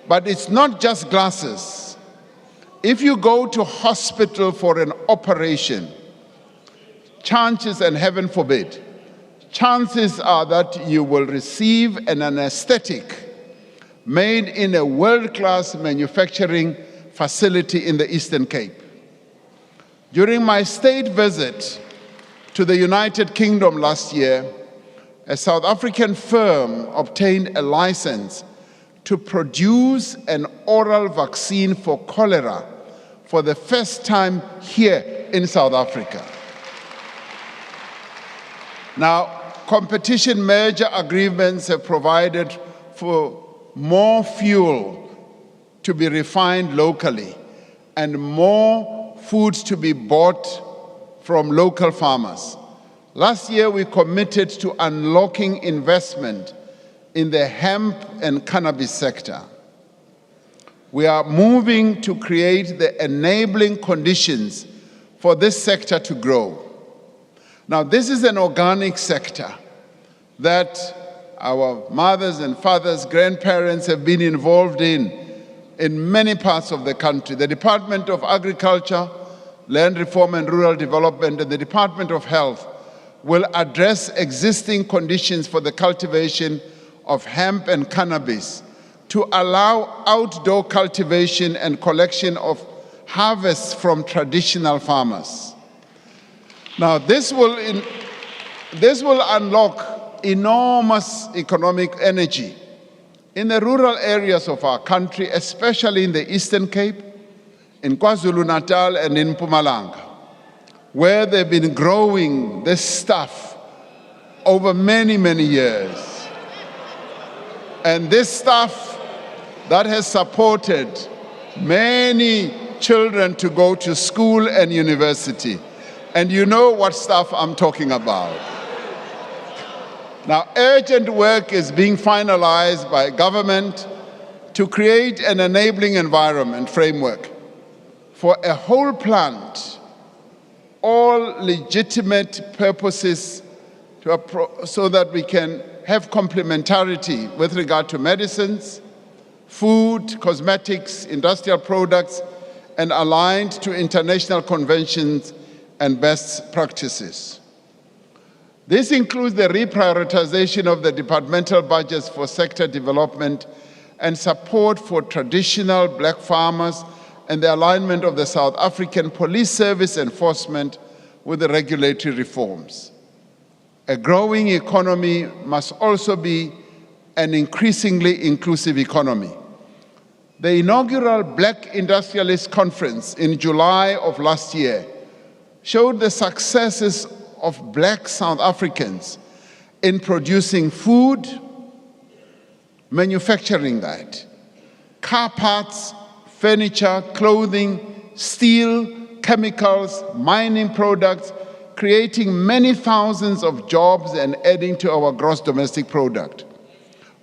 But it's not just glasses. If you go to hospital for an operation, chances, and heaven forbid, chances are that you will receive an anesthetic made in a world-class manufacturing facility in the Eastern Cape. During my state visit, to the United Kingdom last year, a South African firm obtained a license to produce an oral vaccine for cholera for the first time here in South Africa. Now, competition merger agreements have provided for more fuel to be refined locally and more foods to be bought from local farmers. Last year, we committed to unlocking investment in the hemp and cannabis sector. We are moving to create the enabling conditions for this sector to grow. Now, this is an organic sector that our mothers and fathers, grandparents have been involved in many parts of the country. The Department of Agriculture, Land Reform and Rural Development, and the Department of Health will address existing conditions for the cultivation of hemp and cannabis to allow outdoor cultivation and collection of harvests from traditional farmers. Now, this will unlock enormous economic energy in the rural areas of our country, especially in the Eastern Cape, in KwaZulu-Natal and in Mpumalanga, where they've been growing this stuff over many, many years. And this stuff that has supported many children to go to school and university. And you know what stuff I'm talking about. Now, urgent work is being finalized by government to create an enabling environment framework for a whole plant, all legitimate purposes so that we can have complementarity with regard to medicines, food, cosmetics, industrial products, and aligned to international conventions and best practices. This includes the reprioritization of the departmental budgets for sector development and support for traditional black farmers and the alignment of the South African police service enforcement with the regulatory reforms. A growing economy must also be an increasingly inclusive economy. The inaugural Black Industrialist Conference in July of last year showed the successes of black South Africans in producing food, manufacturing that, car parts, furniture, clothing, steel, chemicals, mining products, creating many thousands of jobs and adding to our gross domestic product.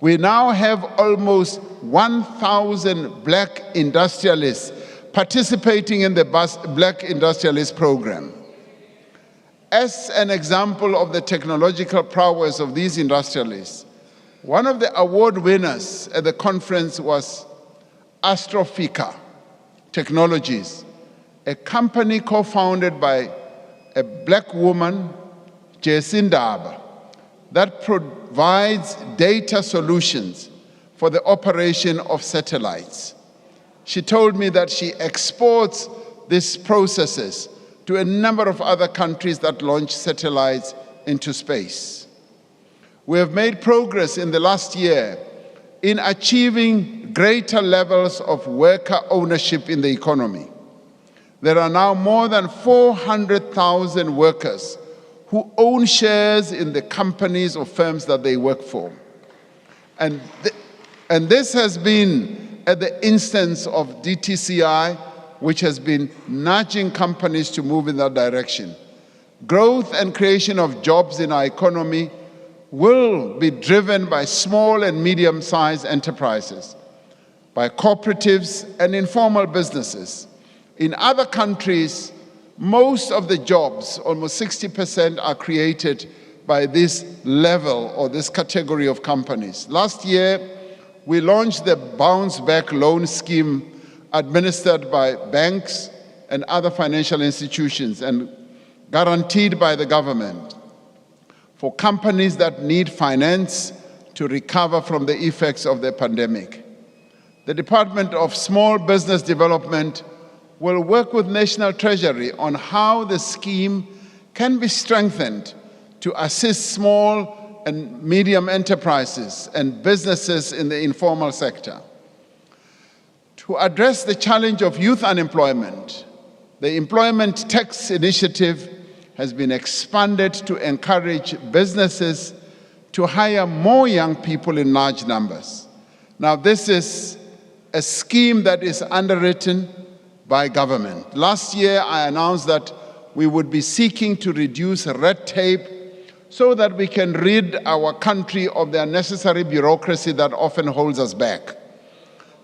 We now have almost 1,000 black industrialists participating in the Black Industrialist Program. As an example of the technological prowess of these industrialists, one of the award winners at the conference was Astrofika Technologies, a company co-founded by a black woman, Jesindaba, that provides data solutions for the operation of satellites. She told me that she exports these processes to a number of other countries that launch satellites into space. We have made progress in the last year in achieving greater levels of worker ownership in the economy. There are now more than 400,000 workers who own shares in the companies or firms that they work for. And this has been at the instance of DTCI, which has been nudging companies to move in that direction. Growth and creation of jobs in our economy will be driven by small and medium-sized enterprises, by cooperatives and informal businesses. In other countries, most of the jobs, almost 60%, are created by this level or this category of companies. Last year, we launched the Bounce Back Loan Scheme administered by banks and other financial institutions and guaranteed by the government for companies that need finance to recover from the effects of the pandemic. The Department of Small Business Development will work with National Treasury on how the scheme can be strengthened to assist small and medium enterprises and businesses in the informal sector. To address the challenge of youth unemployment, the Employment Tax Initiative has been expanded to encourage businesses to hire more young people in large numbers. Now, this is a scheme that is underwritten by government. Last year, I announced that we would be seeking to reduce red tape so that we can rid our country of the unnecessary bureaucracy that often holds us back.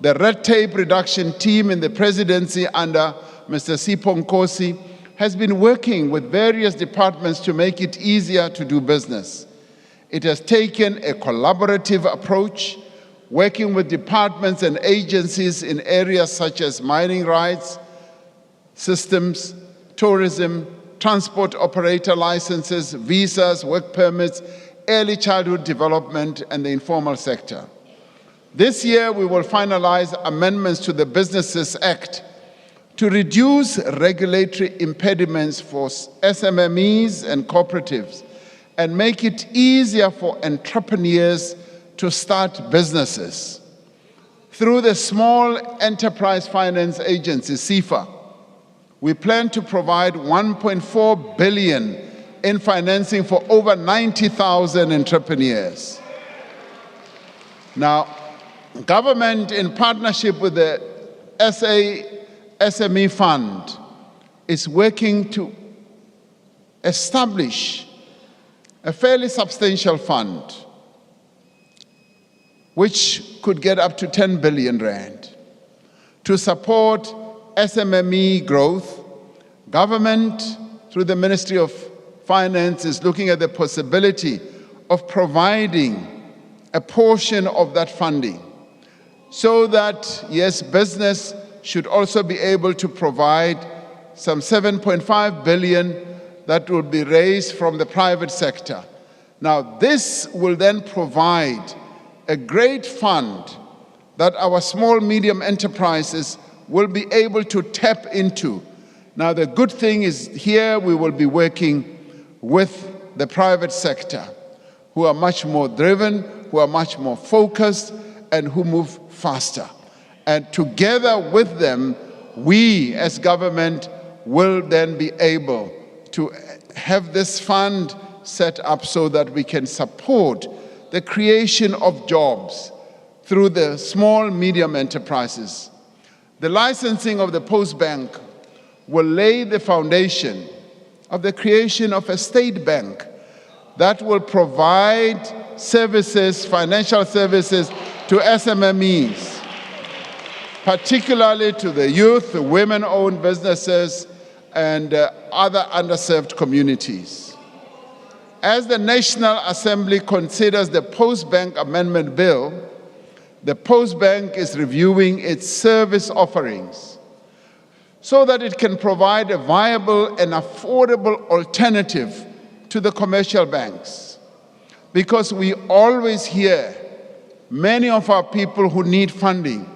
The red tape reduction team in the presidency under Mr. Sipho Nkosi has been working with various departments to make it easier to do business. It has taken a collaborative approach, working with departments and agencies in areas such as mining rights, systems, tourism, transport operator licenses, visas, work permits, early childhood development, and the informal sector. This year, we will finalize amendments to the Businesses Act to reduce regulatory impediments for SMMEs and cooperatives and make it easier for entrepreneurs to start businesses. Through the Small Enterprise Finance Agency, SEFA, we plan to provide 1.4 billion in financing for over 90,000 entrepreneurs. Now, government, in partnership with the SME Fund, is working to establish a fairly substantial fund which could get up to 10 billion rand to support SMME growth. Government, through the Ministry of Finance, is looking at the possibility of providing a portion of that funding so that, yes, business should also be able to provide some 7.5 billion that will be raised from the private sector. Now, this will then provide a great fund that our small, medium enterprises will be able to tap into. Now, the good thing is here we will be working with the private sector, who are much more driven, who are much more focused, and who move faster. And together with them, we as government will then be able to have this fund set up so that we can support the creation of jobs through the small, medium enterprises. The licensing of the Post Bank will lay the foundation of the creation of a state bank that will provide services, financial services, to SMMEs, particularly to the youth, the women-owned businesses, and other underserved communities. As the National Assembly considers the Post Bank Amendment Bill, the Post Bank is reviewing its service offerings so that it can provide a viable and affordable alternative to the commercial banks. Because we always hear many of our people who need funding,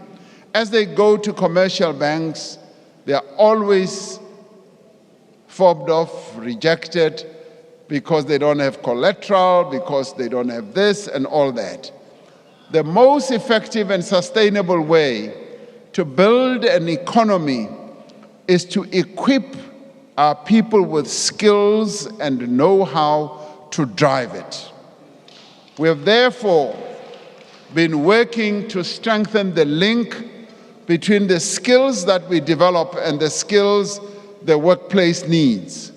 as they go to commercial banks, they are always fobbed off, rejected, because they don't have collateral, because they don't have this and all that. The most effective and sustainable way to build an economy is to equip our people with skills and know-how to drive it. We have therefore been working to strengthen the link between the skills that we develop and the skills the workplace needs.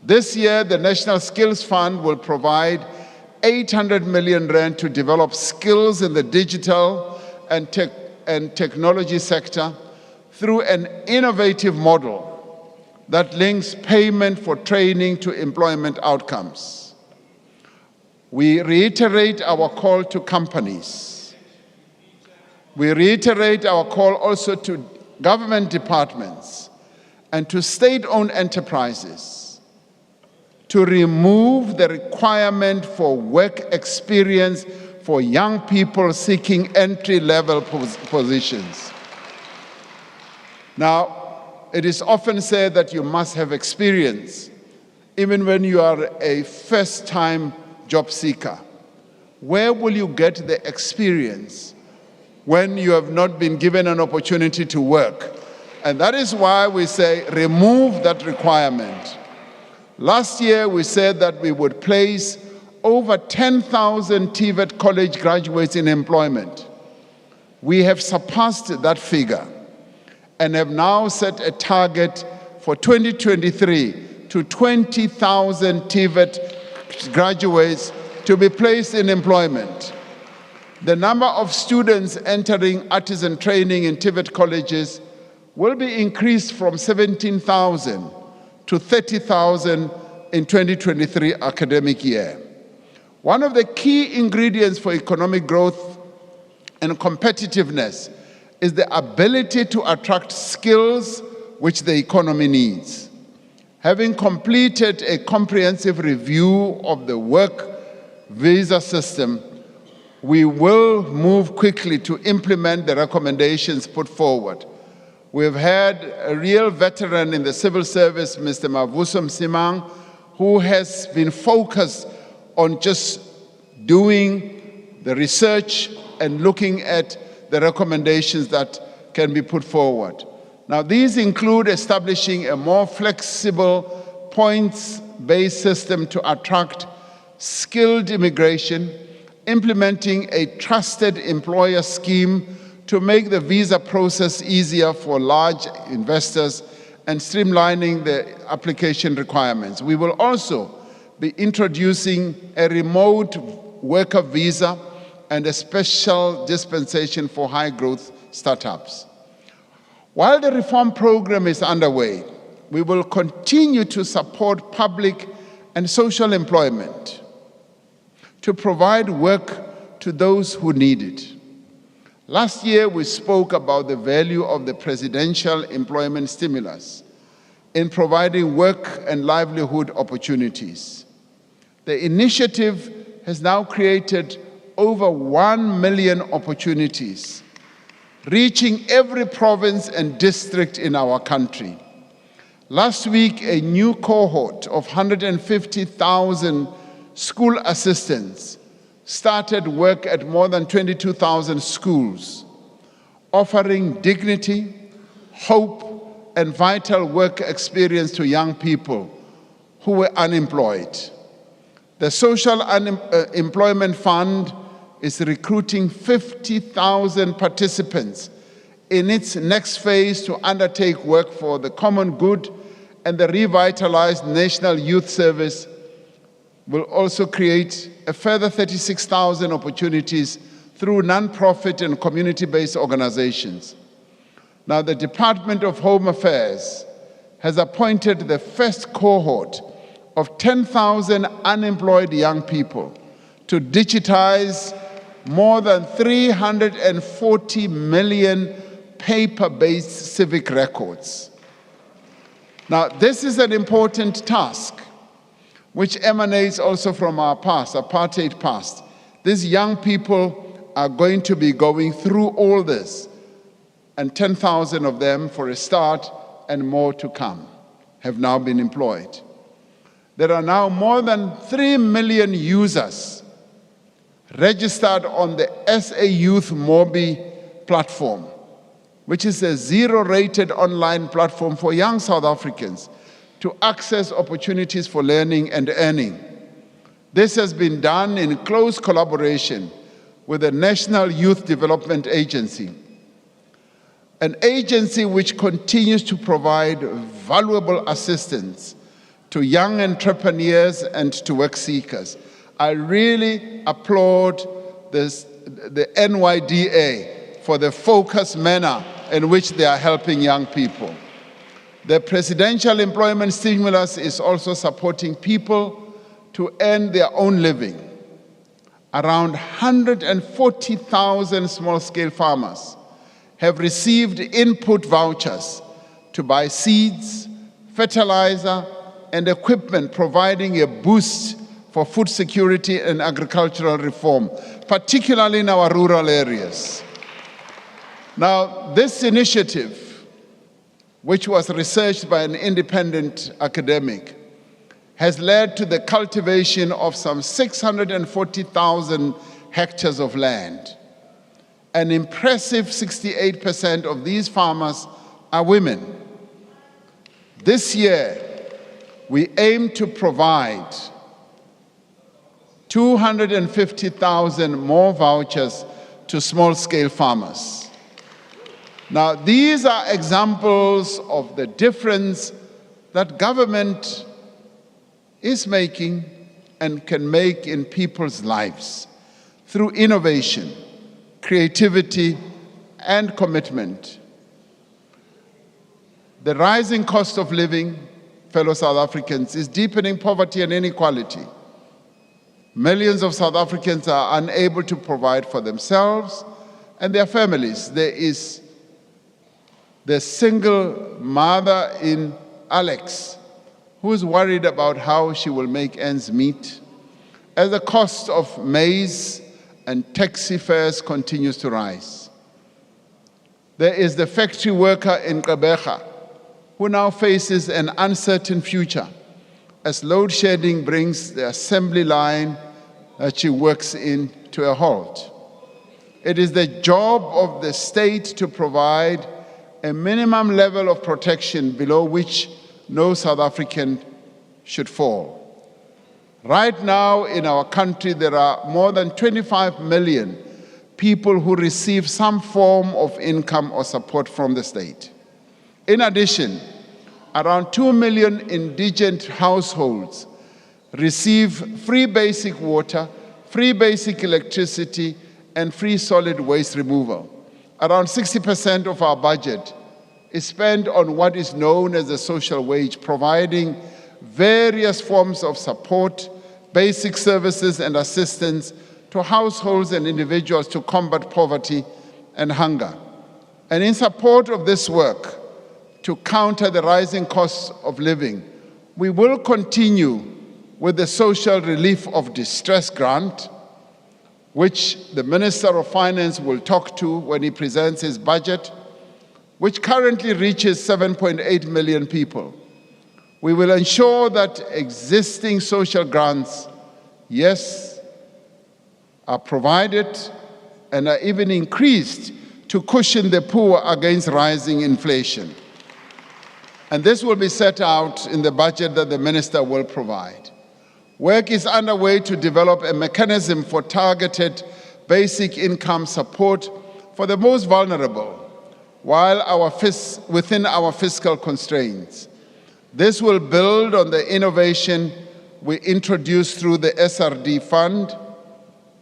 This year, the National Skills Fund will provide 800 million rand to develop skills in the digital and technology sector through an innovative model that links payment for training to employment outcomes. We reiterate our call to companies. We reiterate our call also to government departments and to state-owned enterprises to remove the requirement for work experience for young people seeking entry-level positions. Now, it is often said that you must have experience even when you are a first-time job seeker? Where will you get the experience when you have not been given an opportunity to work? And that is why we say remove that requirement. Last year, we said that we would place over 10,000 TVET college graduates in employment. We have surpassed that figure and have now set a target for 2023 to 20,000 TVET graduates to be placed in employment. The number of students entering artisan training in TVET colleges will be increased from 17,000 to 30,000 in 2023 academic year. One of the key ingredients for economic growth and competitiveness is the ability to attract skills which the economy needs. Having completed a comprehensive review of the work visa system, we will move quickly to implement the recommendations put forward. We've had a real veteran in the civil service, Mr. Mavuso Msimang, who has been focused on just doing the research and looking at the recommendations that can be put forward. Now, these include establishing a more flexible points-based system to attract skilled immigration, implementing a trusted employer scheme to make the visa process easier for large investors, and streamlining the application requirements. We will also be introducing a remote worker visa and a special dispensation for high-growth startups. While the reform program is underway, we will continue to support public and social employment to provide work to those who need it. Last year, we spoke about the value of the presidential employment stimulus in providing work and livelihood opportunities. The initiative has now created over 1 million opportunities, reaching every province and district in our country. Last week, a new cohort of 150,000 school assistants started work at more than 22,000 schools, offering dignity, hope, and vital work experience to young people who were unemployed. The Social Employment Fund is recruiting 50,000 participants in its next phase to undertake work for the common good, and the revitalized National Youth Service will also create a further 36,000 opportunities through non-profit and community-based organizations. Now, the Department of Home Affairs has appointed the first cohort of 10,000 unemployed young people to digitize more than 340 million paper-based civic records. Now, this is an important task which emanates also from our past, apartheid past. These young people are going to be going through all this, and 10,000 of them, for a start, and more to come, have now been employed. There are now more than 3 million users registered on the SA Youth Mobi platform, which is a zero-rated online platform for young South Africans to access opportunities for learning and earning. This has been done in close collaboration with the National Youth Development Agency, an agency which continues to provide valuable assistance to young entrepreneurs and to work seekers. I really applaud the NYDA for the focused manner in which they are helping young people. The presidential employment stimulus is also supporting people to earn their own living. Around 140,000 small-scale farmers have received input vouchers to buy seeds, fertilizer, and equipment, providing a boost for food security and agricultural reform, particularly in our rural areas. Now, this initiative, which was researched by an independent academic, has led to the cultivation of some 640,000 hectares of land. An impressive 68% of these farmers are women. This year, we aim to provide 250,000 more vouchers to small-scale farmers. Now, these are examples of the difference that government is making and can make in people's lives through innovation, creativity, and commitment. The rising cost of living, fellow South Africans, is deepening poverty and inequality. Millions of South Africans are unable to provide for themselves and their families. There is the single mother in Alex who is worried about how she will make ends meet as the cost of maize and taxi fares continues to rise. There is the factory worker in Gqeberha who now faces an uncertain future as load shedding brings the assembly line that she works in to a halt. It is the job of the state to provide a minimum level of protection below which no South African should fall. Right now in our country, there are more than 25 million people who receive some form of income or support from the state. In addition, around 2 million indigent households receive free basic water, free basic electricity, and free solid waste removal. Around 60% of our budget is spent on what is known as the social wage, providing various forms of support, basic services and assistance to households and individuals to combat poverty and hunger. And in support of this work, to counter the rising costs of living, we will continue with the Social Relief of Distress Grant, which the Minister of Finance will talk to when he presents his budget, which currently reaches 7.8 million people. We will ensure that existing social grants, yes, are provided and are even increased to cushion the poor against rising inflation. And this will be set out in the budget that the minister will provide. Work is underway to develop a mechanism for targeted basic income support for the most vulnerable, while within our fiscal constraints. This will build on the innovation we introduced through the SRD fund,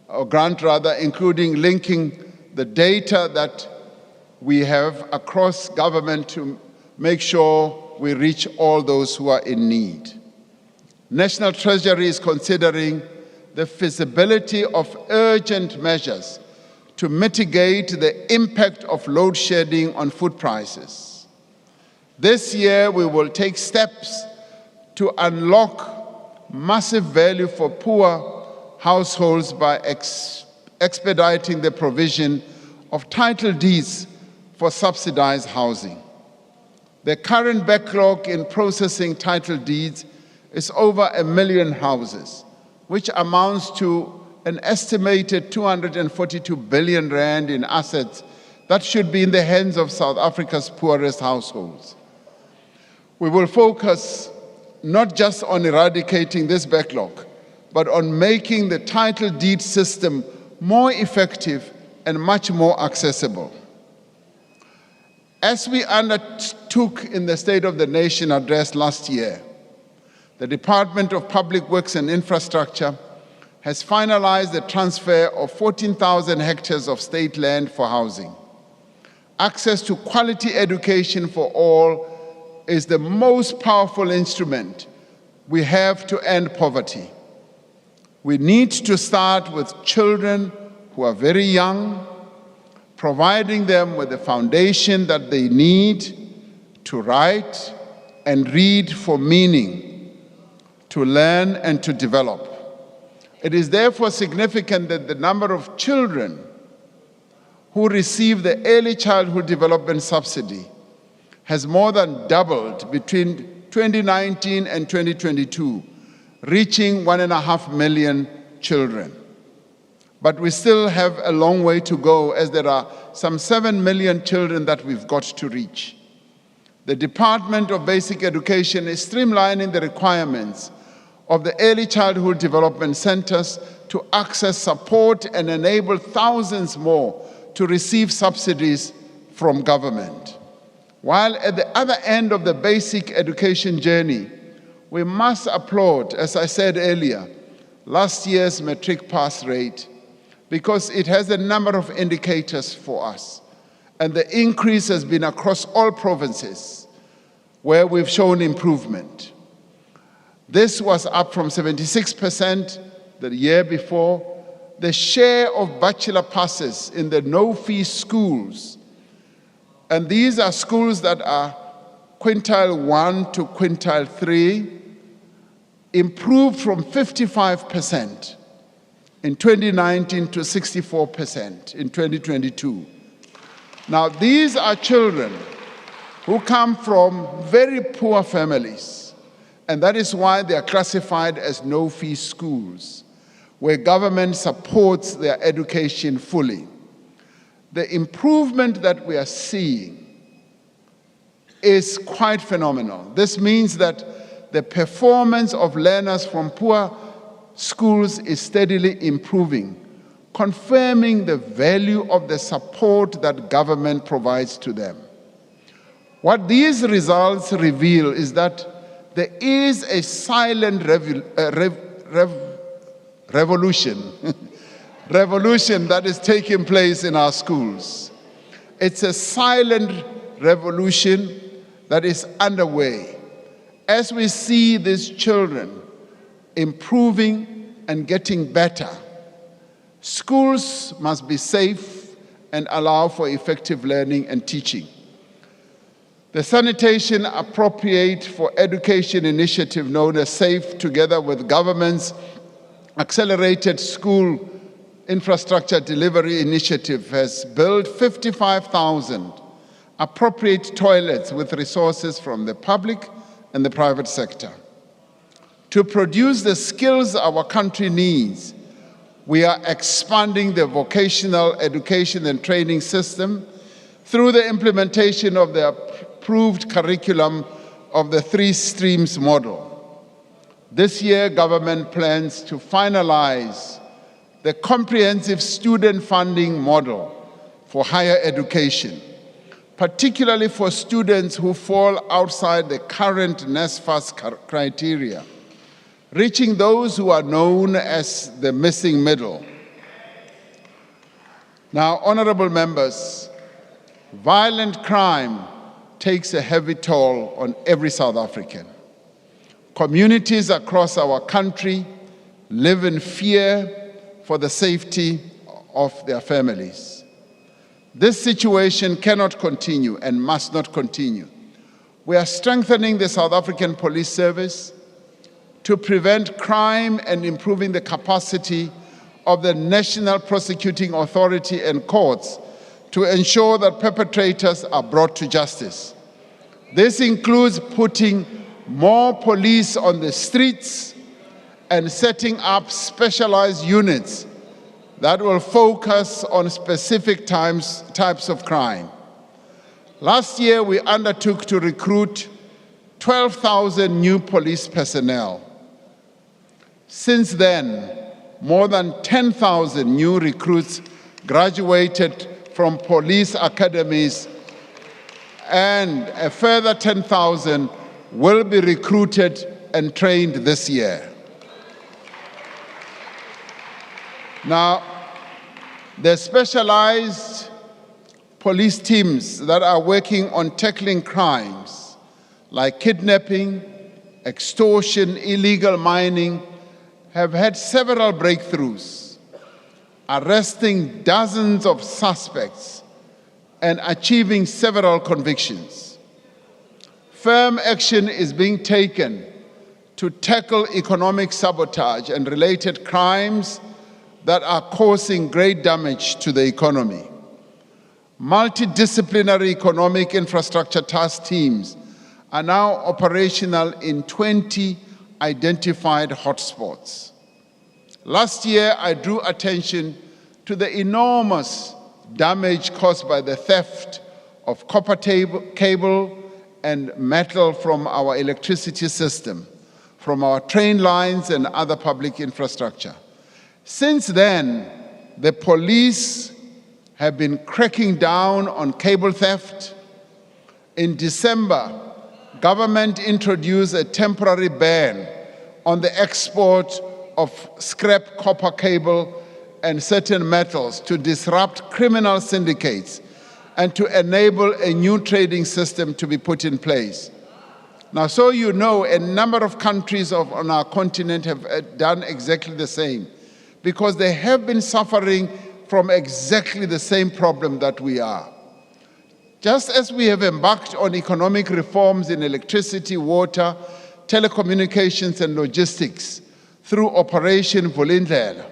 or grant rather, including linking the data that we have across government to make sure we reach all those who are in need. National Treasury is considering the feasibility of urgent measures to mitigate the impact of load shedding on food prices. This year, we will take steps to unlock massive value for poor households by expediting the provision of title deeds for subsidized housing. The current backlog in processing title deeds is over 1 million houses, which amounts to an estimated 242 billion rand in assets that should be in the hands of South Africa's poorest households. We will focus not just on eradicating this backlog, but on making the title deed system more effective and much more accessible. As we undertook in the State of the Nation address last year, the Department of Public Works and Infrastructure has finalized the transfer of 14,000 hectares of state land for housing. Access to quality education for all is the most powerful instrument we have to end poverty. We need to start with children who are very young, providing them with the foundation that they need to write and read for meaning, to learn and to develop. It is therefore significant that the number of children who receive the Early Childhood Development Subsidy has more than doubled between 2019 and 2022, reaching 1.5 million children. But we still have a long way to go, as there are some 7 million children that we've got to reach. The Department of Basic Education is streamlining the requirements of the early childhood development centers to access support and enable thousands more to receive subsidies from government. While at the other end of the basic education journey, we must applaud, as I said earlier, last year's matric pass rate, because it has a number of indicators for us. And the increase has been across all provinces where we've shown improvement. This was up from 76% the year before. The share of bachelor passes in the no-fee schools, and these are schools that are quintile 1 to quintile 3, improved from 55% in 2019 to 64% in 2022. Now, these are children who come from very poor families, and that is why they are classified as no-fee schools, where government supports their education fully. The improvement that we are seeing is quite phenomenal. This means that the performance of learners from poor schools is steadily improving, confirming the value of the support that government provides to them. What these results reveal is that there is a silent revolution that is taking place in our schools. It's a silent revolution that is underway. As we see these children improving and getting better, schools must be safe and allow for effective learning and teaching. The Sanitation Appropriate for Education initiative, known as SAFE, together with government's Accelerated School Infrastructure Delivery Initiative, has built 55,000 appropriate toilets with resources from the public and the private sector. To produce the skills our country needs, we are expanding the vocational education and training system through the implementation of the approved curriculum of the 3 streams model. This year, government plans to finalize the comprehensive student funding model for higher education, particularly for students who fall outside the current NSFAS criteria, reaching those who are known as the missing middle. Now, honorable members, violent crime takes a heavy toll on every South African. Communities across our country live in fear for the safety of their families. This situation cannot continue and must not continue. We are strengthening the South African Police Service to prevent crime and improving the capacity of the National Prosecuting Authority and courts to ensure that perpetrators are brought to justice. This includes putting more police on the streets and setting up specialized units that will focus on specific types of crime. Last year, we undertook to recruit 12,000 new police personnel. Since then, more than 10,000 new recruits graduated from police academies, and a further 10,000 will be recruited and trained this year. Now, the specialized police teams that are working on tackling crimes like kidnapping, extortion, illegal mining have had several breakthroughs, arresting dozens of suspects and achieving several convictions. Firm action is being taken to tackle economic sabotage and related crimes that are causing great damage to the economy. Multidisciplinary economic infrastructure task teams are now operational in 20 identified hotspots. Last year, I drew attention to the enormous damage caused by the theft of copper cable and metal from our electricity system, from our train lines and other public infrastructure. Since then, the police have been cracking down on cable theft. In December, government introduced a temporary ban on the export of scrap copper cable and certain metals to disrupt criminal syndicates and to enable a new trading system to be put in place. Now, so you know, a number of countries on our continent have done exactly the same, because they have been suffering from exactly the same problem that we are. Just as we have embarked on economic reforms in electricity, water, telecommunications, and logistics through Operation Vulindlela,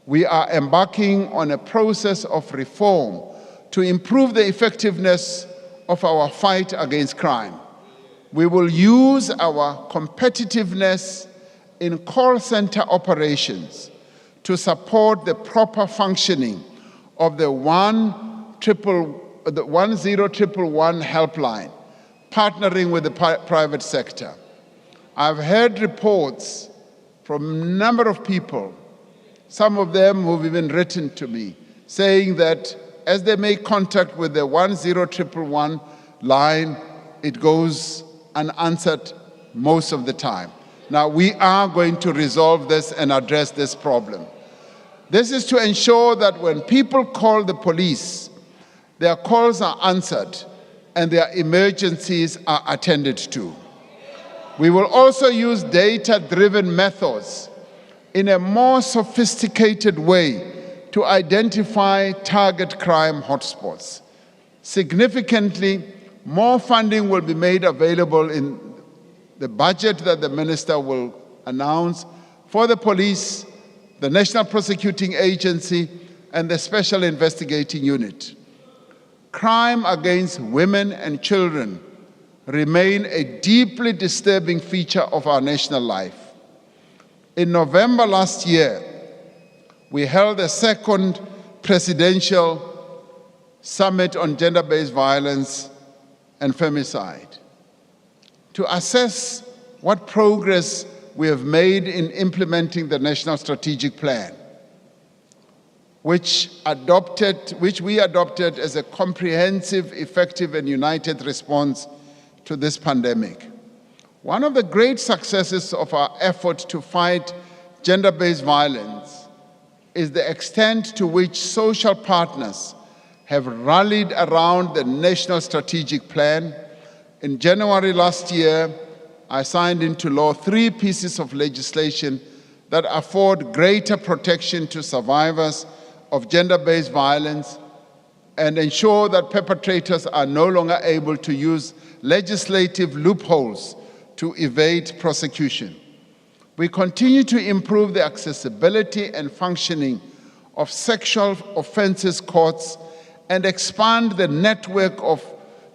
we are embarking on a process of reform to improve the effectiveness of our fight against crime. We will use our competitiveness in call center operations to support the proper functioning of the 10111 helpline, partnering with the private sector. I've heard reports from a number of people, some of them who've even written to me, saying that as they make contact with the 10111 line, it goes unanswered most of the time. Now, we are going to resolve this and address this problem. This is to ensure that when people call the police, their calls are answered and their emergencies are attended to. We will also use data-driven methods in a more sophisticated way to identify target crime hotspots. Significantly, more funding will be made available in the budget that the minister will announce for the police, the National Prosecuting Agency, and the Special Investigating Unit. Crime against women and children remain a deeply disturbing feature of our national life. In November last year, we held a second presidential summit on gender-based violence and femicide to assess what progress we have made in implementing the National Strategic Plan, which we adopted as a comprehensive, effective, and united response to this pandemic. One of the great successes of our effort to fight gender-based violence is the extent to which social partners have rallied around the National Strategic Plan. In January last year, I signed into law 3 pieces of legislation that afford greater protection to survivors of gender-based violence and ensure that perpetrators are no longer able to use legislative loopholes to evade prosecution. We continue to improve the accessibility and functioning of sexual offences courts and expand the network of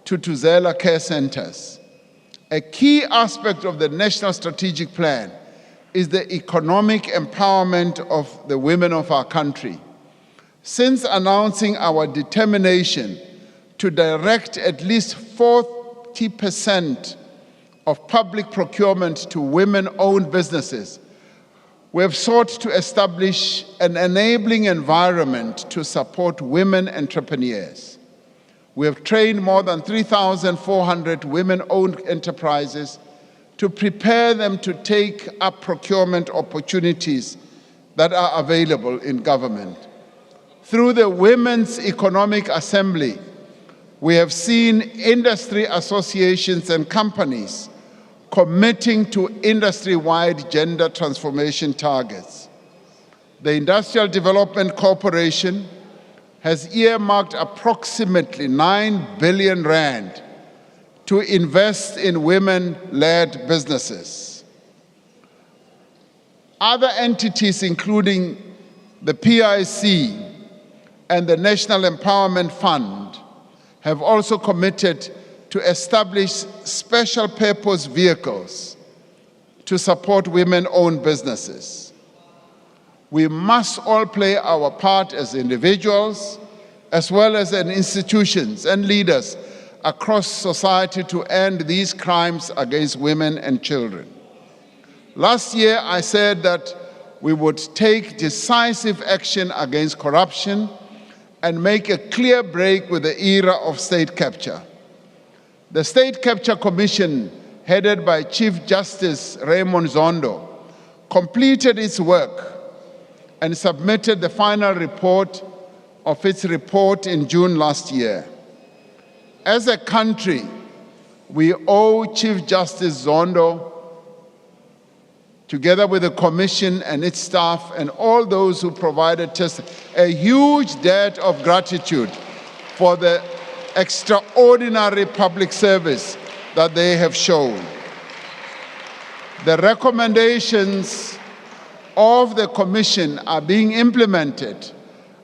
Tutuzela care centers. A key aspect of the National Strategic Plan is the economic empowerment of the women of our country. Since announcing our determination to direct at least 40% of public procurement to women-owned businesses, we have sought to establish an enabling environment to support women entrepreneurs. We have trained more than 3,400 women-owned enterprises to prepare them to take up procurement opportunities that are available in government. Through the Women's Economic Assembly, we have seen industry associations and companies committing to industry-wide gender transformation targets. The Industrial Development Corporation has earmarked approximately 9 billion rand to invest in women-led businesses. Other entities, including the PIC and the National Empowerment Fund, have also committed to establish special purpose vehicles to support women-owned businesses. We must all play our part as individuals, as well as in institutions and leaders across society to end these crimes against women and children. Last year, I said that we would take decisive action against corruption and make a clear break with the era of state capture. The State Capture Commission, headed by Chief Justice Raymond Zondo, completed its work and submitted the final report of its report in June last year. As a country, we owe Chief Justice Zondo, together with the Commission and its staff and all those who provided testimony, a huge debt of gratitude for the extraordinary public service that they have shown. The recommendations of the Commission are being implemented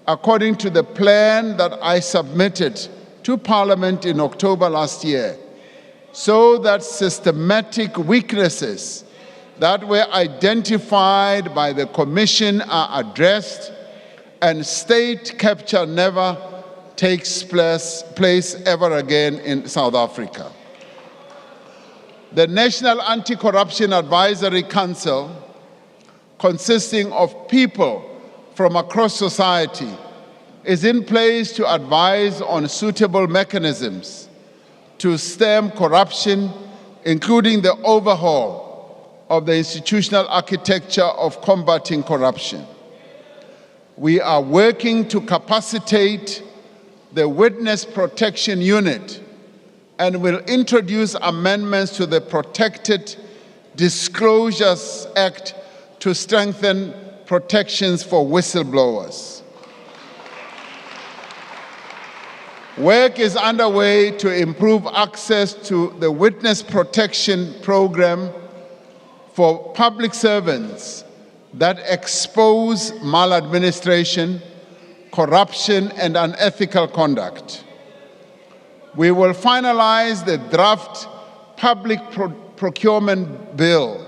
according to the plan that I submitted to Parliament in October last year, so that systematic weaknesses that were identified by the Commission are addressed and state capture never takes place ever again in South Africa. The National Anti-Corruption Advisory Council, consisting of people from across society, is in place to advise on suitable mechanisms to stem corruption, including the overhaul of the institutional architecture of combating corruption. We are working to capacitate the Witness Protection Unit and will introduce amendments to the Protected Disclosures Act to strengthen protections for whistleblowers. Work is underway to improve access to the Witness Protection Program for public servants that expose maladministration, corruption, and unethical conduct. We will finalize the draft public procurement bill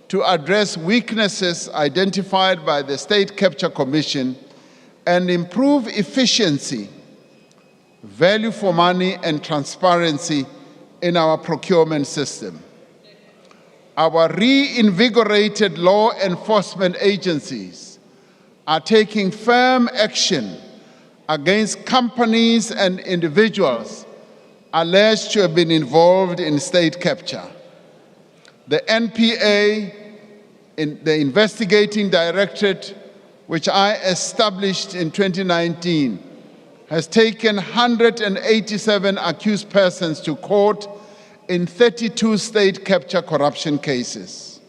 to address weaknesses identified by the State Capture Commission and improve efficiency, value for money, and transparency in our procurement system. Our reinvigorated law enforcement agencies are taking firm action against companies and individuals alleged to have been involved in state capture. The NPA, the investigating directorate, which I established in 2019, has taken 187 accused persons to court in 32 state capture corruption cases.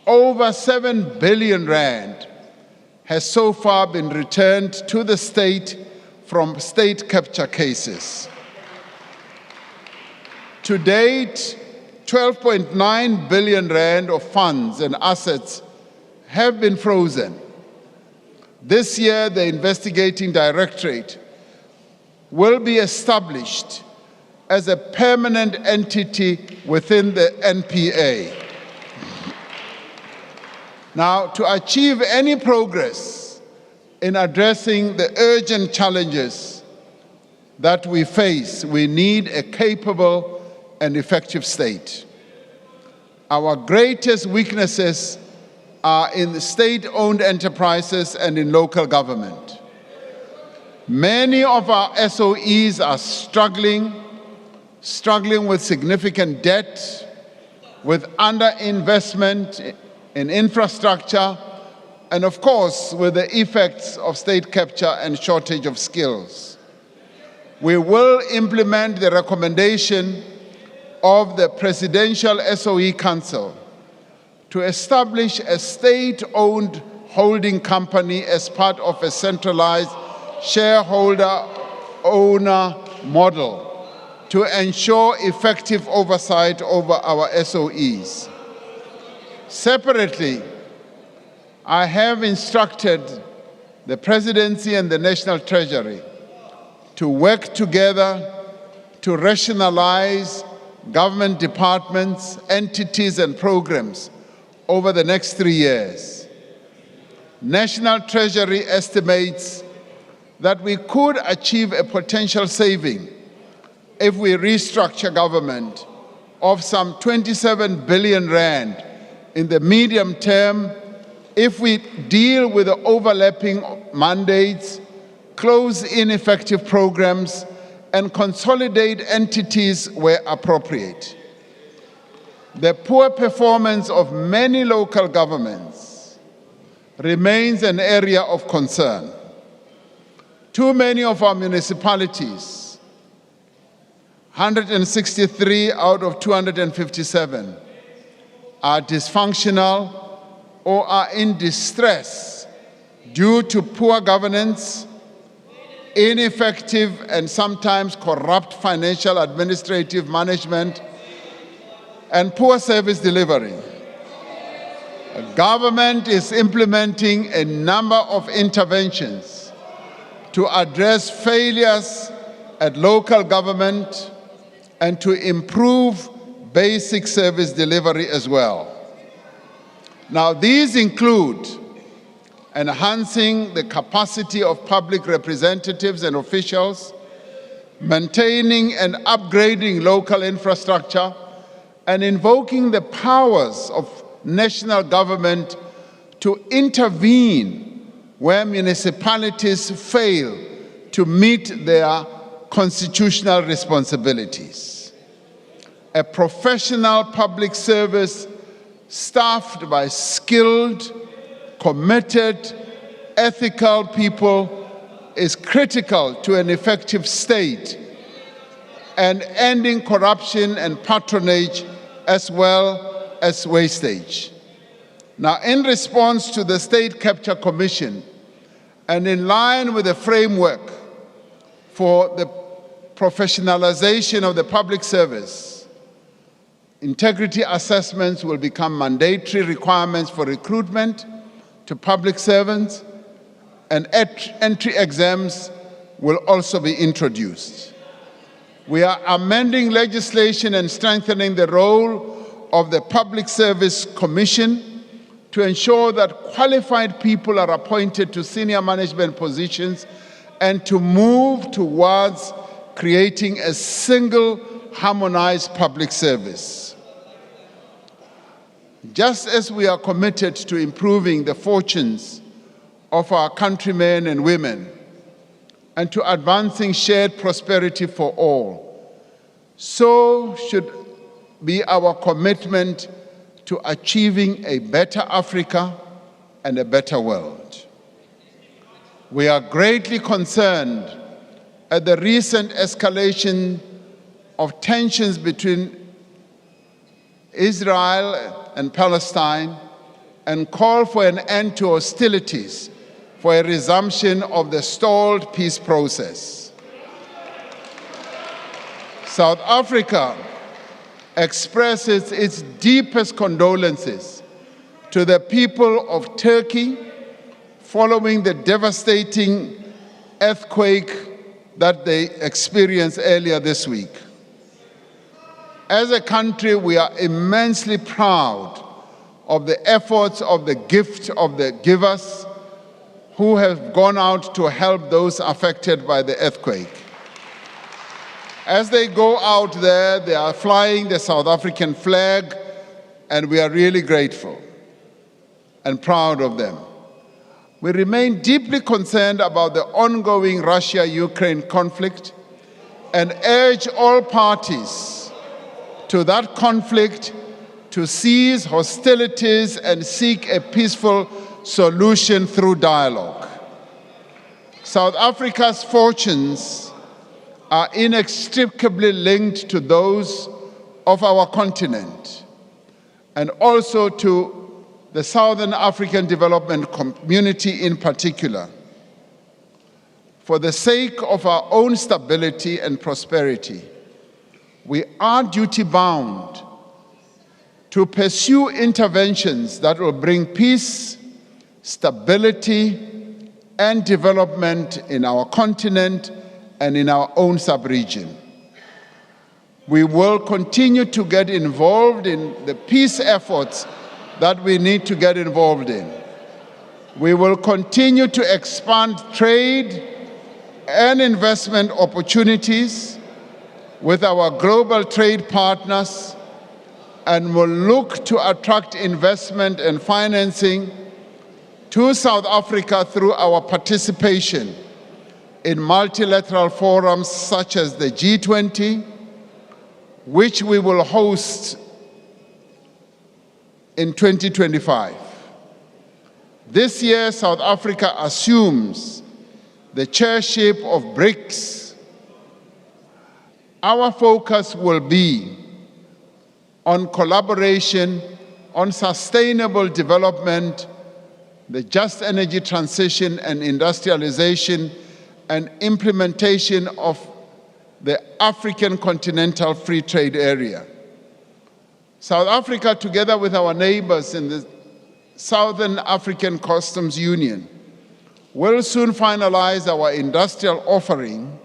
Over 7 billion rand has so far been returned to the state from state capture cases. To date, 12.9 billion rand of funds and assets have been frozen. This year, the investigating directorate will be established as a permanent entity within the NPA. Now, to achieve any progress in addressing the urgent challenges that we face, we need a capable and effective state. Our greatest weaknesses are in the state-owned enterprises and in local government. Many of our SOEs are struggling with significant debt, with underinvestment in infrastructure, and of course, with the effects of state capture and shortage of skills. We will implement the recommendation of the Presidential SOE Council to establish a state-owned holding company as part of a centralized shareholder-owner model to ensure effective oversight over our SOEs. Separately, I have instructed the Presidency and the National Treasury to work together to rationalize government departments, entities, and programs over the next 3 years. National Treasury estimates that we could achieve a potential saving if we restructure government of some 27 billion rand in the medium term if we deal with the overlapping mandates, close ineffective programs, and consolidate entities where appropriate. The poor performance of many local governments remains an area of concern. Too many of our municipalities, 163 out of 257, are dysfunctional or are in distress due to poor governance, ineffective and sometimes corrupt financial administrative management, and poor service delivery. The government is implementing a number of interventions to address failures at local government and to improve basic service delivery as well. Now, these include enhancing the capacity of public representatives and officials, maintaining and upgrading local infrastructure, and invoking the powers of national government to intervene where municipalities fail to meet their constitutional responsibilities. A professional public service staffed by skilled, committed, ethical people is critical to an effective state and ending corruption and patronage as well as wastage. Now, in response to the State Capture Commission and in line with the framework for the professionalization of the public service, integrity assessments will become mandatory requirements for recruitment to public servants, and entry exams will also be introduced. We are amending legislation and strengthening the role of the Public Service Commission to ensure that qualified people are appointed to senior management positions and to move towards creating a single harmonized public service. Just as we are committed to improving the fortunes of our countrymen and women and to advancing shared prosperity for all, so should be our commitment to achieving a better Africa and a better world. We are greatly concerned at the recent escalation of tensions between Israel and Palestine and call for an end to hostilities for a resumption of the stalled peace process. South Africa expresses its deepest condolences to the people of Turkey following the devastating earthquake that they experienced earlier this week. As a country, we are immensely proud of the efforts of the gift of the givers who have gone out to help those affected by the earthquake. As they go out there, they are flying the South African flag, and we are really grateful and proud of them. We remain deeply concerned about the ongoing Russia-Ukraine conflict and urge all parties to that conflict to cease hostilities and seek a peaceful solution through dialogue. South Africa's fortunes are inextricably linked to those of our continent and also to the Southern African Development Community in particular. For the sake of our own stability and prosperity, we are duty-bound to pursue interventions that will bring peace, stability, and development in our continent and in our own sub-region. We will continue to get involved in the peace efforts that we need to get involved in. We will continue to expand trade and investment opportunities with our global trade partners, and will look to attract investment and financing to South Africa through our participation in multilateral forums such as the G20, which we will host in 2025. This year, South Africa assumes the chairship of BRICS. Our focus will be on collaboration, on sustainable development, the just energy transition and industrialization, and implementation of the African Continental Free Trade Area. South Africa, together with our neighbors in the Southern African Customs Union, will soon finalize our industrial offering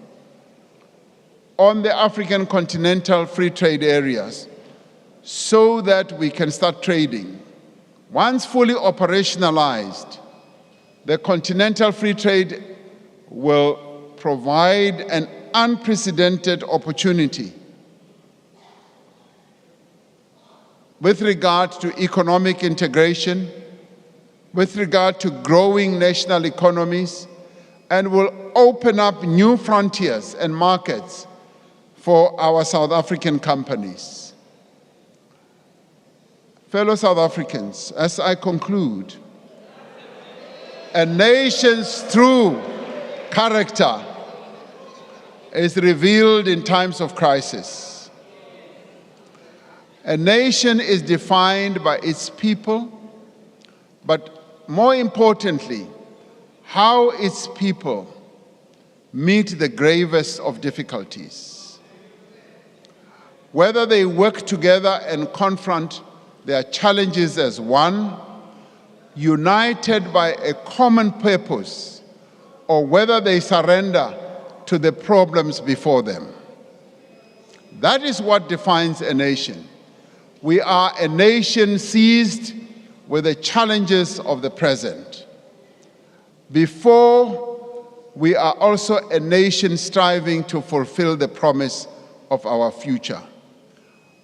on the African Continental Free Trade Areas so that we can start trading. Once fully operationalized, the Continental Free Trade will provide an unprecedented opportunity with regard to economic integration, with regard to growing national economies, and will open up new frontiers and markets for our South African companies. Fellow South Africans, as I conclude, a nation's true character is revealed in times of crisis. A nation is defined by its people, but more importantly, how its people meet the gravest of difficulties. Whether they work together and confront their challenges as one, united by a common purpose, or whether they surrender to the problems before them. That is what defines a nation. We are a nation seized with the challenges of the present. Before, we are also a nation striving to fulfill the promise of our future.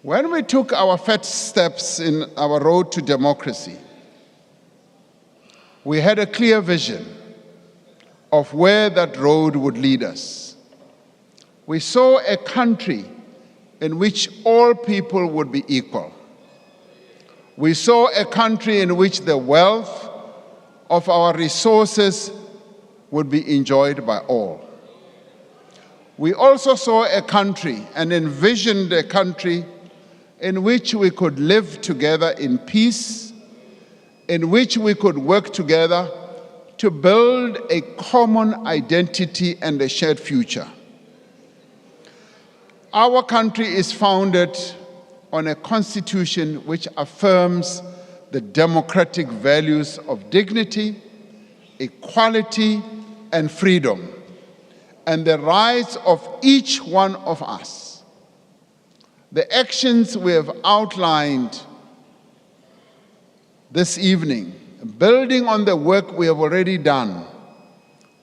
When we took our first steps in our road to democracy, we had a clear vision of where that road would lead us. We saw a country in which all people would be equal. We saw a country in which the wealth of our resources would be enjoyed by all. We also saw a country and envisioned a country in which we could live together in peace, in which we could work together to build a common identity and a shared future. Our country is founded on a constitution which affirms the democratic values of dignity, equality, and freedom, and the rights of each one of us. The actions we have outlined this evening, building on the work we have already done,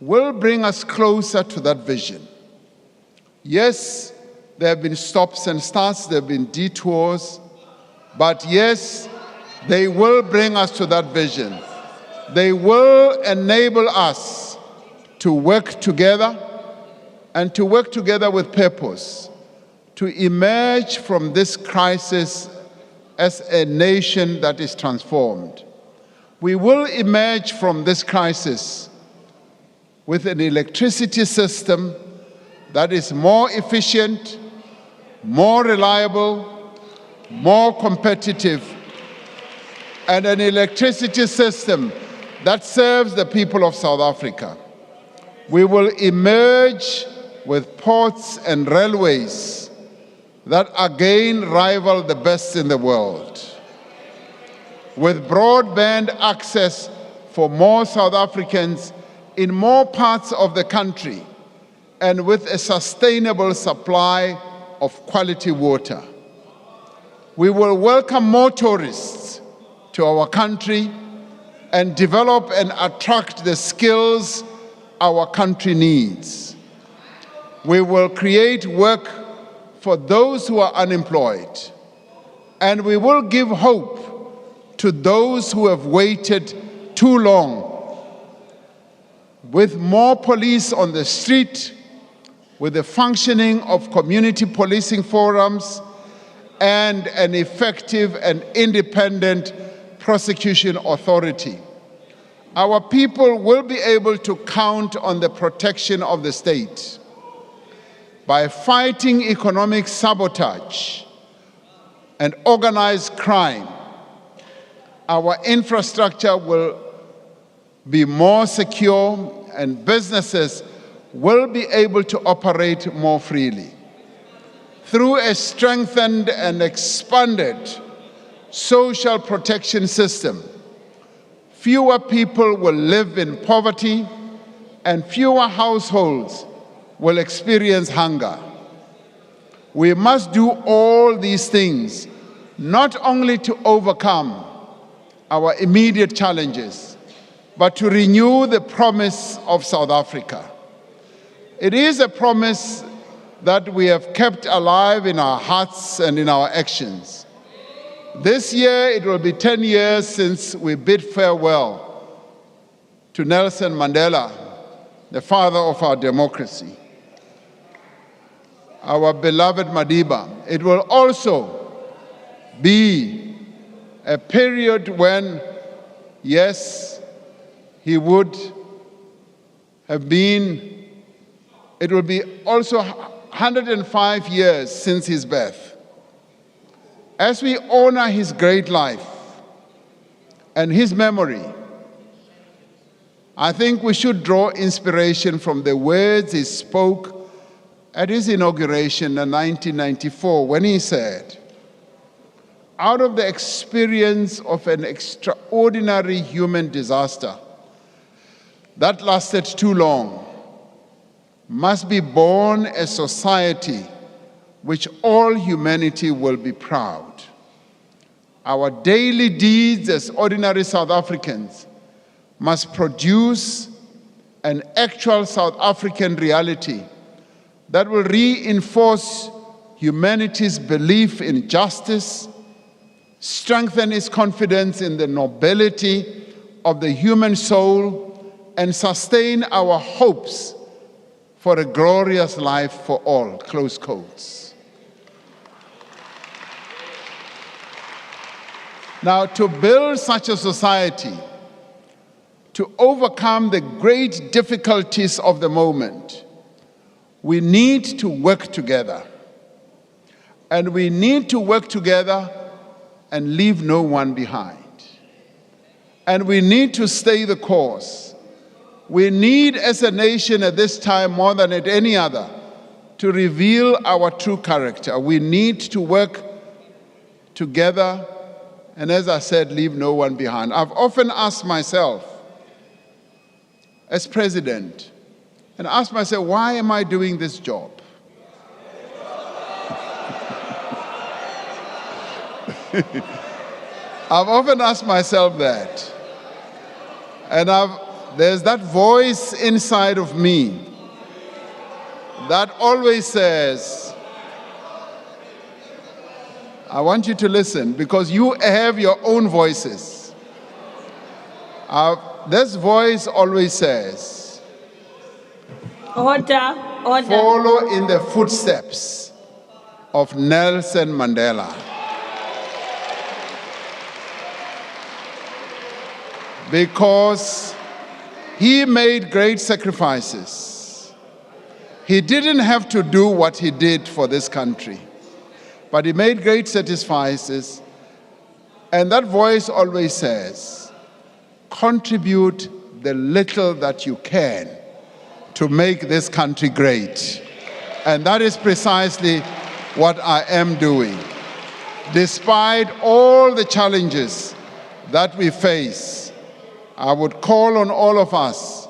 will bring us closer to that vision. Yes, there have been stops and starts, there have been detours, but yes, they will bring us to that vision. They will enable us to work together and to work together with purpose, to emerge from this crisis as a nation that is transformed. We will emerge from this crisis with an electricity system that is more efficient, more reliable, more competitive, and an electricity system that serves the people of South Africa. We will emerge with ports and railways that again rival the best in the world, with broadband access for more South Africans in more parts of the country, and with a sustainable supply of quality water. We will welcome more tourists to our country and develop and attract the skills our country needs. We will create work for those who are unemployed, and we will give hope to those who have waited too long. With more police on the street, with the functioning of community policing forums, and an effective and independent prosecution authority, our people will be able to count on the protection of the state. By fighting economic sabotage and organized crime, our infrastructure will be more secure and businesses will be able to operate more freely. Through a strengthened and expanded social protection system, fewer people will live in poverty and fewer households will experience hunger. We must do all these things not only to overcome our immediate challenges, but to renew the promise of South Africa. It is a promise that we have kept alive in our hearts and in our actions. This year, it will be 10 years since we bid farewell to Nelson Mandela, the father of our democracy. Our beloved Madiba. It will also be a period when, yes, he would have been, it will be also 105 years since his birth. As we honor his great life and his memory, I think we should draw inspiration from the words he spoke at his inauguration in 1994 when he said, "Out of the experience of an extraordinary human disaster that lasted too long, must be born a society which all humanity will be proud. Our daily deeds as ordinary South Africans must produce an actual South African reality that will reinforce humanity's belief in justice, strengthen its confidence in the nobility of the human soul, and sustain our hopes for a glorious life for all," close quotes. Now, to build such a society, to overcome the great difficulties of the moment, we need to work together. And we need to work together and leave no one behind. And we need to stay the course. We need, as a nation at this time more than at any other, to reveal our true character. We need to work together and, as I said, leave no one behind. I've often asked myself, as president, and asked myself, why am I doing this job? I've often asked myself that. And there's that voice inside of me that always says, I want you to listen, because you have your own voices. This voice always says,
Order.
Follow in the footsteps of Nelson Mandela. Because he made great sacrifices. He didn't have to do what he did for this country, but he made great sacrifices. And that voice always says, contribute the little that you can to make this country great. And that is precisely what I am doing. Despite all the challenges that we face, I would call on all of us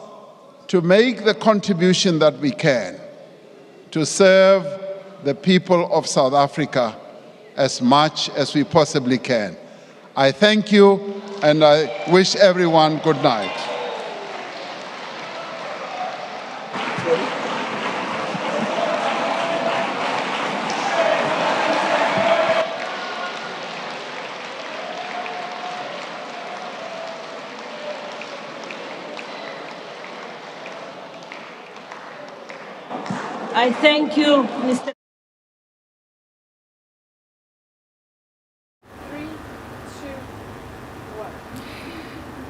to make the contribution that we can to serve the people of South Africa as much as we possibly can. I thank you and I wish everyone good night.
I thank you, Mr.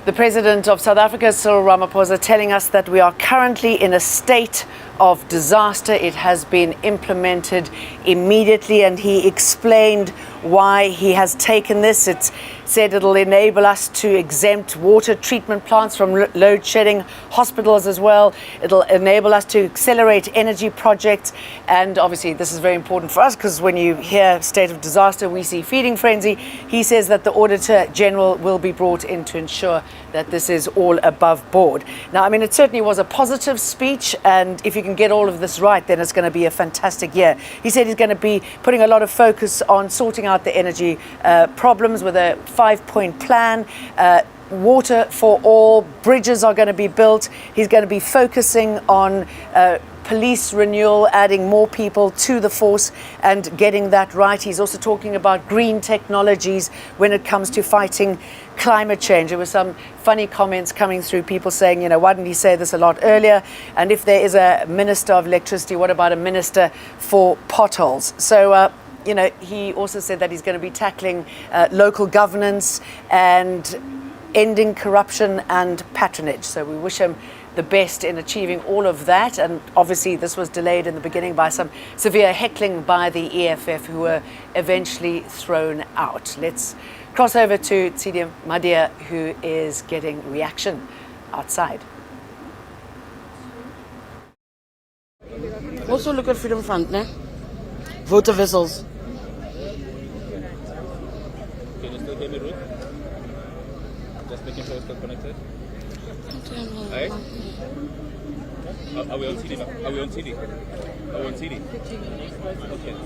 The President of South Africa, Cyril Ramaphosa, telling us that we are currently in a state of disaster. It has been implemented immediately, and he explained why he has taken this. It said it'll enable us to exempt water treatment plants from load shedding, hospitals as well. It'll enable us to accelerate energy projects, and obviously this is very important for us because when you hear state of disaster, we see feeding frenzy. He says that the Auditor General will be brought in to ensure that this is all above board. Now, I mean, it certainly was a positive speech, and if you can get all of this right, then it's going to be a fantastic year. He said he's going to be putting a lot of focus on sorting out the energy problems with a 5-point plan. Water for all, bridges are going to be built. He's going to be focusing on police renewal, adding more people to the force and getting that right. He's also talking about green technologies when it comes to fighting climate change. There were some funny comments coming through, people saying, you know, why didn't he say this a lot earlier? And if there is a minister of electricity, what about a minister for potholes? So, you know, he also said that he's going to be tackling local governance and ending corruption and patronage. So we wish him the best in achieving all of that. And obviously this was delayed in the beginning by some severe heckling by the EFF, who were eventually thrown out. Let's cross over to Tsidi Madia, who is getting reaction outside.
Also look at Freedom Front, ne? Voter vessels.
Can you still hear me, Ruth? Just making sure it's still connected. Right? Are we on CD now? Are we on CD? Are we on CD? Okay.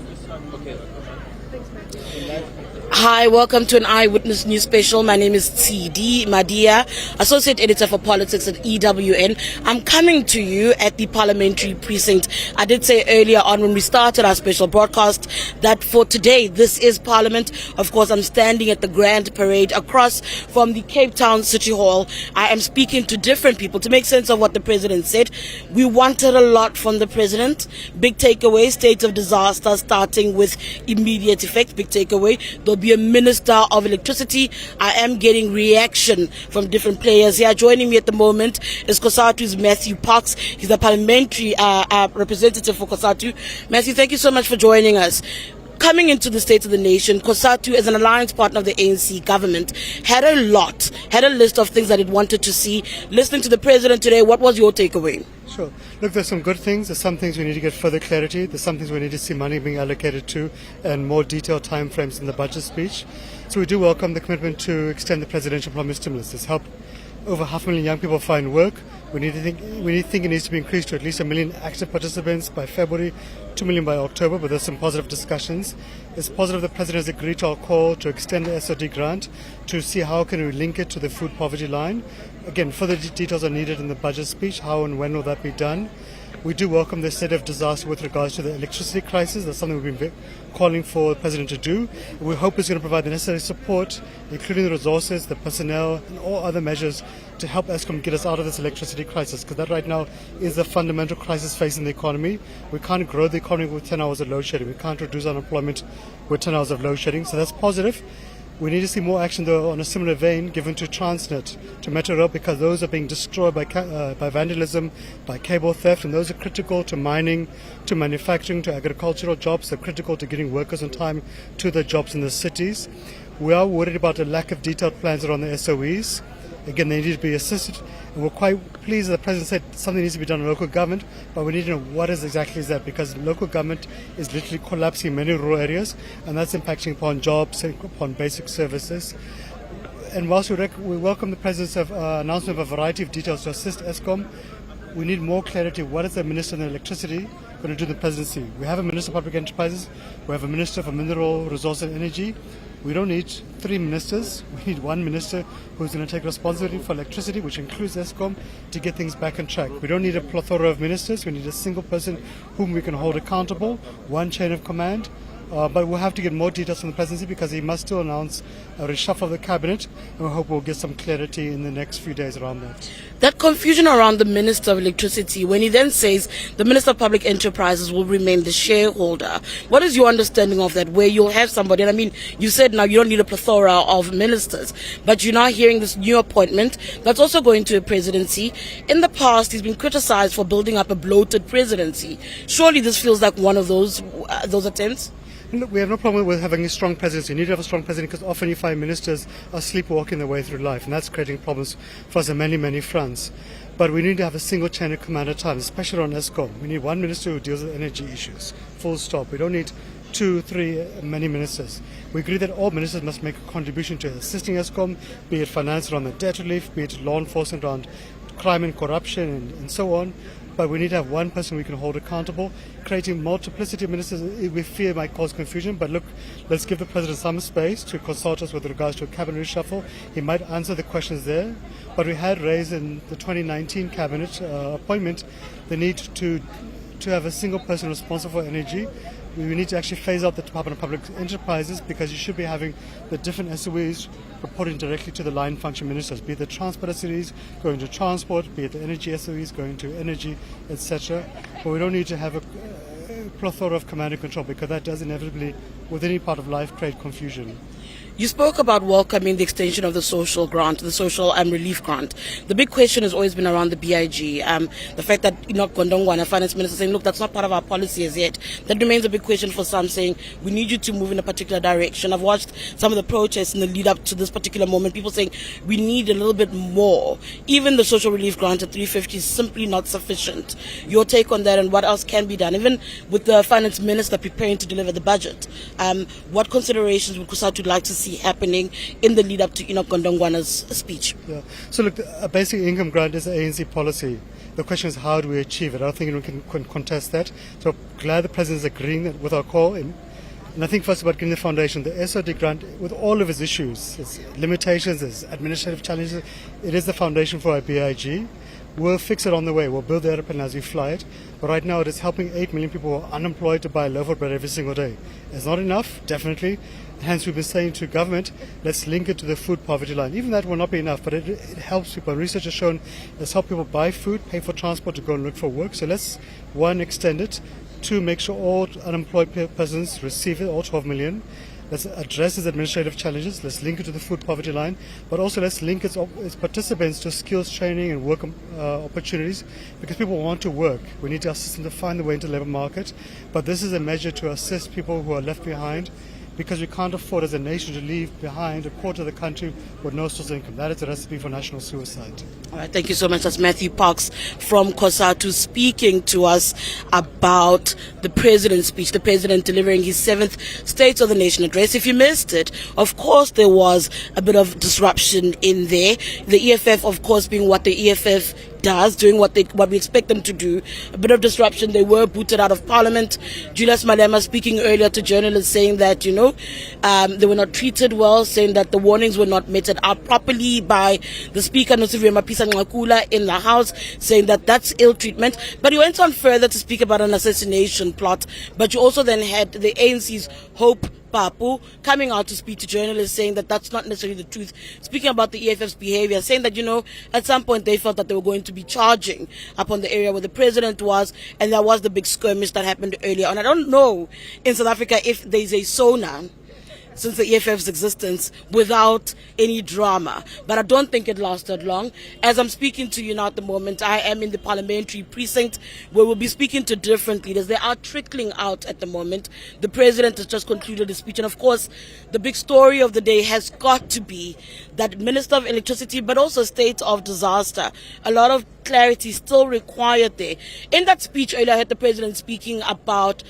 Okay.
Hi, welcome to an Eyewitness News Special. My name is TD Madia, Associate Editor for Politics at EWN. I'm coming to you at the Parliamentary Precinct. I did say earlier on when we started our special broadcast that for today, this is Parliament. Of course, I'm standing at the Grand Parade across from the Cape Town City Hall. I am speaking to different people to make sense of what the President said. We wanted a lot from the President. Big takeaway, state of disaster starting with immediate effect. Big takeaway. There'll be a Minister of Electricity. I am getting reaction from different players here. Joining me at the moment is COSATU's Matthew Parks. He's the parliamentary representative for COSATU. Matthew, thank you so much for joining us. Coming into the State of the Nation, COSATU, as an alliance partner of the ANC government, had a list of things that it wanted to see. Listening to the President today, what was your takeaway?
Sure. Look, there's some good things. There's some things we need to get further clarity. There's some things we need to see money being allocated to and more detailed timeframes in the budget speech. So we do welcome the commitment to extend the presidential promised stimulus. This helped over 500,000 young people find work. We think it needs to be increased to at least 1 million active participants by February, 2 million by October, but there's some positive discussions. It's positive the President has agreed to our call to extend the SOD grant to see how can we link it to the food poverty line. Again, further details are needed in the budget speech. How and when will that be done? We do welcome the state of disaster with regards to the electricity crisis. That's something we've been calling for the President to do. We hope it's going to provide the necessary support, including the resources, the personnel, and all other measures to help Eskom get us out of this electricity crisis, because that right now is a fundamental crisis facing the economy. We can't grow the economy with 10 hours of load shedding. We can't reduce unemployment with 10 hours of load shedding. So that's positive. We need to see more action, though, on a similar vein given to Transnet, to Metro Rail, because those are being destroyed by vandalism, by cable theft, and those are critical to mining, to manufacturing, to agricultural jobs. They're critical to getting workers on time to their jobs in the cities. We are worried about the lack of detailed plans around the SOEs. Again, they need to be assisted. And we're quite pleased that the President said something needs to be done in local government, but we need to know what exactly is that, because local government is literally collapsing in many rural areas, and that's impacting upon jobs and upon basic services. And whilst we welcome the President's announcement of a variety of details to assist Eskom, we need more clarity. What is the Minister of Electricity going to do the presidency. We have a Minister of Public Enterprises, we have a Minister for Mineral Resources and Energy. We don't need 3 ministers. We need 1 minister who's going to take responsibility for electricity, which includes ESCOM, to get things back on track. We don't need a plethora of ministers. We need a single person whom we can hold accountable, 1 chain of command. But we'll have to get more details from the presidency because he must still announce a reshuffle of the cabinet, and we hope we'll get some clarity in the next few days around that.
That confusion around the Minister of Electricity, when he then says the Minister of Public Enterprises will remain the shareholder, what is your understanding of that, where you'll have somebody, and I mean, you said now you don't need a plethora of ministers, but you're now hearing this new appointment that's also going to a presidency. In the past, he's been criticized for building up a bloated presidency. Surely this feels like one of those attempts?
Look, we have no problem with having a strong presidency. You need to have a strong president because often you find ministers are sleepwalking their way through life, and that's creating problems for us on many, many fronts. But we need to have a single chain of command at a time, especially on ESCOM. We need 1 minister who deals with energy issues, full stop. We don't need 2, 3, many ministers. We agree that all ministers must make a contribution to assisting ESCOM, be it finance around the debt relief, be it law enforcement around crime and corruption and so on. But we need to have 1 person we can hold accountable. Creating multiplicity of ministers, we fear might cause confusion. But look, let's give the president some space to consult us with regards to a cabinet reshuffle. He might answer the questions there. But we had raised in the 2019 cabinet appointment the need to have a single person responsible for energy. We need to actually phase out the Department of Public Enterprises because you should be having the different SOEs reporting directly to the line function ministers, be it the transport SOEs going to transport, be it the energy SOEs going to energy, etc. But we don't need to have a plethora of command and control because that does inevitably, with any part of life, create confusion.
You spoke about welcoming the extension of the social grant, the social relief grant. The big question has always been around the BIG. The fact that Gondongwana, finance minister, saying, look, that's not part of our policy as yet. That remains a big question for some, saying we need you to move in a particular direction. I've watched some of the protests in the lead up to this particular moment. People saying we need a little bit more. Even the social relief grant at 350 is simply not sufficient. Your take on that and what else can be done? Even with the finance minister preparing to deliver the budget, what considerations would COSATU like to see happening in the lead up to Gondongwana's speech?
Yeah. So look, a basic income grant is an ANC policy. The question is how do we achieve it? I don't think anyone can contest that. So glad the president is agreeing with our call. And I think first about getting the foundation, the SOD grant, with all of its issues, its limitations, its administrative challenges, it is the foundation for our BIG. We'll fix it on the way. We'll build the airplane as we fly it. But right now it is helping 8 million people who are unemployed to buy a loaf of bread every single day. It's not enough, definitely. Hence we've been saying to government, let's link it to the food poverty line. Even that will not be enough, but it helps people. Research has shown it's helped people buy food, pay for transport to go and look for work. So let's, 1, extend it. 2, make sure all unemployed persons receive it, all 12 million. Let's address its administrative challenges. Let's link it to the food poverty line, but also let's link its participants to skills training and work opportunities because people want to work. We need to assist them to find the way into the labour market, but this is a measure to assist people who are left behind because we can't afford as a nation to leave behind a quarter of the country with no source of income. That is a recipe for national suicide.
All right, thank you so much. That's Matthew Parks from COSATU speaking to us about the president's speech, the president delivering his 7th State of the Nation address. If you missed it, of course there was a bit of disruption in there. The EFF, of course, being what the EFF does, doing what we expect them to do. A bit of disruption. They were booted out of Parliament. Julius Malema speaking earlier to journalists saying that, they were not treated well, saying that the warnings were not meted out properly by the Speaker, Nosiviwe Mapisa-Nqakula, in the House, saying that that's ill treatment. But he went on further to speak about an assassination plot. But you also then had the ANC's Hope Papu coming out to speak to journalists saying that that's not necessarily the truth, speaking about the EFF's behavior, saying that, at some point they felt that they were going to be charging upon the area where the president was, and there was the big skirmish that happened earlier on. I don't know in South Africa if there's a SONA since the EFF's existence without any drama. But I don't think it lasted long. As I'm speaking to you now at the moment, I am in the parliamentary precinct where we'll be speaking to different leaders. They are trickling out at the moment. The president has just concluded his speech. And of course, the big story of the day has got to be that Minister of Electricity, but also state of disaster. A lot of clarity still required there. In that speech earlier, I heard the president speaking about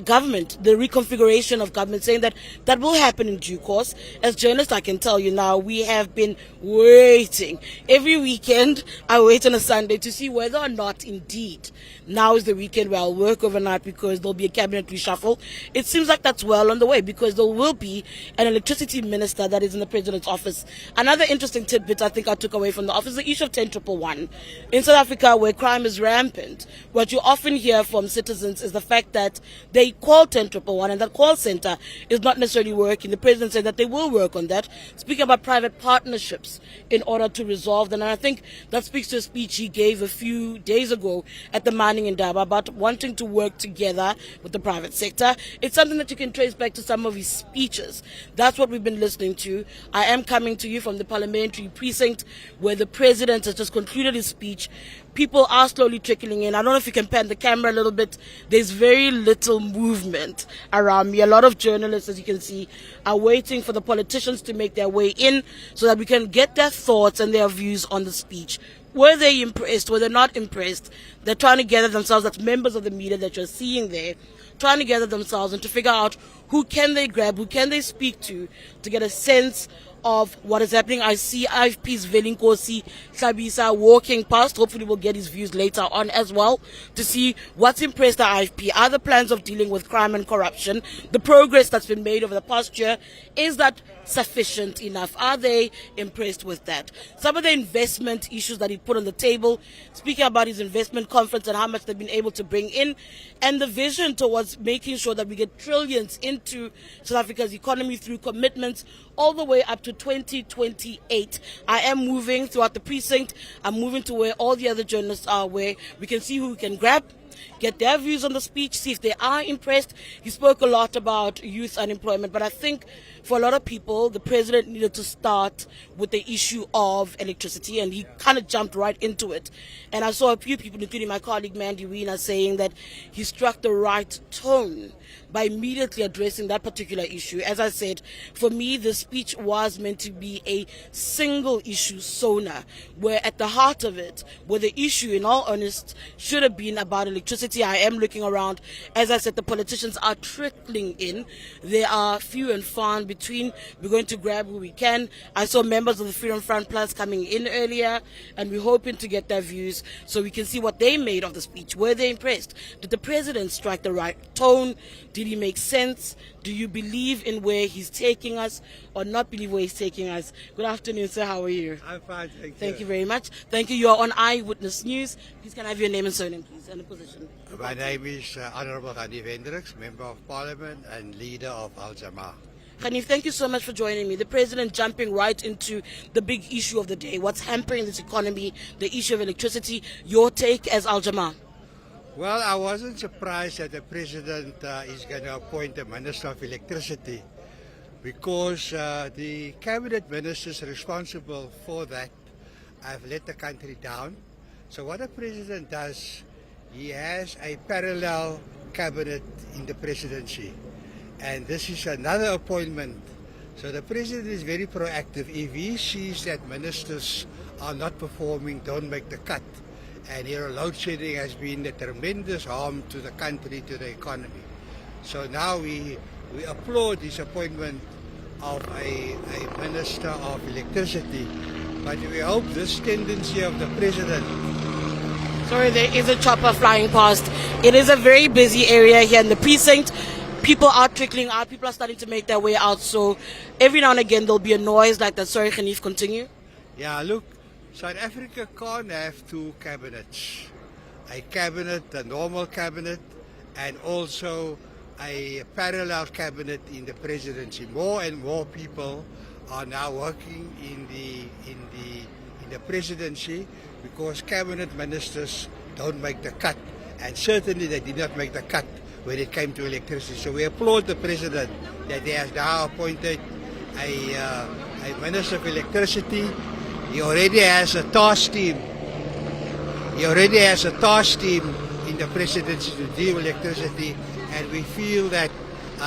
government, the reconfiguration of government, saying that that will happen in due course. As journalists, I can tell you now, we have been waiting. Every weekend, I wait on a Sunday to see whether or not indeed now is the weekend where I'll work overnight because there'll be a cabinet reshuffle. It seems like that's well on the way because there will be an electricity minister that is in the president's office. Another interesting tidbit I think I took away from the office, the issue of 10,111. In South Africa, where crime is rampant, what you often hear from citizens is the fact that they call 10,111 and that call center is not necessarily working. The president said that they will work on that, speaking about private partnerships in order to resolve them. And I think that speaks to a speech he gave a few days ago at the Mining Indaba about wanting to work together with the private sector. It's something that you can trace back to some of his speeches. That's what we've been listening to. I am coming to you from the parliamentary precinct where the president has just concluded his speech. People are slowly trickling in. I don't know if you can pan the camera a little bit. There's very little movement around me. A lot of journalists, as you can see, are waiting for the politicians to make their way in so that we can get their thoughts and their views on the speech. Were they impressed? Were they not impressed? They're trying to gather themselves, that's members of the media that you're seeing there, trying to gather themselves and to figure out who can they grab, who can they speak to get a sense of what is happening. I see IFP's Velinkosi Tlabisa walking past. Hopefully we'll get his views later on as well to see what's impressed the IFP. Are the plans of dealing with crime and corruption, the progress that's been made over the past year, is that sufficient enough? Are they impressed with that? Some of the investment issues that he put on the table, speaking about his investment conference and how much they've been able to bring in, and the vision towards making sure that we get trillions into South Africa's economy through commitments all the way up to 2028. I am moving throughout the precinct. I'm moving to where all the other journalists are, where we can see who we can grab, get their views on the speech, see if they are impressed. He spoke a lot about youth unemployment, but I think for a lot of people, the president needed to start with the issue of electricity, and he kind of jumped right into it. And I saw a few people, including my colleague Mandy Weena, saying that he struck the right tone by immediately addressing that particular issue. As I said, for me, the speech was meant to be a single issue SONA, where at the heart of it, where the issue, in all honesty, should have been about electricity. I am looking around. As I said, the politicians are trickling in. There are few and far in between. We're going to grab who we can. I saw members of the Freedom Front Plus coming in earlier, and we're hoping to get their views so we can see what they made of the speech. Were they impressed? Did the president strike the right tone? Did he make sense? Do you believe in where he's taking us or not believe where he's taking us? Good afternoon, sir. How are you?
I'm fine, thank you.
Thank you very much. Thank you. You are on Eyewitness News. Please can I have your name and surname, please, and the position?
My name is Honorable Hanif Hendricks, Member of Parliament and leader of Al Jamaa.
Hanif, thank you so much for joining me. The president jumping right into the big issue of the day, what's hampering this economy, the issue of electricity. Your take as Al Jamaa?
Well, I wasn't surprised that the president is going to appoint a Minister of Electricity because the cabinet ministers responsible for that have let the country down. So what the president does, he has a parallel cabinet in the presidency. And this is another appointment. So the president is very proactive. If he sees that ministers are not performing, don't make the cut. And here load shedding has been a tremendous harm to the country, to the economy. So now we applaud this appointment of a Minister of Electricity. But we hope this tendency of the president...
Sorry, there is a chopper flying past. It is a very busy area here in the precinct. People are trickling out. People are starting to make their way out. So every now and again there'll be a noise like that. Sorry, Hanif, continue.
Yeah, look. South Africa can't have two cabinets. A cabinet, a normal cabinet, and also a parallel cabinet in the presidency. More and more people are now working in the presidency because cabinet ministers don't make the cut. And certainly they did not make the cut when it came to electricity. So we applaud the president that he has now appointed a Minister of Electricity. He already has a task team. He already has a task team in the presidency to deal with electricity, and we feel that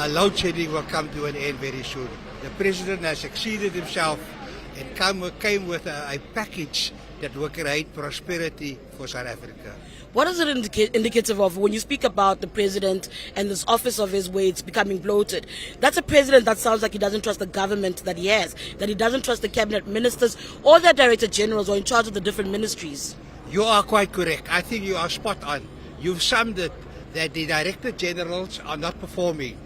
load shedding will come to an end very soon. The president has exceeded himself and came with a package that will create prosperity for South Africa.
What is it indicative of when you speak about the president and this office of his where it's becoming bloated? That's a president that sounds like he doesn't trust the government that he has, that he doesn't trust the cabinet ministers or the director generals who are in charge of the different ministries.
You are quite correct. I think you are spot on. You've summed it, that the director generals are not performing.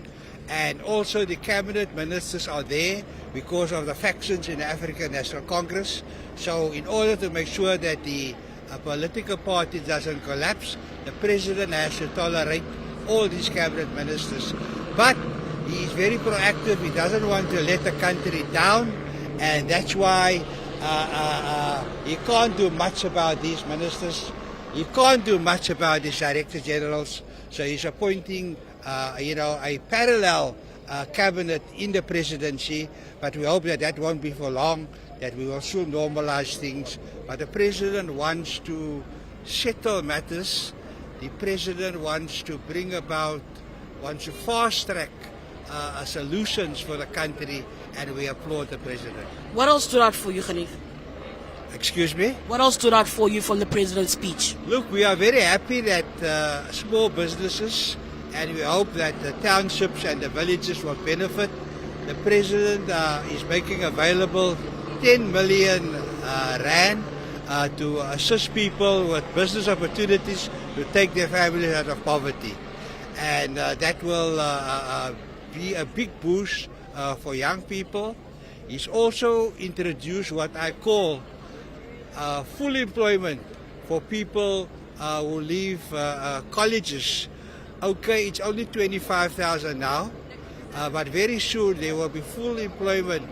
And also the cabinet ministers are there because of the factions in the African National Congress. So in order to make sure that the political party doesn't collapse, the president has to tolerate all these cabinet ministers. But he is very proactive. He doesn't want to let the country down, and that's why he can't do much about these ministers. He can't do much about these director generals. So he's appointing a parallel cabinet in the presidency, but we hope that that won't be for long, that we will soon normalize things. But the president wants to settle matters. The president wants to wants to fast track solutions for the country, and we applaud the president.
What else stood out for you, Khanif?
Excuse me?
What else stood out for you from the president's speech?
Look, we are very happy that small businesses, and we hope that the townships and the villages will benefit. The president is making available 10 million rand to assist people with business opportunities to take their families out of poverty. And that will be a big boost for young people. He's also introduced what I call full employment for people who leave colleges. Okay, it's only 25,000 now, but very soon there will be full employment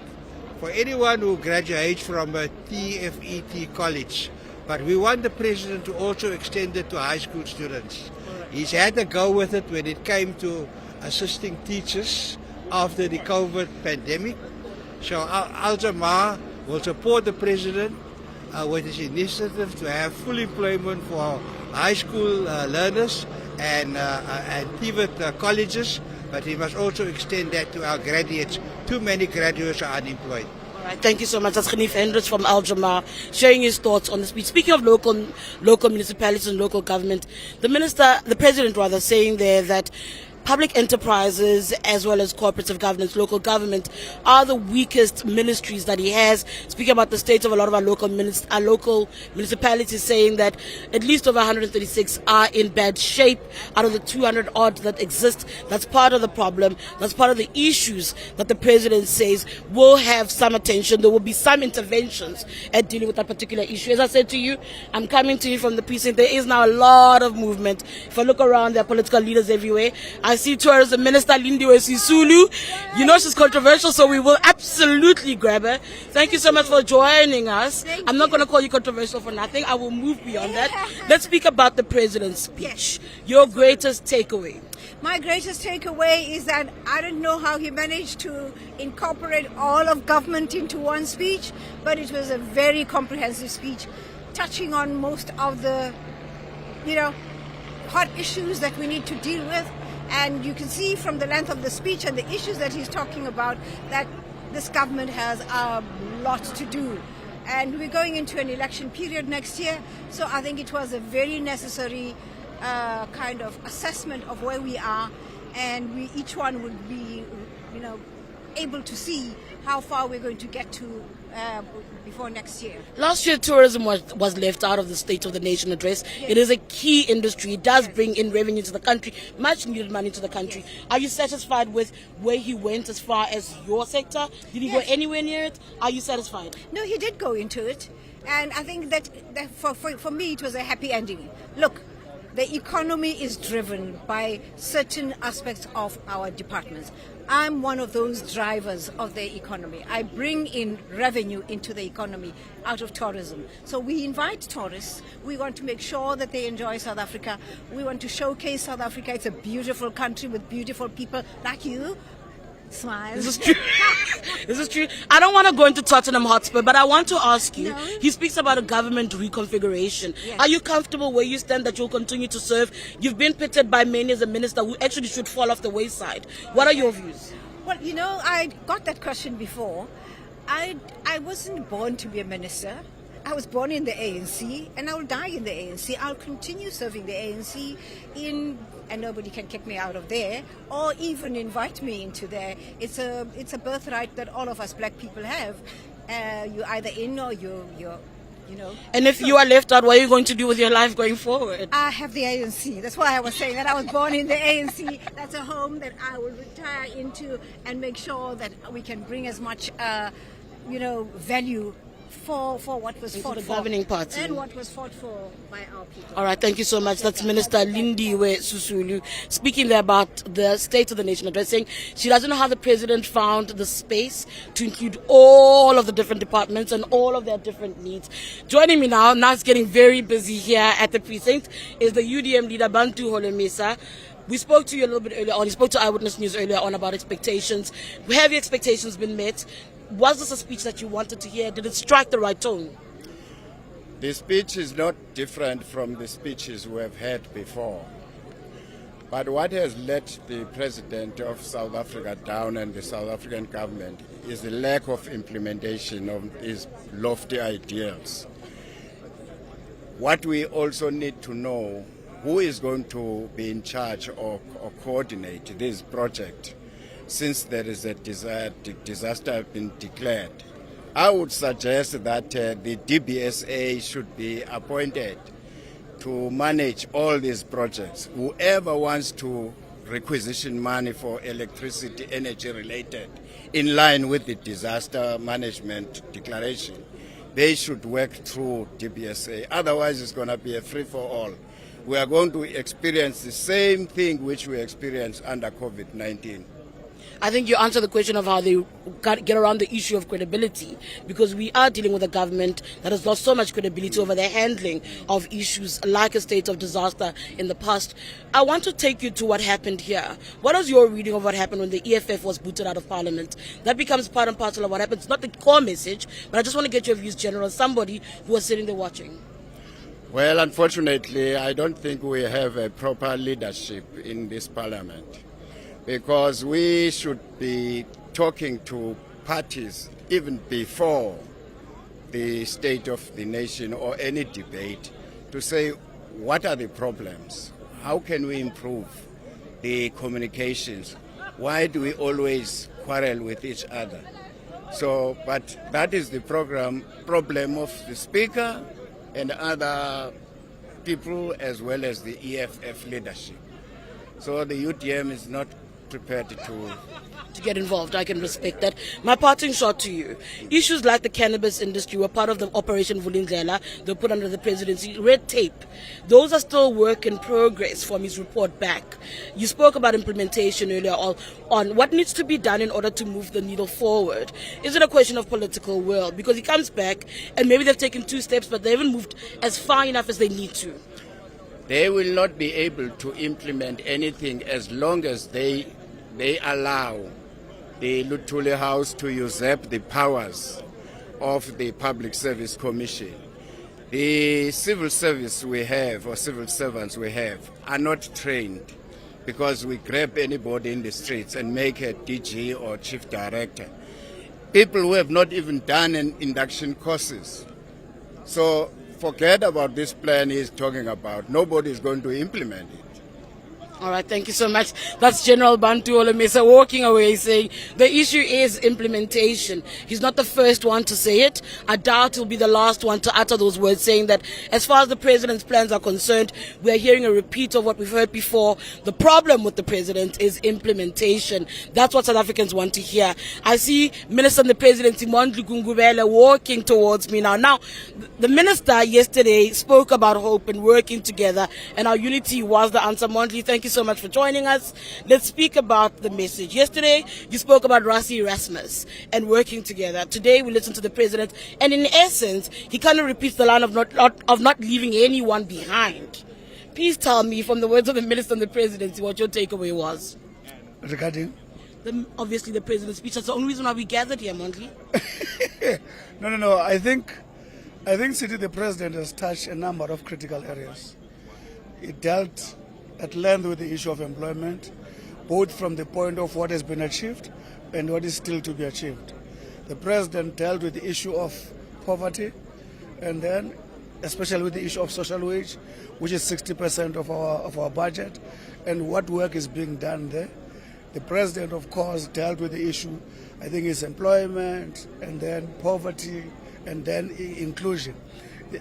for anyone who graduates from a TFET college. But we want the president to also extend it to high school students. He's had a go with it when it came to assisting teachers after the COVID pandemic. So Al-Jamaa will support the president with his initiative to have full employment for high school learners and TVET colleges, but he must also extend that to our graduates. Too many graduates are unemployed.
All right, thank you so much. That's Khanif Hendricks from Al-Jamaa sharing his thoughts on the speech. Speaking of local municipalities and local government, the president saying there that public enterprises as well as cooperative governance, local government, are the weakest ministries that he has. Speaking about the state of a lot of our local municipalities, saying that at least over 136 are in bad shape out of the 200 odd that exist. That's part of the problem. That's part of the issues that the president says will have some attention. There will be some interventions at dealing with that particular issue. As I said to you, I'm coming to you from the precinct. There is now a lot of movement. If I look around, there are political leaders everywhere. I see Tourism Minister Lindiwe Sisulu. You know she's controversial, so we will absolutely grab her. Thank you so much for joining us. I'm not going to call you controversial for nothing. I will move beyond that. Let's speak about the president's speech. Your greatest takeaway.
My greatest takeaway is that I don't know how he managed to incorporate all of government into one speech, but it was a very comprehensive speech, touching on most of the, hot issues that we need to deal with. And you can see from the length of the speech and the issues that he's talking about that this government has a lot to do. And we're going into an election period next year, so I think it was a very necessary kind of assessment of where we are, and each one would be, able to see how far we're going to get to before next year.
Last year, tourism was left out of the State of the Nation address. Yes. It is a key industry. It does bring in revenue to the country, much needed money to the country. Yes. Are you satisfied with where he went as far as your sector? Did he go anywhere near it? Are you satisfied?
No, he did go into it. And I think that for me, it was a happy ending. Look, the economy is driven by certain aspects of our departments. I'm one of those drivers of the economy. I bring in revenue into the economy out of tourism. So we invite tourists. We want to make sure that they enjoy South Africa. We want to showcase South Africa. It's a beautiful country with beautiful people like you. Smile.
This is true. This is true. I don't want to go into Tottenham Hotspur, but I want to ask you, he speaks about a government reconfiguration. Yes. Are you comfortable where you stand that you'll continue to serve? You've been pitted by many as a minister who actually should fall off the wayside. What are your views?
Well, I got that question before. I wasn't born to be a minister. I was born in the ANC and I will die in the ANC. I'll continue serving the ANC and nobody can kick me out of there or even invite me into there. It's a birthright that all of us black people have. You're either in or you're.
And if you are left out, what are you going to do with your life going forward?
I have the ANC. That's why I was saying that I was born in the ANC. That's a home that I will retire into and make sure that we can bring as much, value for what was fought
the
for.
Governing party.
And what was fought for by our people.
All right, thank you so much. That's Minister Lindiwe Susulu speaking there about the State of the Nation addressing. She doesn't know how the President found the space to include all of the different departments and all of their different needs. Joining me now it's getting very busy here at the precinct, is the UDM leader Bantu Holomisa. We spoke to you a little bit earlier on. You spoke to Eyewitness News earlier on about expectations. Have your expectations been met? Was this a speech that you wanted to hear? Did it strike the right tone?
The speech is not different from the speeches we have had before. But what has let the President of South Africa down and the South African government is the lack of implementation of his lofty ideals. What we also need to know, who is going to be in charge or coordinate this project since there is a disaster has been declared. I would suggest that the DBSA should be appointed to manage all these projects. Whoever wants to requisition money for electricity, energy related, in line with the disaster management declaration, they should work through DBSA. Otherwise, it's going to be a free-for-all. We are going to experience the same thing which we experienced under COVID-19.
I think you answered the question of how they get around the issue of credibility, because we are dealing with a government that has lost so much credibility over their handling of issues like a state of disaster in the past. I want to take you to what happened here. What was your reading of what happened when the EFF was booted out of Parliament? That becomes part and parcel of what happened. It's not the core message, but I just want to get your views, General, as somebody who was sitting there watching.
Well, unfortunately, I don't think we have a proper leadership in this Parliament, because we should be talking to parties even before the State of the Nation or any debate to say, what are the problems? How can we improve the communications? Why do we always quarrel with each other? So, but that is the problem of the Speaker and other people as well as the EFF leadership. So the UDM is not prepared to
get involved. I can respect that. My parting shot to you. Issues like the cannabis industry were part of the Operation Vulindlela. They were put under the presidency. Red tape. Those are still work in progress from his report back. You spoke about implementation earlier on what needs to be done in order to move the needle forward. Is it a question of political will? Because he comes back and maybe they've taken 2 steps, but they haven't moved as far enough as they need to.
They will not be able to implement anything as long as they allow the Luthuli House to usurp the powers of the Public Service Commission. The civil service we have, or civil servants we have, are not trained, because we grab anybody in the streets and make a DG or chief director. People who have not even done an induction courses. So forget about this plan he's talking about. Nobody is going to implement it.
All right, thank you so much. That's General Bantu Holomisa walking away saying the issue is implementation. He's not the first one to say it. I doubt he'll be the last one to utter those words, saying that as far as the president's plans are concerned, we're hearing a repeat of what we've heard before. The problem with the president is implementation. That's what South Africans want to hear. I see Minister and the President, Mondli Gungubele, walking towards me now. Now, the minister yesterday spoke about hope and working together, and our unity was the answer. Mondli, thank you so much for joining us. Let's speak about the message. Yesterday, you spoke about Rassi Erasmus and working together. Today, we listened to the president, and in essence, he kind of repeats the line of not leaving anyone behind. Please tell me, from the words of the minister and the presidency, what your takeaway was.
Regarding?
Obviously, the president's speech. That's the only reason why we gathered here, Mondli.
No. I think City, the president has touched a number of critical areas. He dealt at length with the issue of employment, both from the point of what has been achieved and what is still to be achieved. The president dealt with the issue of poverty, and then especially with the issue of social wage, which is 60% of our budget, and what work is being done there. The president, of course, dealt with the issue, I think it's employment, and then poverty, and then inclusion.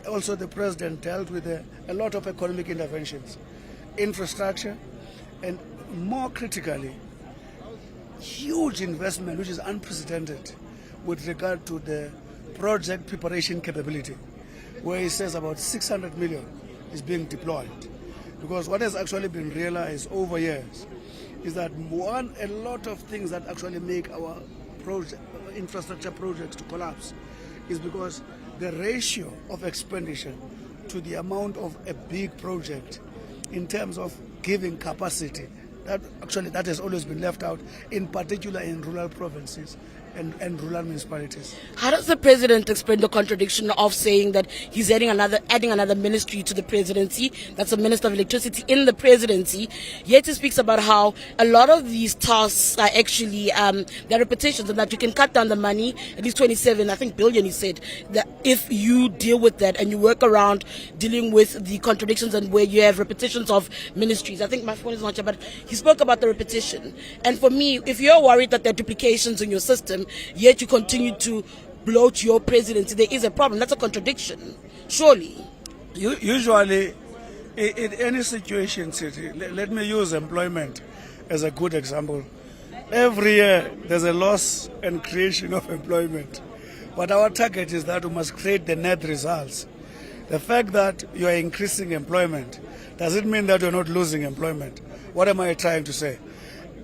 Also, the president dealt with a lot of economic interventions, infrastructure, and more critically, huge investment, which is unprecedented with regard to the project preparation capability, where he says about 600 million is being deployed. Because what has actually been realized over years is that a lot of things that actually make our infrastructure projects to collapse is because the ratio of expenditure to the amount of a big project in terms of giving capacity, that has always been left out, in particular in rural provinces and rural municipalities.
How does the president explain the contradiction of saying that he's adding another ministry to the presidency, that's a minister of electricity in the presidency, yet he speaks about how a lot of these tasks are actually they're repetitions, and that you can cut down the money, at least 27 billion, he said, that if you deal with that and you work around dealing with the contradictions and where you have repetitions of ministries. I think my phone is not here, but he spoke about the repetition. And for me, if you're worried that there are duplications in your system, yet you continue to bloat your presidency, there is a problem. That's a contradiction, surely.
Usually, in any situation, let me use employment as a good example. Every year, there's a loss and creation of employment. But our target is that we must create the net results. The fact that you are increasing employment doesn't mean that you're not losing employment. What am I trying to say?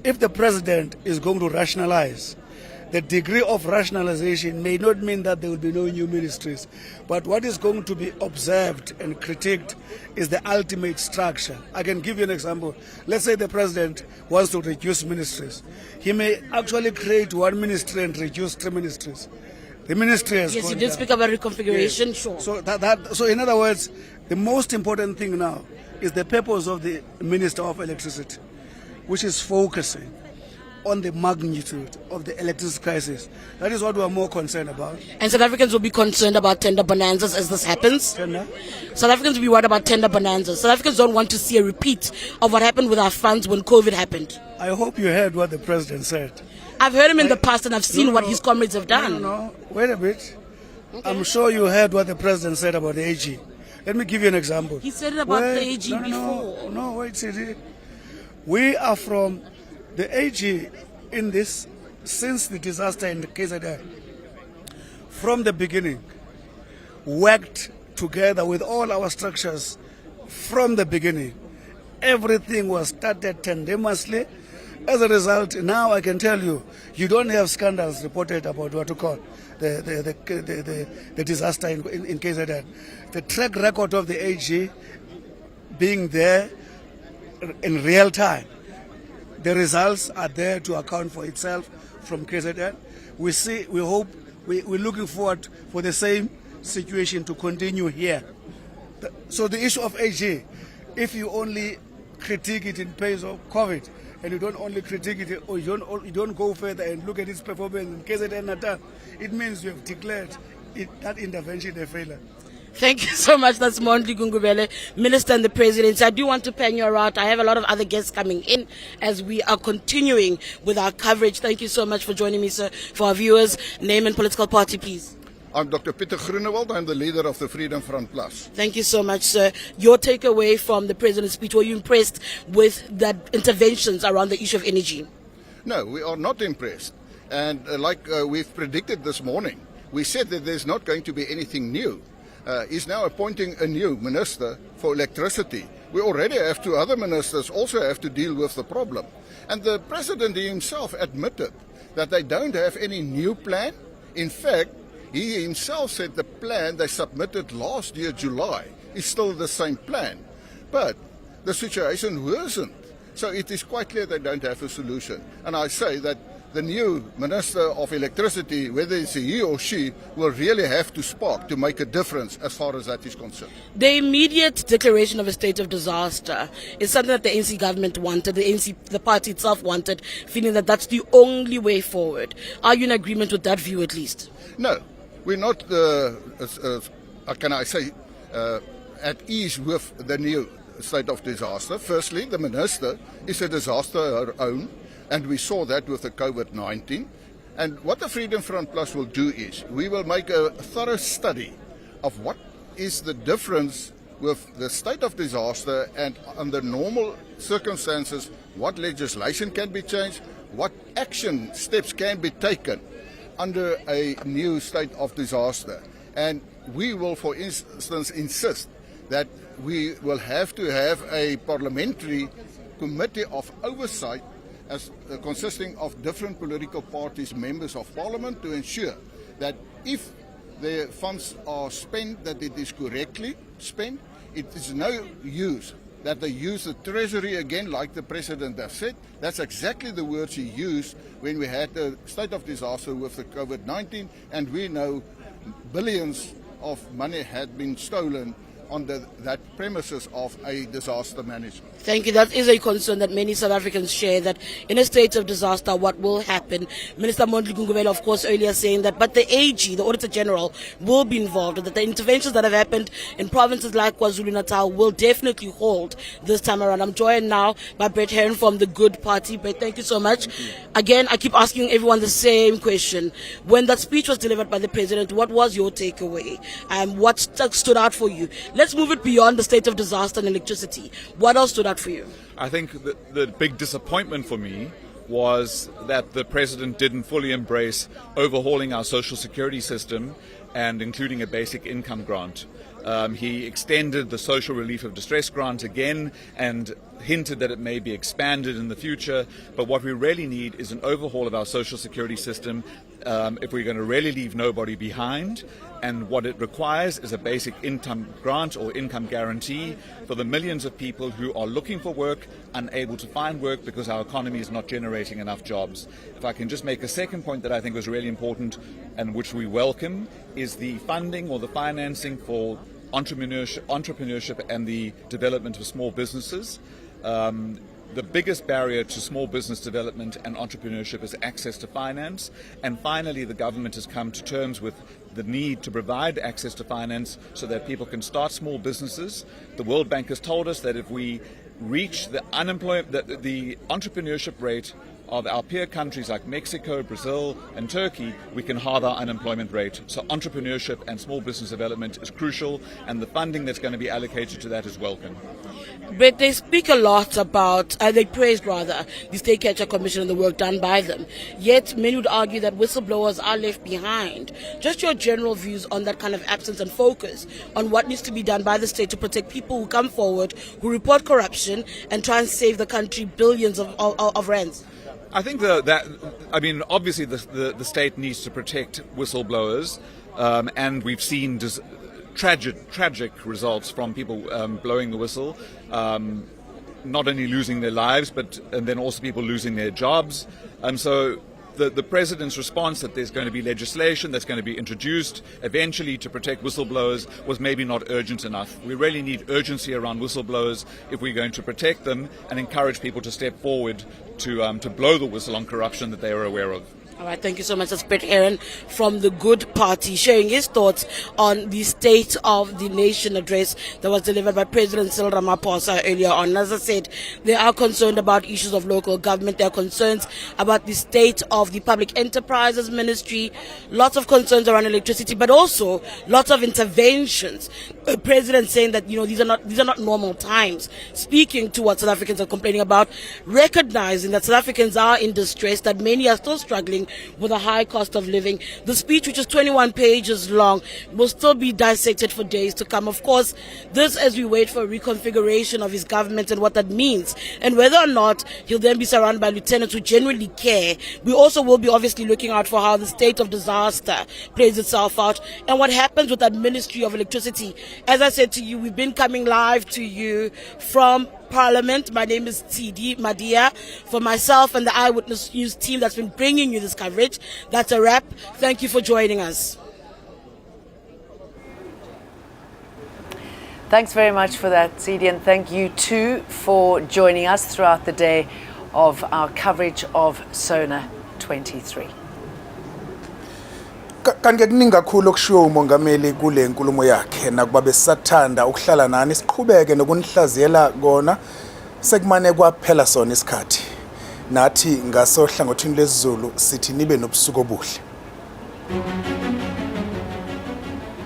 If the president is going to rationalize, the degree of rationalization may not mean that there will be no new ministries, but what is going to be observed and critiqued is the ultimate structure. I can give you an example. Let's say the president wants to reduce ministries. He may actually create one ministry and reduce 3 ministries. The ministry has
Yes, you did speak about reconfiguration,
yes.
Sure.
So in other words, the most important thing now is the purpose of the Minister of Electricity, which is focusing on the magnitude of the electricity crisis. That is what we are more concerned about.
And South Africans will be concerned about tender bonanzas as this happens. South Africans will be worried about tender bonanzas. South Africans don't want to see a repeat of what happened with our funds when COVID happened.
I hope you heard what the president said.
I've heard him in the past, and I've seen what his comrades have done.
No, wait a bit. Okay. I'm sure you heard what the president said about the AG. Let me give you an example.
He said it about the AG before.
No, wait, Cyril. We are from the AG in this, since the disaster in the KZN, from the beginning, worked together with all our structures from the beginning. Everything was started tandemously. As a result, now I can tell you, you don't have scandals reported about what you call the disaster in KZN. The track record of the AG being there in real time, the results are there to account for itself from KZN. We're looking forward for the same situation to continue here. So the issue of AG, if you only critique it in pace of COVID, and you don't only critique it, or you don't go further and look at its performance in KZN Natal, it means you have declared that intervention a failure.
Thank you so much. That's Mondli Gungubele, Minister and the Presidency. I do want to pan your route. I have a lot of other guests coming in as we are continuing with our coverage. Thank you so much for joining me, sir. For our viewers, name and political party, please.
I'm Dr. Pieter Groenewald. I'm the leader of the Freedom Front Plus.
Thank you so much, sir. Your takeaway from the President's speech, were you impressed with the interventions around the issue of energy?
No, we are not impressed. And like we've predicted this morning, we said that there's not going to be anything new. He's now appointing a new minister for electricity. We already have 2 other ministers also have to deal with the problem. And the President himself admitted that they don't have any new plan. In fact, he himself said the plan they submitted last year, July, is still the same plan. But the situation worsened. So it is quite clear they don't have a solution. And I say that the new Minister of Electricity, whether it's a he or she, will really have to spark to make a difference as far as that is concerned.
The immediate declaration of a state of disaster is something that the ANC government wanted, the party itself wanted, feeling that that's the only way forward. Are you in agreement with that view at least?
No, we're not can I say, at ease with the new state of disaster. Firstly, the minister is a disaster of her own, and we saw that with the COVID-19. And what the Freedom Front Plus will do is, we will make a thorough study of what is the difference with the state of disaster, and under normal circumstances, what legislation can be changed, what action steps can be taken under a new state of disaster. And we will, for instance, insist that we will have to have a parliamentary committee of oversight consisting of different political parties, members of parliament, to ensure that if the funds are spent, that it is correctly spent. It is no use that they use the treasury again, like the president has said. That's exactly the words he used when we had the state of disaster with the COVID-19, and we know billions of money had been stolen on that premises of a disaster management.
Thank you. That is a concern that many South Africans share, that in a state of disaster, what will happen? Minister Mondli Gungubela, of course, earlier saying that, but the AG, the Auditor General, will be involved, that the interventions that have happened in provinces like KwaZulu-Natal will definitely hold this time around. I'm joined now by Brett Heron from the Good Party. Brett, thank you so much. Again, I keep asking everyone the same question. When that speech was delivered by the President, what was your takeaway? What stood out for you? Let's move it beyond the state of disaster and electricity. What else stood out for you?
I think the big disappointment for me was that the President didn't fully embrace overhauling our social security system and including a basic income grant. He extended the social relief of distress grant again and hinted that it may be expanded in the future. But what we really need is an overhaul of our social security system if we're going to really leave nobody behind. And what it requires is a basic income grant or income guarantee for the millions of people who are looking for work, unable to find work because our economy is not generating enough jobs. If I can just make a second point that I think was really important and which we welcome, is the funding or the financing for entrepreneurship and the development of small businesses. The biggest barrier to small business development and entrepreneurship is access to finance. And finally, the government has come to terms with the need to provide access to finance so that people can start small businesses. The World Bank has told us that if we reach the entrepreneurship rate of our peer countries like Mexico, Brazil and Turkey, we can halve our unemployment rate. So entrepreneurship and small business development is crucial, and the funding that's going to be allocated to that is welcome.
But they speak a lot about, they praised rather, the State Capture Commission and the work done by them. Yet many would argue that whistleblowers are left behind. Just your general views on that kind of absence and focus on what needs to be done by the state to protect people who come forward, who report corruption and try and save the country billions of rands.
I think obviously the state needs to protect whistleblowers, and we've seen tragic results from people blowing the whistle, not only losing their lives, and then also people losing their jobs. And so the President's response that there's going to be legislation that's going to be introduced eventually to protect whistleblowers was maybe not urgent enough. We really need urgency around whistleblowers if we're going to protect them and encourage people to step forward to blow the whistle on corruption that they are aware of.
All right, thank you so much. That's Brett Heron from the Good Party, sharing his thoughts on the State of the Nation address that was delivered by President Cyril Ramaphosa earlier on. As I said, they are concerned about issues of local government. There are concerns about the state of the Public Enterprises Ministry, lots of concerns around electricity, but also lots of interventions. The President saying that these are not normal times, speaking to what South Africans are complaining about, recognizing that South Africans are in distress, that many are still struggling with a high cost of living. The speech, which is 21 pages long, will still be dissected for days to come. Of course, this as we wait for a reconfiguration of his government and what that means, and whether or not he'll then be surrounded by lieutenants who genuinely care. We also will be obviously looking out for how the state of disaster plays itself out and what happens with that Ministry of Electricity. As I said to you, we've been coming live to you from Parliament. My name is TD Madia. For myself and the Eyewitness News team that's been bringing you this coverage, that's a wrap. Thank you for joining us.
Thanks very much for that, CD, and thank you too for joining us throughout the day of our coverage of SONA 23.
Kanti kuningi kakhulu okushiwo umongameli kule nkulumo yakhe nakuba besathanda ukuhlala nani siqhubeke nokunihlaziyela kona sekumane kwaphela sona isikhathi. Nathi ngasohlangothini lesiZulu sithi nibe nobusuku obuhle.